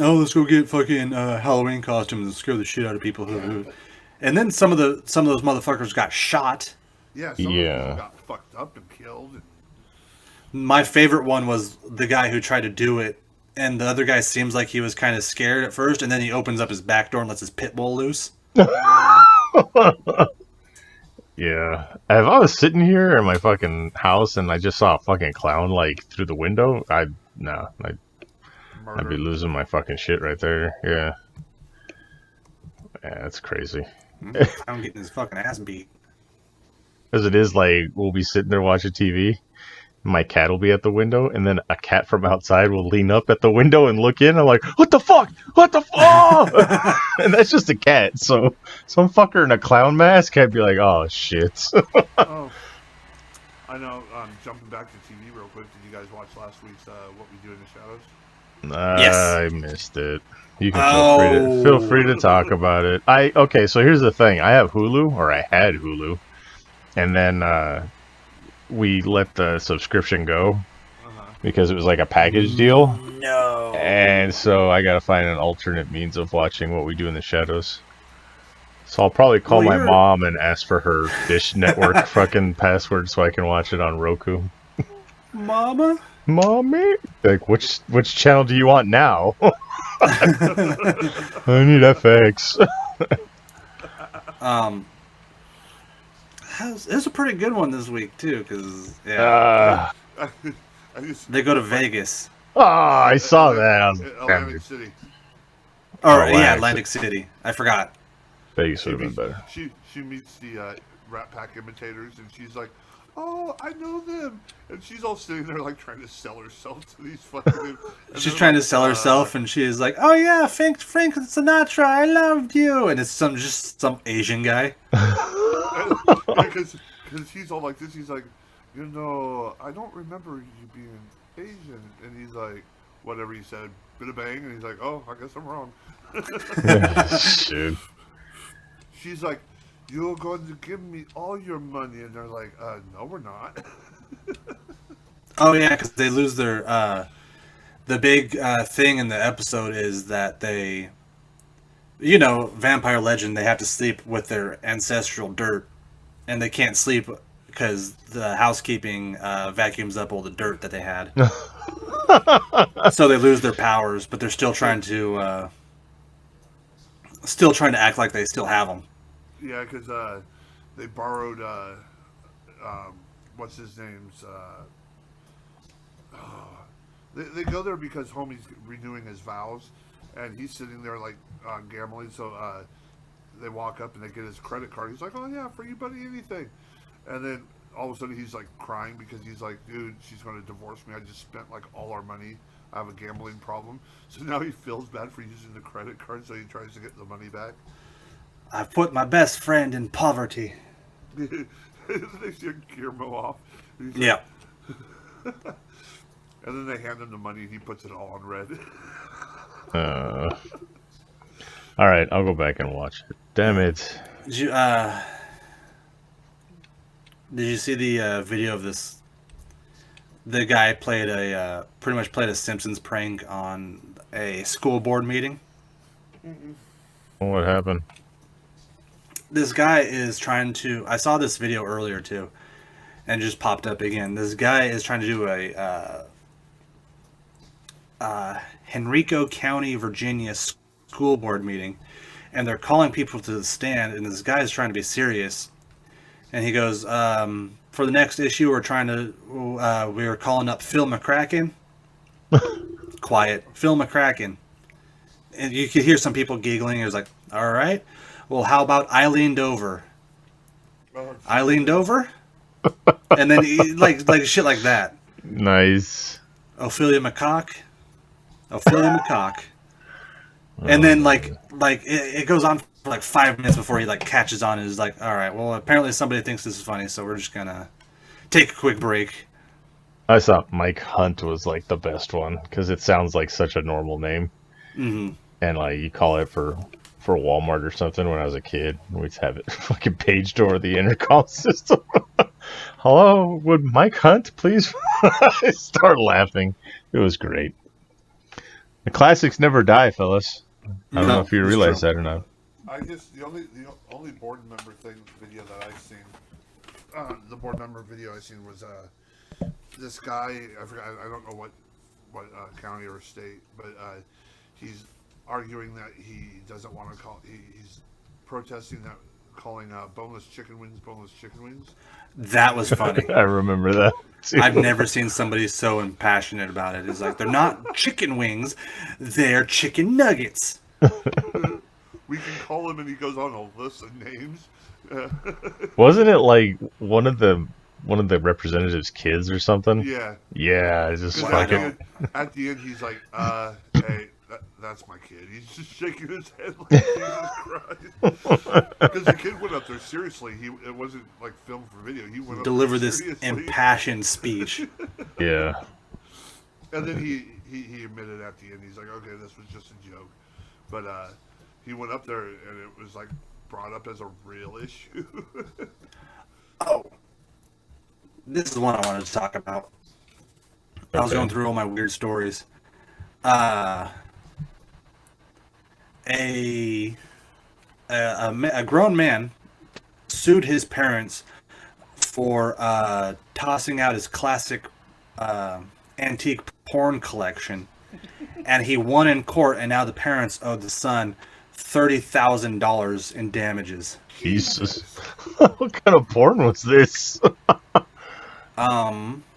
Oh, let's go get fucking Halloween costumes and scare the shit out of people. And then some of those motherfuckers got shot. Yeah, some of them got fucked up and killed. My favorite one was the guy who tried to do it, and the other guy seems like he was kind of scared at first, and then he opens up his back door and lets his pit bull loose. Yeah. If I was sitting here in my fucking house and I just saw a fucking clown, like, through the window, I'd nah, I'd be Murder. losing my fucking shit right there. Yeah, that's crazy. I'm getting his fucking ass beat. As it is, like we'll be sitting there watching TV. My cat will be at the window, and then a cat from outside will lean up at the window and look in. I'm like, what the fuck? What the fuck? And that's just a cat. So some fucker in a clown mask, I'd be like, oh shit. Oh, I know. Jumping back to TV real quick. Did you guys watch last week's What We Do in the Shadows? Yes. I missed it. You can feel Oh. free to talk about it. Okay, so here's the thing. I have Hulu, or I had Hulu, and then we let the subscription go because it was like a package deal. No. And so I gotta find an alternate means of watching What We Do in the Shadows. So I'll probably call my mom and ask for her Dish Network fucking password so I can watch it on Roku. Mama? Mommy? Like, which channel do you want now? I need FX. It was a pretty good one this week too, because they go to Vegas. I saw that. Atlantic City. Atlantic City. I forgot. Vegas would have been better. She meets the Rat Pack imitators, and she's like, "Oh, I know them," and she's all sitting there like trying to sell herself to these fucking. She's trying to sell herself, and she is like, "Oh yeah, Frank Sinatra, I loved you," and it's some Asian guy. Because he's all like this. He's like, I don't remember you being Asian, and he's like, whatever he said, bit of bang, and he's like, oh, I guess I'm wrong. Dude. She's like, you're going to give me all your money, and they're like, no, we're not. Oh yeah, because they lose their. The big thing in the episode is that they, vampire legend. They have to sleep with their ancestral dirt, and they can't sleep because the housekeeping vacuums up all the dirt that they had. So they lose their powers, but they're still trying to act like they still have them. Yeah, because they borrowed what's his name's. They go there because homie's renewing his vows, and he's sitting there like gambling. So they walk up and they get his credit card. He's like, "Oh yeah, for you, buddy, anything." And then all of a sudden he's like crying because he's like, "Dude, she's going to divorce me. I just spent like all our money. I have a gambling problem." So now he feels bad for using the credit card, so he tries to get the money back. I've put my best friend in poverty. They see Guillermo off. Yeah. And then they hand him the money and he puts it all on red. All right, I'll go back and watch it. Damn it. Did you see the video of this? The guy pretty much played a Simpsons prank on a school board meeting. What happened? This guy is trying to. I saw this video earlier too, and it just popped up again. This guy is trying to do a Henrico County, Virginia school board meeting, and they're calling people to the stand, and this guy is trying to be serious, and he goes, "For the next issue, we were calling up Phil McCracken." Quiet, Phil McCracken, and you could hear some people giggling. It was like, "All right. Well, how about I leaned over?" I leaned over, and then like shit like that. Nice. Ophelia McCock, and then it goes on for like 5 minutes before he like catches on and is like, "All right, well, apparently somebody thinks this is funny, so we're just gonna take a quick break." I thought Mike Hunt was like the best one because it sounds like such a normal name, and like you call it for Walmart or something. When I was a kid, we'd have it fucking paged over the intercom system. Hello, would Mike Hunt please? I started laughing. It was great. The classics never die, fellas. I don't know if you realize that or not. The only board member video that I've seen, the board member video I've seen was this guy. I forgot. I don't know what county or state, but he's arguing that he doesn't want to call. He's protesting that calling boneless chicken wings. That was funny. I remember that too. I've never seen somebody so impassionate about it. It's like, they're not chicken wings, they're chicken nuggets. We can call him, and he goes on a list of names. Wasn't it like one of the representatives' kids or something? Yeah. Yeah, it's just fucking. At the end, he's like, hey, that's my kid. He's just shaking his head like Jesus Christ. Because the kid went up there seriously. It wasn't like filmed for video. He went up Deliver there this seriously. impassioned speech. Yeah. And then he admitted at the end, he's like, okay, this was just a joke. But he went up there, and it was like brought up as a real issue. Oh. This is one I wanted to talk about. I was going through all my weird stories. A grown man sued his parents for tossing out his classic antique porn collection, and he won in court, and now the parents owe the son $30,000 in damages. Jesus. What kind of porn was this?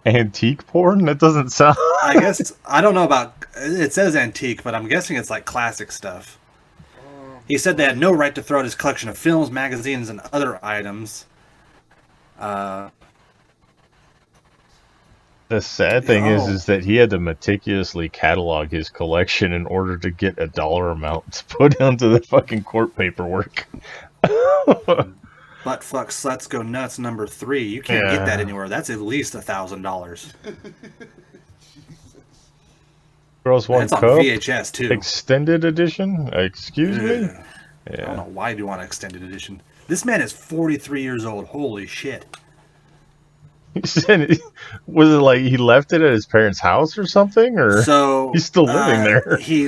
Antique porn? That doesn't sound. I guess, I don't know about, it says antique, but I'm guessing it's like classic stuff. He said they had no right to throw out his collection of films, magazines, and other items. The sad thing is that he had to meticulously catalog his collection in order to get a dollar amount to put onto the fucking court paperwork. Butt fuck sluts go nuts number 3. You can't get that anywhere. That's at least $1,000. Girls One It's on Cup VHS too. extended edition. Excuse me. I don't know why you want an extended edition. This man is 43 years old. Holy shit. He said, was it like he left it at his parents' house or something, or so he's still living there? He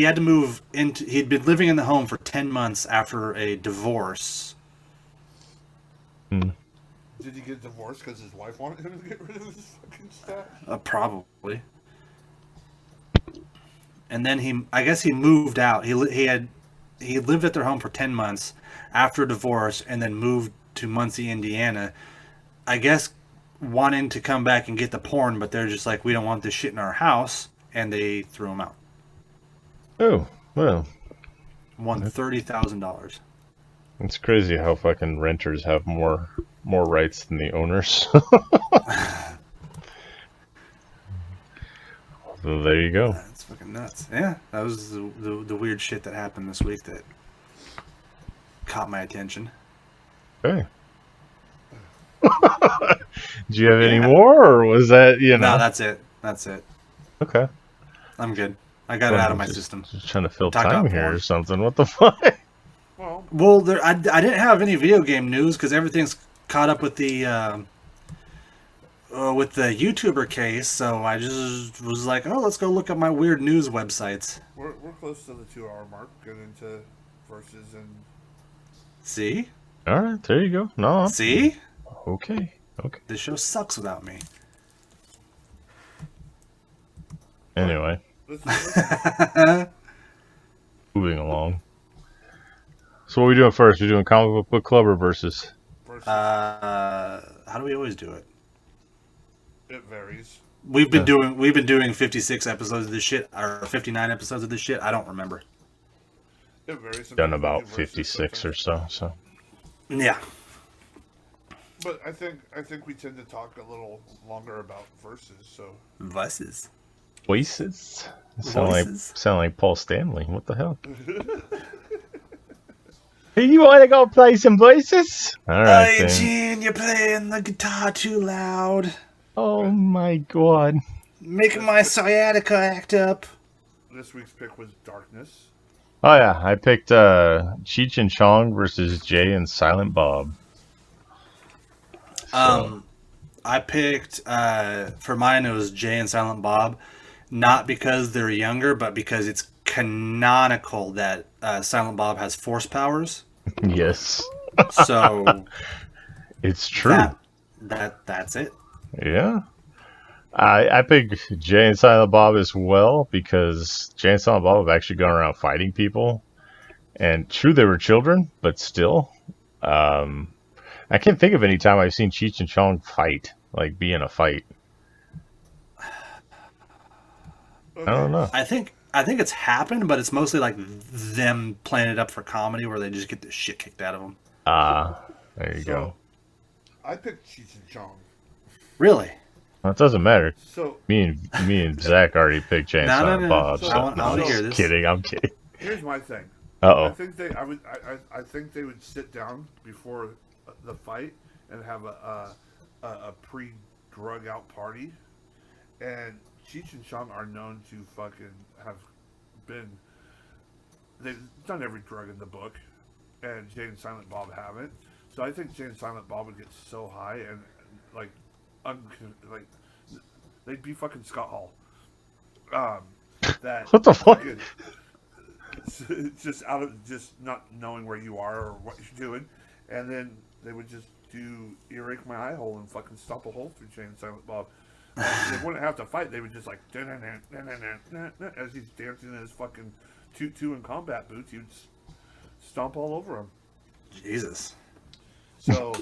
had to move into. He'd been living in the home for 10 months after a divorce. Did he get divorced because his wife wanted him to get rid of his fucking stuff? Probably. And then I guess he moved out. He lived at their home for 10 months after a divorce, and then moved to Muncie, Indiana. I guess wanting to come back and get the porn, but they're just like, we don't want this shit in our house, and they threw him out. Oh, well. Won $30,000. It's crazy how fucking renters have more rights than the owners. So there you go. That's fucking nuts. Yeah, that was the weird shit that happened this week that caught my attention. Okay. Do you have any more, or was that, No, that's it. That's it. Okay. I'm good. I got it out of my system. Just trying to fill Talk time about here porn. or something. What the fuck? Well, I didn't have any video game news because everything's caught up with the YouTuber case. So I just was like, oh, let's go look at my weird news websites. We're close to the 2-hour mark. Getting into verses and. See? All right, there you go. No. See? Okay. This show sucks without me. Anyway, moving along. So what are we doing first? We're doing comic book club or versus? How do we always do it? It varies. We've been doing 56 episodes of this shit, or 59 episodes of this shit. I don't remember. It varies. Done about 56 or so. So. Yeah. But I think we tend to talk a little longer about verses. So. Voices. Sound like Paul Stanley. What the hell? Hey, you want to go play some voices? All right, Hey, then. Gene, you're playing the guitar too loud. Oh my god. Making my sciatica act up. This week's pick was Darkness. Oh yeah, I picked Cheech Chong versus Jay and Silent Bob. So. I picked for mine it was Jay and Silent Bob, not because they're younger, but because it's canonical that Silent Bob has force powers. Yes. So it's true. That's it. Yeah. I picked Jay and Silent Bob as well because Jay and Silent Bob have actually gone around fighting people. And true, they were children, but still, I can't think of any time I've seen Cheech and Chong fight, like be in a fight. I don't know. I think it's happened, but it's mostly like them playing it up for comedy, where they just get the shit kicked out of them. There you So, go. I picked Cheech and Chong. Really? Well, it doesn't matter. So Me and Zack already picked Jay and No, Silent no. Bob. So, So, I want I'm to just hear this. kidding. I'm kidding. here's my thing. Uh I think I think they would sit down before the fight and have a pre-drug out party. And Cheech and Chong are known to fucking have been. They've done every drug in the book, and Jay and Silent Bob haven't. So I think Jay and Silent Bob would get so high and like, like they'd be fucking Scott Hall. That What the fuck? fucking- just out of just not knowing where you are or what you're doing, and then they would just do earache my eye hole and fucking stop a hole through Jay and Silent Bob. They wouldn't have to fight. They would just like as he's dancing in his fucking tutu and combat boots, he would stomp all over him. Jesus. So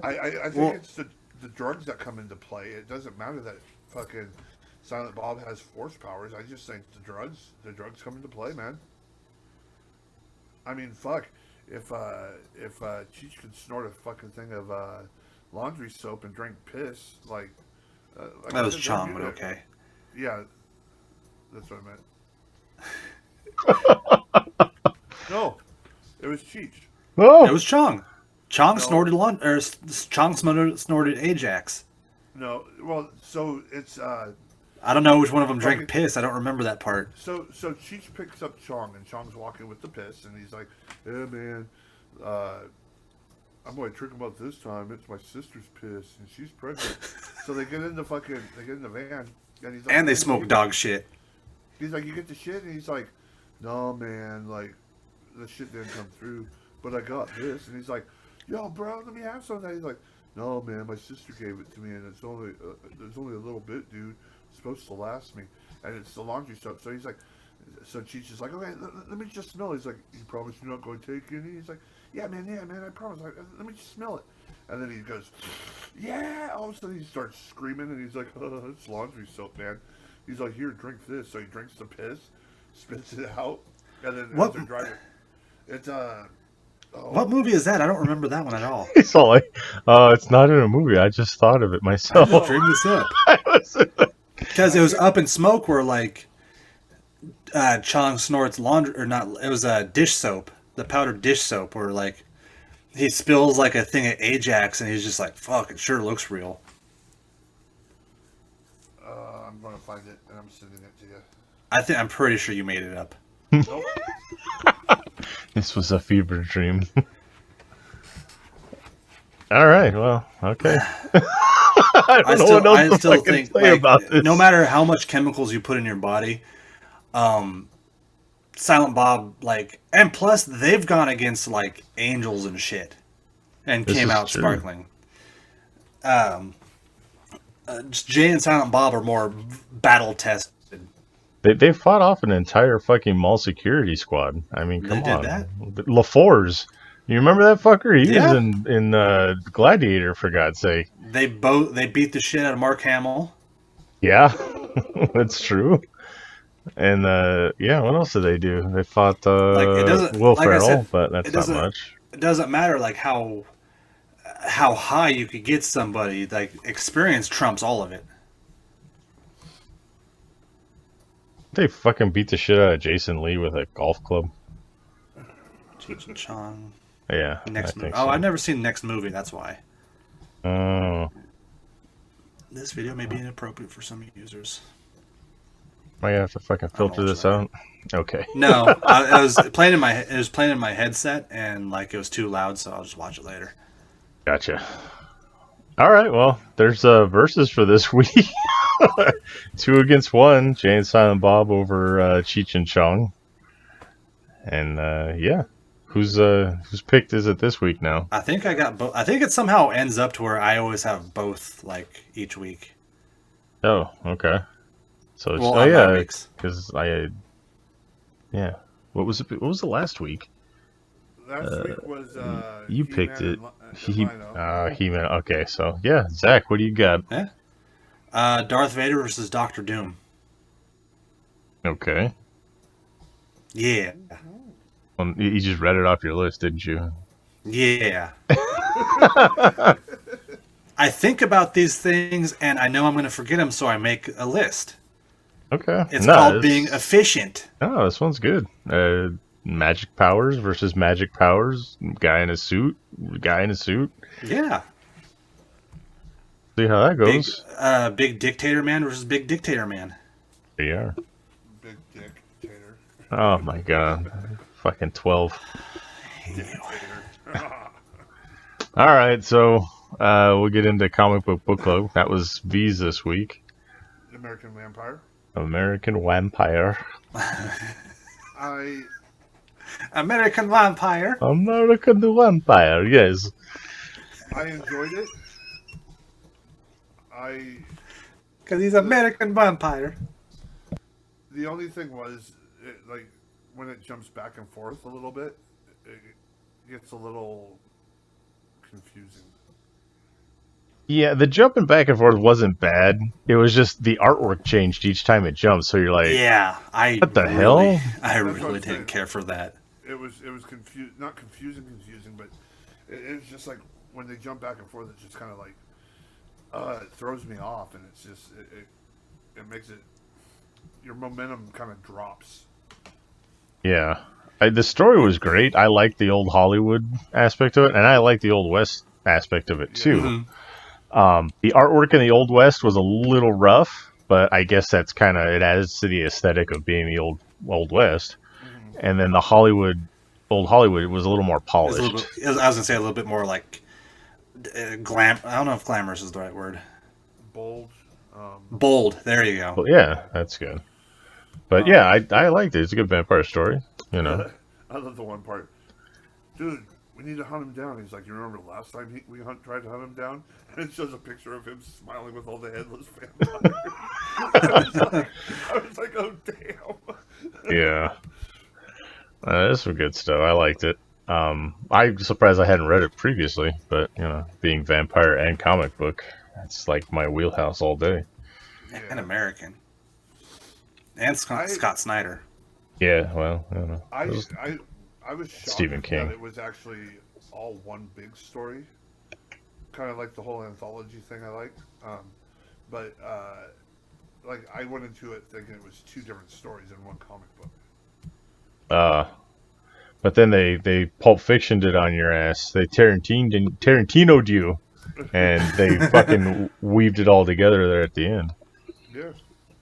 I think it's the drugs that come into play. It doesn't matter that fucking Silent Bob has force powers. I just think the drugs come into play, man. I mean, fuck. If Cheech could snort a fucking thing of laundry soap and drink piss, like That was Chong, but okay. Yeah, that's what I meant. No, it was Cheech. Oh, It was Chong. Chong No. snorted Ajax. No, well, so it's I don't know which one of them Fucking- drank piss. I don't remember that part. so Cheech picks up Chong, and Chong's walking with the piss, and he's like, "Yeah, man, I'm going to trick him up this time. It's my sister's piss, and she's pregnant." So they get in the van, and he's like, And they "Man, smoke you- dog shit. He's like, "You get the shit," and he's like, "No, man, like the shit didn't come through, but I got this." And he's like, "Yo, bro, let me have some of that." He's like, "No, man, my sister gave it to me, and it's only there's only a little bit, dude. It's supposed to last me, and it's the laundry soap." So he's like, so Cheech is like, "Okay, let me just smell." He's like, "You promise you're not going to take any?" He's like, yeah, man, I promise. Let me just smell it." And then he goes, "Yeah." All of a sudden he starts screaming, and he's like, "Oh, it's laundry soap, man." He's like, "Here, drink this." So he drinks the piss, spits it out, and then What- as they're driving, it's What movie is that? I don't remember that one at all. he's all like, "It's not in a movie. I just thought of it myself." Just dream this up. Because it was Up in Smoke where, like, Chong snorts laundry, or not, it was dish soap, the powdered dish soap, where, like, he spills, like, a thing of Ajax, and he's just like, fuck, it sure looks real. I'm gonna find it, and I'm sending it to you. I'm pretty sure you made it up. Nope. This was a fever dream. All right, well, okay. I don't know what else to still fucking think, say like, about this. no matter how much chemicals you put in your body, Silent Bob, like, and plus they've gone against, like, angels and shit, and This came is out true. sparkling. Jay and Silent Bob are more battle tested. They fought off an entire fucking mall security squad. I mean, They come did on. that? LaFours. You remember that fucker? He Yeah. was in Gladiator, for God's sake. They beat the shit out of Mark Hamill. Yeah, that's true. And yeah, what else did they do? They fought It doesn't- Will like I Ferrell, said, but that's it not doesn't- much. It doesn't matter, like, how high you could get somebody. Like, experience trumps all of it. They fucking beat the shit out of Jason Lee with a golf club. Cheech and Chong. Yeah, Next I movie. think Oh, so. I've never seen the next movie. That's why. Oh, This video may be inappropriate for some users. am I gonna have to fucking filter watch this that. out? Okay. No, it was playing in my headset, and, like, it was too loud, so I'll just watch it later. Gotcha. All right, well, there's verses for this week. 2 against 1. Jay and Silent Bob over Cheech and Chong. And yeah, whose picked is it this week now? I think I got both. I think it somehow ends up to where I always have both, like, each week. Oh, okay. So it's, Well, oh on my yeah, weeks. because yeah. What was it? What was the last week? last week was You He-Man picked it. and Rhino. He-Man. Okay, so yeah, Zach, what do you got? Yeah. Darth Vader versus Doctor Doom. Okay. Yeah. Well, you just read it off your list, didn't you? Yeah. I think about these things, and I know I'm going to forget them, so I make a list. Okay. It's called being this- efficient. Oh, this one's good. Magic powers versus magic powers. Guy in a suit. Guy in a suit. Yeah. See how that goes. Big dictator man versus big dictator man. There you are. Big dick tater. Oh my god. Fucking 12. Dick tater. All right, so we'll get into comic book club. That was V's this week. American Vampire. American Vampire. American Vampire. American Vampire, yes. I enjoyed it. Because he's American Vampire. The only thing was, when it jumps back and forth a little bit, it gets a little confusing. Yeah, the jumping back and forth wasn't bad. It was just the artwork changed each time it jumped, so you're like, Yeah, what the hell? I That's what really I'm saying. didn't care for that. It was not confusing, but it's just like when they jump back and forth, it's just kind of like, it throws me off, and it's just it makes it, your momentum kind of drops. Yeah. The story was great. I liked the old Hollywood aspect of it, and I liked the old West aspect of it too. Mm-hmm. The artwork in the Old West was a little rough, but I guess that's kind of, it adds to the aesthetic of being the old West. Mm-hmm. And then the old Hollywood was a little more polished. I was going to say a little bit more like glam. I don't know if glamorous is the right word. Bold. Bold. There you go. Well, yeah, that's good. But yeah, I liked it. It's a good vampire story, you know. I love the one part. Dude, we need to hunt him down. He's like, you remember last time we tried to hunt him down? And it shows a picture of him smiling with all the headless vampires. I was like, oh, damn. Yeah. That's some good stuff. I liked it. I'm surprised I hadn't read it previously, but, you know, being vampire and comic book, that's like my wheelhouse all day. And American. And Scott Snyder. Yeah, well, I don't know. I was shocked Stephen King. that it was actually all one big story. Kind of like the whole anthology thing I like. But I went into it thinking it was two different stories in one comic book. But then they Pulp Fictioned it on your ass. They Tarantino'd you, and they fucking weaved it all together there at the end. Yeah.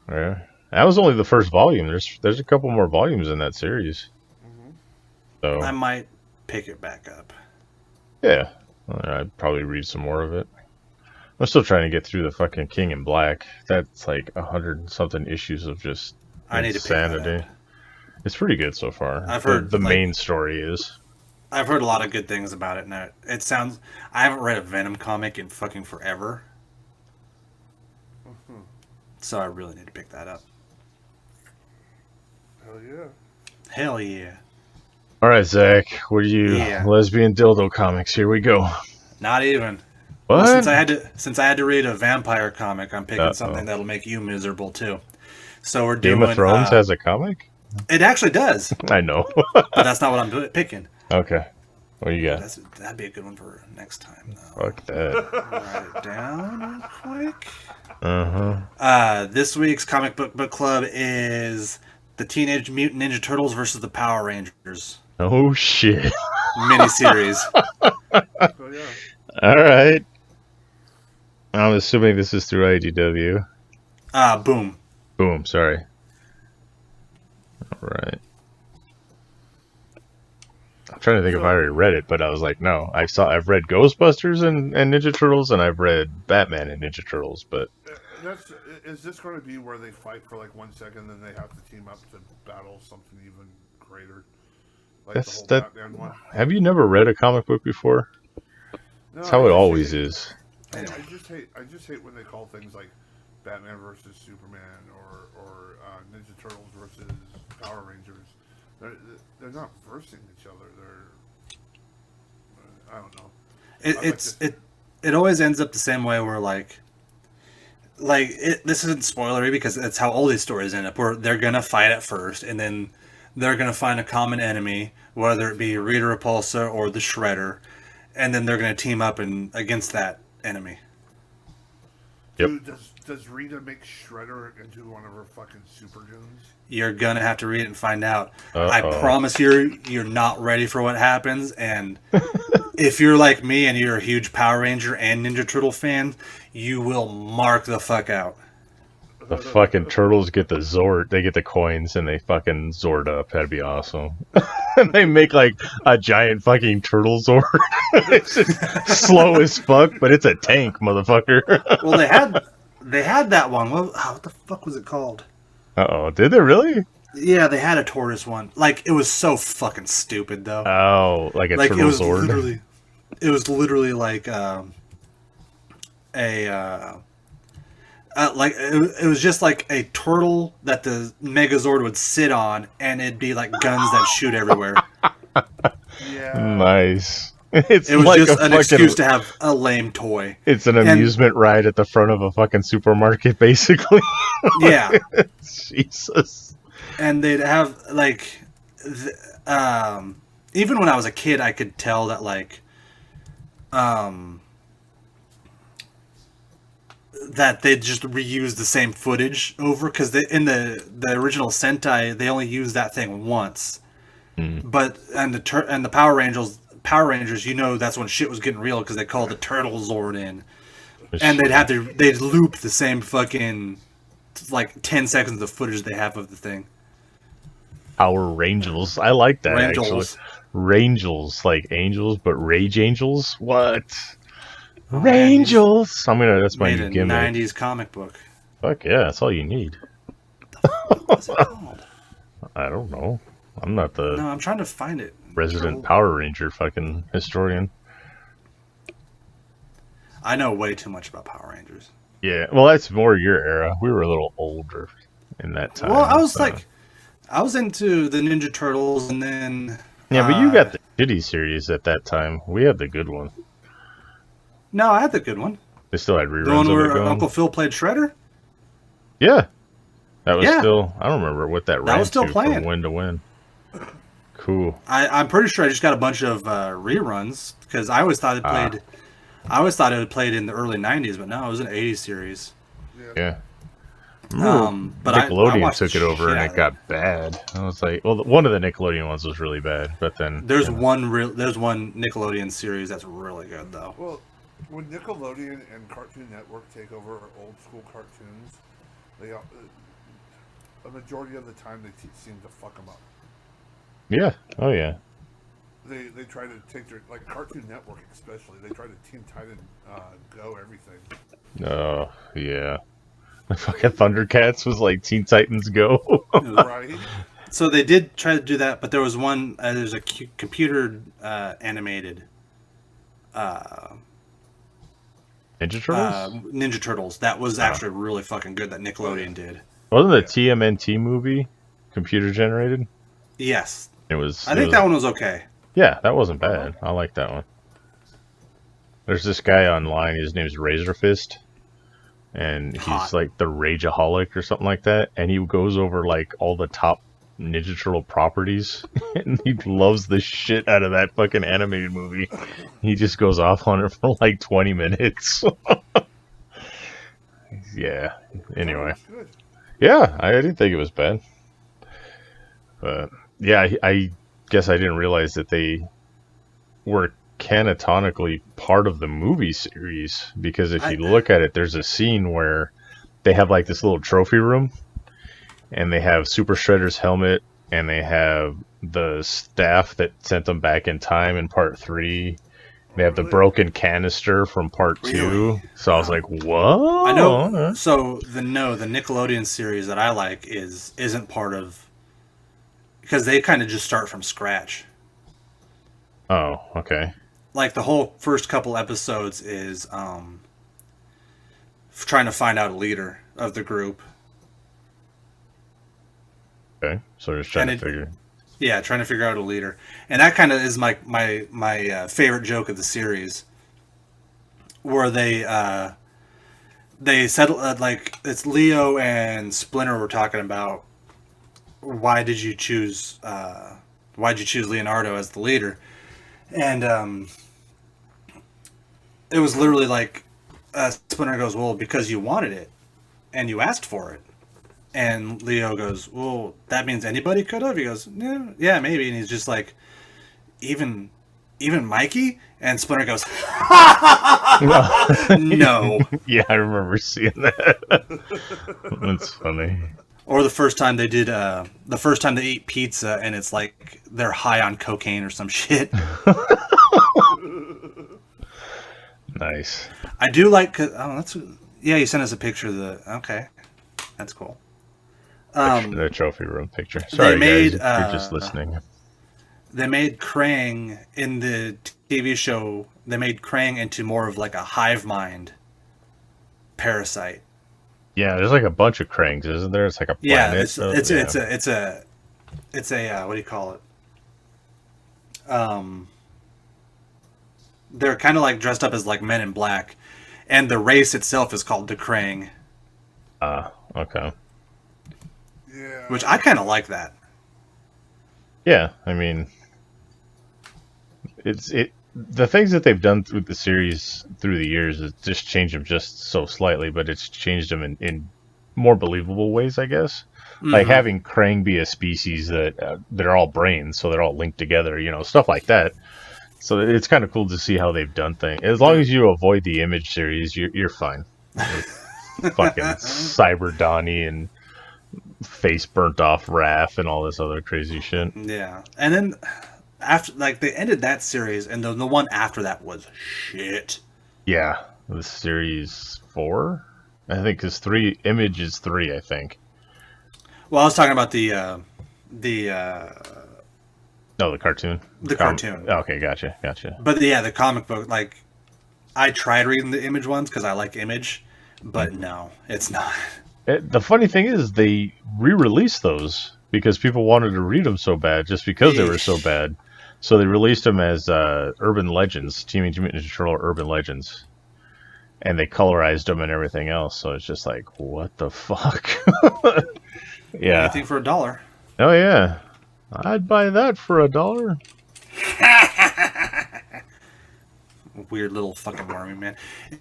Yeah. That was only the first volume. There's a couple more volumes in that series. Mm-hmm. So I might pick it back up. yeah, I'd probably read some more of it. I'm still trying to get through the fucking King in Black. That's like 100-something issues of just I need to pick that insanity. up. It's pretty good so far. I've heard, the main story is. I've heard a lot of good things about it. And it sounds. I haven't read a Venom comic in fucking forever. Mm-hmm. So I really need to pick that up. Hell yeah. Hell yeah. All right, Zach. What are you? Yeah. Lesbian dildo comics. Here we go. Not even. What? Well, since I had to read a vampire comic, I'm picking something that'll make you miserable too. So we're doing. Game of Thrones has a comic? It actually does, I know. but that's not what I'm picking. Okay. What do you got? That'd be a good one for next time, though. Fuck that. Write it down real quick. Uh-huh. This week's comic book club is the Teenage Mutant Ninja Turtles versus the Power Rangers Oh, shit. miniseries. Oh yeah. All right. I'm assuming this is through IDW. Boom. Boom, sorry. All right. I'm trying to think if I already read it, but I was like, no. I've read Ghostbusters and Ninja Turtles, and I've read Batman and Ninja Turtles, but Is this going to be where they fight for like 1 second, then they have to team up to battle something even greater? Like That's- the whole that- Batman one? have you never read a comic book before? No, That's how it always is. I just hate when they call things like Batman versus Superman or Ninja Turtles versus Power Rangers. They're not versing each other. I don't know. It always ends up the same way where this isn't spoilery because it's how all these stories end up, where they're gonna fight at first and then they're gonna find a common enemy, whether it be Rita Repulsa or the Shredder, and then they're gonna team up against that enemy. Yep. Dude, does Rita make Shredder into one of her fucking super goons? You're gonna have to read it and find out. Uh-oh. I promise you're not ready for what happens, and if you're like me and you're a huge Power Ranger and Ninja Turtle fan, you will mark the fuck out. The fucking turtles get the Zord. They get the coins and they fucking Zord up. That'd be awesome. And they make like a giant fucking turtle Zord. It's just slow as fuck, but it's a tank, motherfucker. Well, they had that one. What the fuck was it called? Uh-oh. Did they really? Yeah, they had a tortoise one. Like, it was so fucking stupid, though. Oh, like a turtle Zord? It was literally like it was just like a turtle that the Megazord would sit on, and it'd be like guns that shoot everywhere. Yeah. Nice. It was like just an excuse to have a lame toy. It's an amusement ride at the front of a fucking supermarket, basically. Yeah. Jesus. And they'd have even when I was a kid, I could tell that that they just reuse the same footage over, because in the original Sentai they only used that thing once. But and the Power Rangers, you know, that's when shit was getting real because they called the Turtle Zord in, and they'd loop the same fucking 10 seconds of footage they have of the thing. Power Rangers, I like that actually. Rangels. Rangels, like angels, but Rage Angels. What? Rangels. That's my Made new a gimmick. 90s comic book. Fuck yeah, that's all you need. What's it called? I don't know. I'm not the No, I'm trying to find it. resident Power Ranger fucking historian. I know way too much about Power Rangers. Yeah, well, that's more your era. We were a little older in that time. Well, I was into the Ninja Turtles, and then yeah, but you got the shitty series at that time. We had the good one. No, I had the good one. They still had reruns The one of it where going. Uncle Phil played Shredder? Yeah. That was Yeah. still... I don't remember what that ran was still to playing. from when to when. Cool. I'm pretty sure I just got a bunch of reruns, because I always thought it played. I always thought it had played in the early '90s, but no, it was an '80s series. Yeah. But Nickelodeon I watched took it over shit and out it of got bad. I was like, well, one of the Nickelodeon ones was really bad, but then There's one Nickelodeon series that's really good though. Well, when Nickelodeon and Cartoon Network take over old school cartoons, they a majority of the time they seem to fuck them up. Yeah. Oh yeah. They try to take their, like Cartoon Network especially, they try to Teen Titan Go everything. Oh yeah. Fucking Thundercats was like Teen Titans Go. Right? So they did try to do that, but there was one. There's a computer animated Ninja Turtles that was actually really fucking good. That Nickelodeon did. Wasn't the TMNT movie computer generated? Yes, It was. I think that one was okay. Yeah, that wasn't bad. I like that one. There's this guy online. His name's Razor Fist, and he's like the Rageaholic or something like that. And he goes over like all the top Ninja Turtle properties, and he loves the shit out of that fucking animated movie. He just goes off on it for like 20 minutes. Yeah. Anyway. Yeah, I didn't think it was bad. But yeah, I guess I didn't realize that they were canonically part of the movie series, because if you look at it, there's a scene where they have like this little trophy room, and they have Super Shredder's helmet, and they have the staff that sent them back in time in part 3. They have the broken canister from part 2. So I was like, what? I know. So the Nickelodeon series that I like isn't part of, because they kind of just start from scratch. Oh, okay. Like the whole first couple episodes is trying to find out a leader of the group. Okay, so just trying to figure. Yeah, trying to figure out a leader, and that kind of is my favorite joke of the series, where they said like it's Leo and Splinter were talking about why did you choose Leonardo as the leader, and it was literally like Splinter goes, well, because you wanted it and you asked for it. And Leo goes, well, that means anybody could have? He goes, yeah, maybe. And he's just like, even Mikey? And Splinter goes, no. Yeah, I remember seeing that. That's funny. Or the first time they eat pizza and it's like they're high on cocaine or some shit. Nice. I do like, you sent us a picture of okay. That's cool. The trophy room picture. Sorry, guys, if you're just listening. They made Krang in the TV show. They made Krang into more of like a hive mind parasite. Yeah, there's like a bunch of Krangs, isn't there? It's like a planet. Yeah, it's a what do you call it? They're kind of like dressed up as like Men in Black, and the race itself is called the Krang. Okay. Yeah. Which I kind of like that. Yeah, I mean, the things that they've done through the series through the years is just change them just so slightly, but it's changed them in more believable ways, I guess. Mm-hmm. Like having Krang be a species that they're all brains, so they're all linked together, stuff like that. So it's kind of cool to see how they've done things. As long as you avoid the Image series, you're fine. Fucking Cyber Donnie and face burnt off Raph and all this other crazy shit. Yeah, and then after, like, they ended that series, and the one after that was shit. Yeah, the series 4, I think, because Image is 3, I think. Well, I was talking about the cartoon. The cartoon. Okay, gotcha. But yeah, the comic book, like, I tried reading the Image ones because I like Image, but no, it's not. The funny thing is, they re-released those because people wanted to read them so bad, just because they were so bad. So they released them as Urban Legends, Teenage Mutant Ninja Turtle Urban Legends. And they colorized them and everything else. So it's just like, what the fuck? Yeah. Anything for $1. Oh, yeah. I'd buy that for $1. Weird little fucking wormy, man.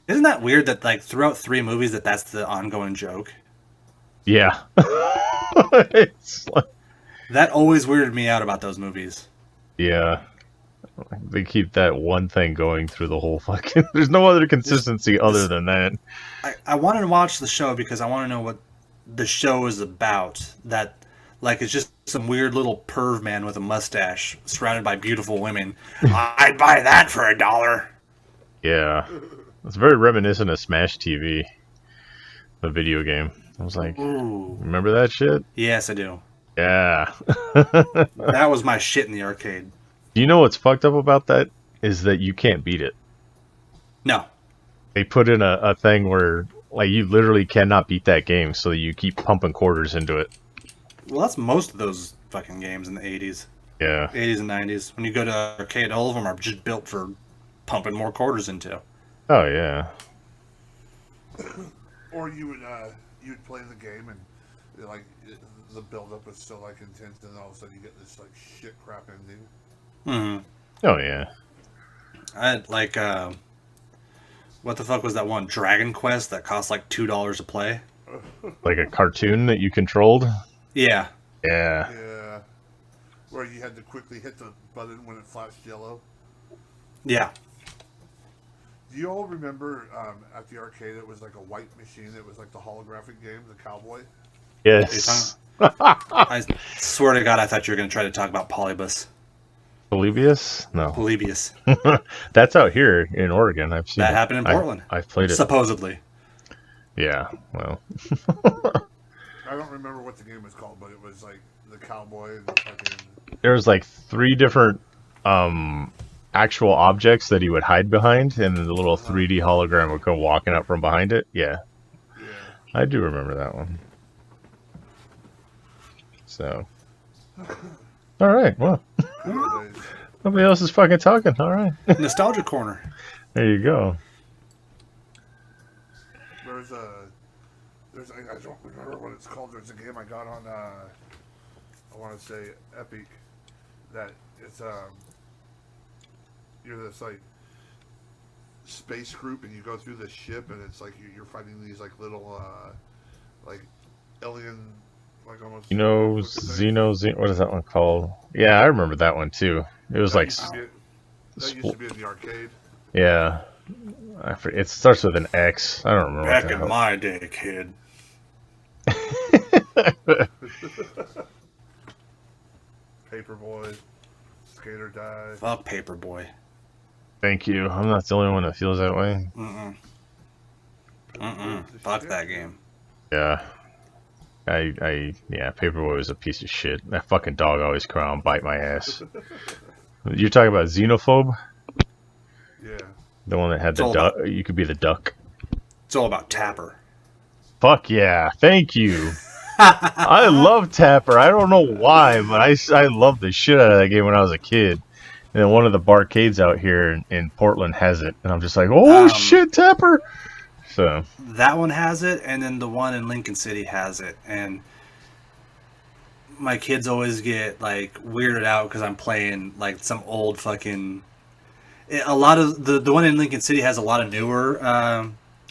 Isn't that weird that, like, throughout 3 movies that's the ongoing joke? Yeah. It's like... That always weirded me out about those movies. Yeah. They keep that one thing going through the whole fucking... There's no other consistency other than that. I wanted to watch the show because I want to know what the show is about. That, like, it's just some weird little perv man with a mustache surrounded by beautiful women. I'd buy that for $1. Yeah. It's very reminiscent of Smash TV, the video game. I was like, ooh. Remember that shit? Yes, I do. Yeah. That was my shit in the arcade. Do you know what's fucked up about that? Is that you can't beat it. No. They put in a thing where, like, you literally cannot beat that game, so you keep pumping quarters into it. Well, that's most of those fucking games in the 80s. Yeah. 80s and 90s. When you go to arcade, all of them are just built for pumping more quarters into. Oh, yeah. Or you'd play the game and like the build up is so like intense, and all of a sudden you get this like shit crap ending. Mm-hmm. Oh yeah. I like what the fuck was that one Dragon Quest that cost like $2 to play? Like a cartoon that you controlled? Yeah. Yeah. Yeah. Where you had to quickly hit the button when it flashed yellow. Yeah. Do you all remember at the arcade it was like a white machine that was like the holographic game, the Cowboy? Yes. I swear to God, I thought you were going to try to talk about Polybus. Polybius? No. Polybius. That's out here in Oregon. I've seen that happened in Portland. I've played it. Supposedly. Yeah, well. I don't remember what the game was called, but it was like the Cowboy and the fucking... There was like 3 different actual objects that he would hide behind, and the little 3D hologram would come walking up from behind it. Yeah. I do remember that one. So. All right. Well, Good old days. nobody else is fucking talking. All right. Nostalgia corner. There you go. There's I don't remember what it's called. There's a game I got on I want to say Epic that it's you're this like space group and you go through the ship and it's like you're fighting these like little like alien like almost what is that one called? Yeah, I remember that one too. It was that used to be in the arcade. yeah. It starts with an X. I don't remember. Back in my day, kid. Paperboy, Skate or Die. Fuck Paperboy. Thank you. I'm not the only one that feels that way. Fuck that game. Yeah. Yeah, Paperboy was a piece of shit. That fucking dog always come around and bite my ass. You're talking about Xenophobe? Yeah. The one that had the duck. You could be the duck. It's all about Tapper. Fuck yeah. Thank you. I love Tapper. I don't know why, but I loved the shit out of that game when I was a kid. And then one of the barcades out here in Portland has it. And I'm just like, oh shit, Tapper. So that one has it, and then the one in Lincoln City has it. And my kids always get like weirded out because I'm playing like some old fucking. A lot of the one in Lincoln City has a lot of newer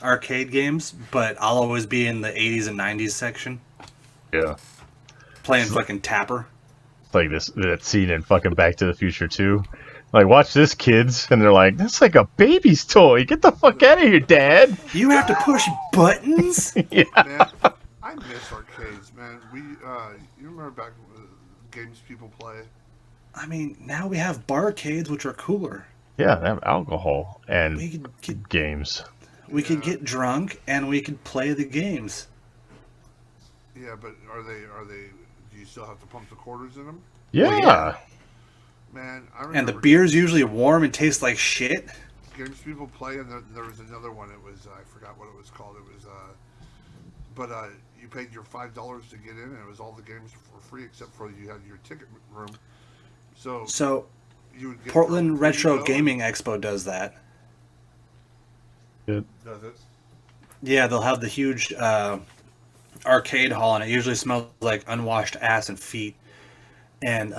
arcade games, but I'll always be in the 80s and 90s section. Yeah. Playing fucking Tapper. Like that scene in fucking Back to the Future 2. Like, watch this, kids. And they're like, that's like a baby's toy. Get the fuck out of here, Dad. You have to push buttons? Yeah. Man, I miss arcades, man. You remember back when games people play? I mean, now we have barcades, which are cooler. Yeah, they have alcohol and we could get, games. We could get drunk and we could play the games. Yeah, but are they? Do you still have to pump the quarters in them? Yeah. Well, yeah. Man, I remember. And the beer's usually warm and tastes like shit. Games people play, and there was another one. It was I forgot what it was called. It was but you paid your $5 to get in, and it was all the games for free except for you had your ticket room. So you would get Portland Retro Gaming Expo does that. Good. Does it? Yeah, they'll have the huge arcade hall, and it usually smells like unwashed ass and feet. And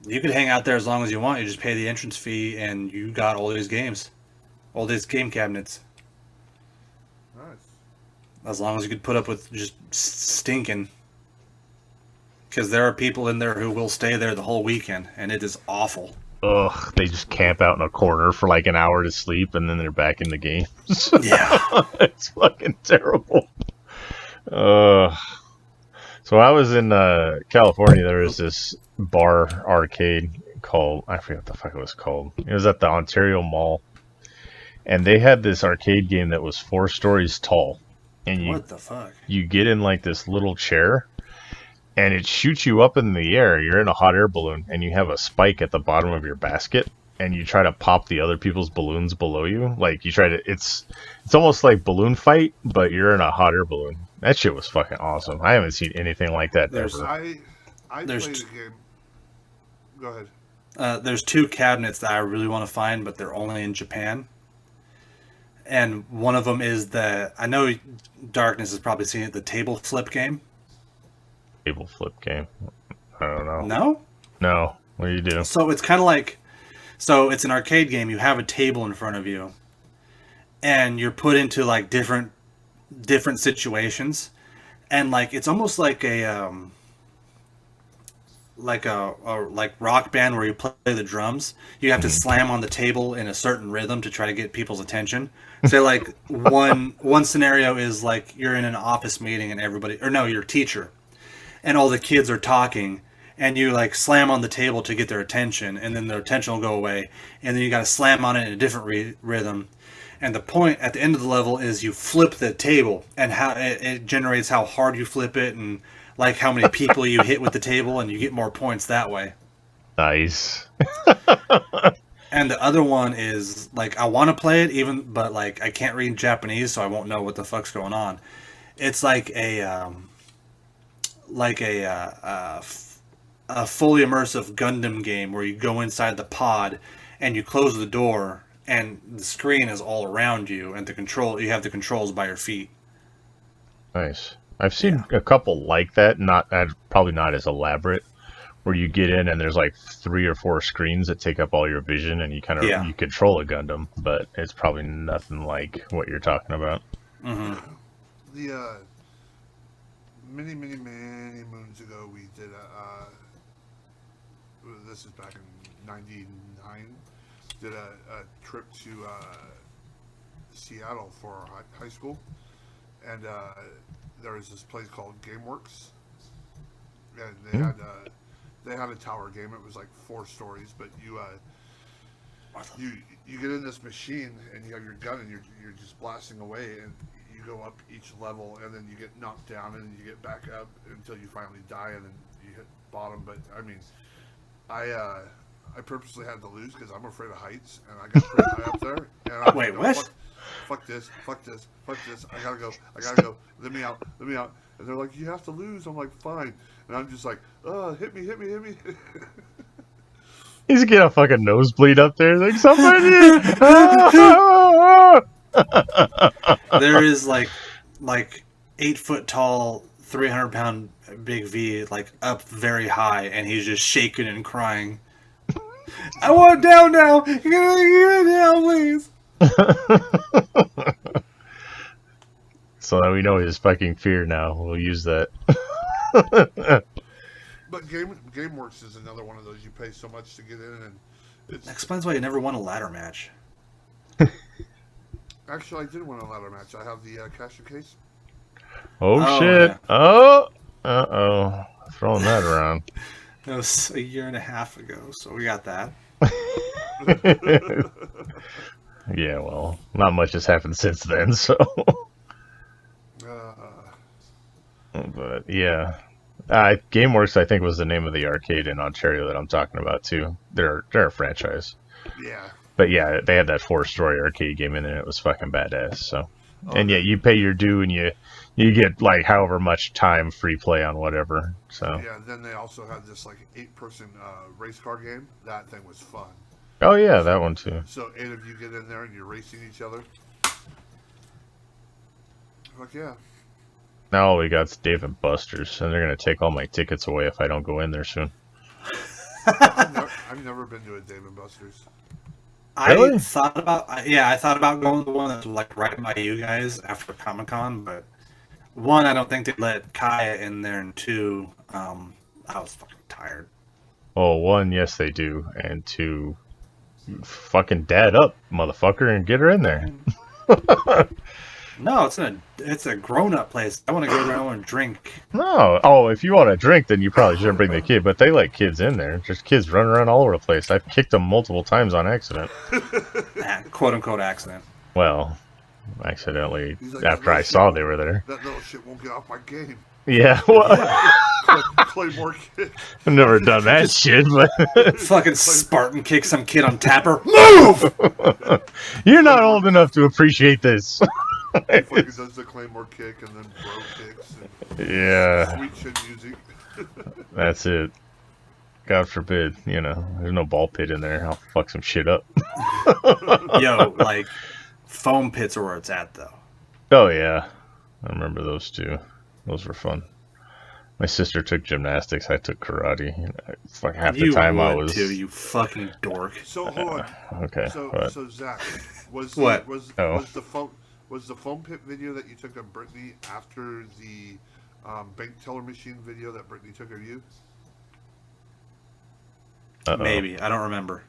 you could hang out there as long as you want. You just pay the entrance fee, and you got all these games, all these game cabinets. Nice. As long as you could put up with just stinking. Because there are people in there who will stay there the whole weekend, and it is awful. Ugh, they just camp out in a corner for like an hour to sleep, and then they're back in the games. Yeah. It's fucking terrible. So I was in California. There was this bar arcade called, I forget what the fuck it was called. It was at the Ontario Mall, and they had this arcade game that was 4 stories tall. And what the fuck? You get in like this little chair, and it shoots you up in the air. You're in a hot air balloon, and you have a spike at the bottom of your basket, and you try to pop the other people's balloons below you. Like, you try to, it's almost like balloon fight, but you're in a hot air balloon. That shit was fucking awesome. I haven't seen anything like that ever. I played a game. Go ahead. There's 2 cabinets that I really want to find, but they're only in Japan. And one of them is I know Darkness has probably seen it, the table flip game. Table flip game? I don't know. No? No. What do you do? So it's kind of like, it's an arcade game. You have a table in front of you, and you're put into like different situations, and like it's almost like a rock band where you play the drums. You have to slam on the table in a certain rhythm to try to get people's attention. So like one scenario is like you're in an office meeting and you're a teacher, and all the kids are talking, and you like slam on the table to get their attention, and then their attention will go away, and then you got to slam on it in a different rhythm. And the point at the end of the level is you flip the table, and how it generates how hard you flip it, and like how many people you hit with the table, and you get more points that way. Nice. And the other one is like I want to play it but like I can't read Japanese, so I won't know what the fuck's going on. It's like a a fully immersive Gundam game where you go inside the pod and you close the door and the screen is all around you and you have the controls by your feet. Nice. I've seen a couple like that, probably not as elaborate, where you get in and there's like 3 or 4 screens that take up all your vision and you you control a Gundam, but it's probably nothing like what you're talking about. Mm-hmm. The many moons ago, we did this is back in '99. Did a trip to Seattle for high school, and there was this place called GameWorks, and they had a tower game. It was like 4 stories, but you get in this machine and you have your gun and you're just blasting away, and you go up each level and then you get knocked down and you get back up until you finally die and then you hit bottom. But I mean, I purposely had to lose because I'm afraid of heights, and I got pretty high up there. And I Wait, what? Fuck this. I gotta go. Let me out. And they're like, you have to lose. I'm like, fine. And I'm just like, hit me. He's getting a fucking nosebleed up there. Like, somebody! There is like 8 foot tall, 300-pound Big V, like up very high, and he's just shaking and crying. I want down now. Get down, please. So that we know his fucking fear now. We'll use that. But GameWorks is another one of those you pay so much to get in, and That explains why you never won a ladder match. Actually, I did win a ladder match. I have the cash case. Oh shit! Yeah. Oh, uh-oh. Throwing that around. That was a year and a half ago, so we got that. Yeah, well, not much has happened since then, so. But yeah, GameWorks I think was the name of the arcade in Ontario that I'm talking about too. They're a franchise. Yeah. But yeah, they had that 4-story arcade game in there. And it was fucking badass. So, and yeah, you pay your due and you get like however much time free play on whatever. So yeah, then they also had this like 8-person race car game. That thing was fun. Oh yeah, that one too. So 8 of you get in there and you're racing each other. Fuck yeah. Now all we got's Dave and Buster's, and they're gonna take all my tickets away if I don't go in there soon. I've never been to a Dave and Buster's. Really? I thought about going to the one that's like right by you guys after Comic-Con, but 1, I don't think they let Kaya in there, and 2, I was fucking tired. Oh, 1, yes they do, and 2, fucking dad up, motherfucker, and get her in there. No, it's a grown-up place. I want to go there. I want to drink. No. Oh, if you want to drink, then you probably shouldn't bring the kid. But they let kids in there. Just kids running around all over the place. I've kicked them multiple times on accident. Quote-unquote accident. Well, accidentally, Like, after I saw they were there. That little shit won't get off my game. Yeah, well, Claymore kick. I've never done that shit, but Fucking Spartan kick some kid on Tapper. Move! you're not old enough to appreciate this. He fucking does the Claymore kick and then bro kicks and Yeah, sweet chin music. that's it. God forbid, there's no ball pit in there. I'll fuck some shit up. Yo, like, foam pits are where it's at, though. Oh, yeah. I remember those two. Those were fun. My sister took gymnastics. I took karate. It's like half the time I was. Too, you fucking dork. So hold on. Okay. So Zach, was What? Was the foam pit video that you took of Brittany after the bank teller machine video that Brittany took of you? Maybe. I don't remember.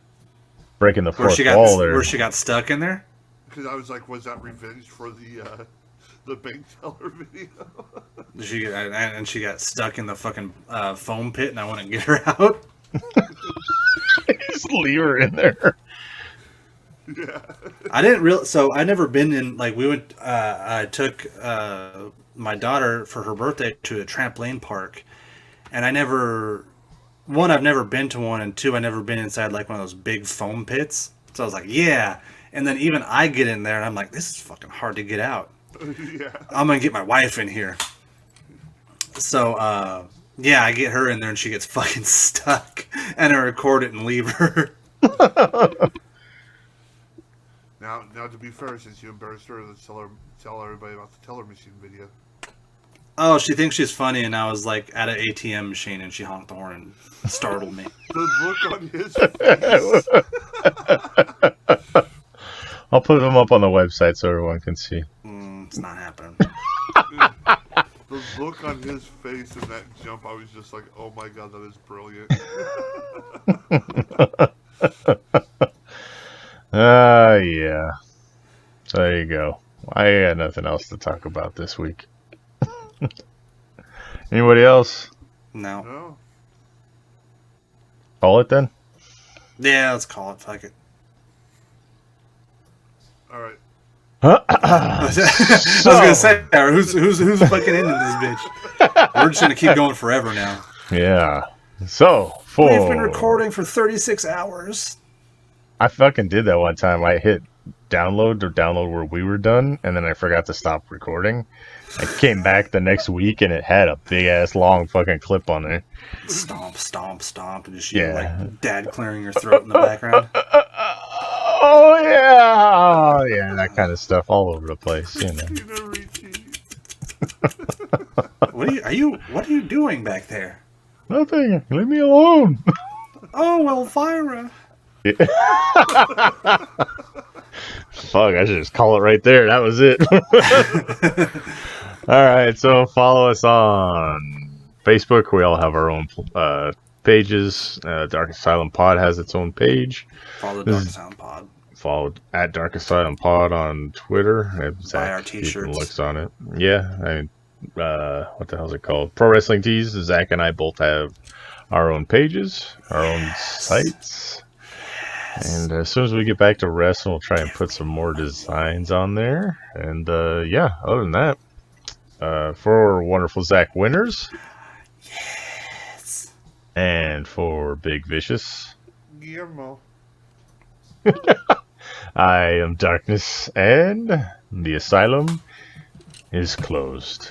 Breaking the fourth wall there. Where she got stuck in there? Because I was like, was that revenge for the bank teller video? She got stuck in the fucking foam pit, and I wouldn't get her out. Just leave her in there. Yeah. So I never been in, like, we went, I took my daughter for her birthday to a trampoline park, and I've never been to one, and 2, I never been inside like one of those big foam pits. So I was like, yeah. And then even I get in there and I'm like, this is fucking hard to get out. Yeah. I'm gonna get my wife in here. So Yeah, I get her in there and she gets fucking stuck. And I record it and leave her. Now, to be fair, since you embarrassed her, let's tell everybody about the teller machine video. Oh, she thinks she's funny, and I was like at an ATM machine, and she honked the horn and startled me. The look on his face. I'll put them up on the website so everyone can see. It's not happening. The look on his face in that jump, I was just like, oh my god, that is brilliant. Yeah. So there you go. I got nothing else to talk about this week. Anybody else? No. No. Call it then? Yeah, let's call it. Fuck it. Alright. I was gonna say, who's fucking into this bitch? We're just gonna keep going forever now. Yeah. So, We've been recording for 36 hours. I fucking did that one time. I hit download where we were done, and then I forgot to stop recording. I came back the next week, and it had a big-ass long fucking clip on there. Stomp, stomp, stomp, and just Yeah. dad clearing your throat in the background. Oh, yeah. Oh, yeah, that kind of stuff all over the place, you know. Christina Ricci. What are you doing back there? Nothing. Leave me alone. Oh, Elvira. Fuck, I should just call it right there. That was it. Alright, so follow us on Facebook. We all have our own pages. Dark Asylum Pod has its own page. Follow the Dark Asylum Pod. Follow at Dark Asylum Pod on Twitter. Buy our t-shirts. Looks on it. Yeah, I mean, what the hell is it called? Pro Wrestling Tees. Zach and I both have our own pages, our own sites. And as soon as we get back to wrestling, we'll try and put some more designs on there. And yeah, other than that, for Wonderful Zack winners, Yes. and for Big Vicious, Guillermo. I am Darkness, and the Asylum is closed.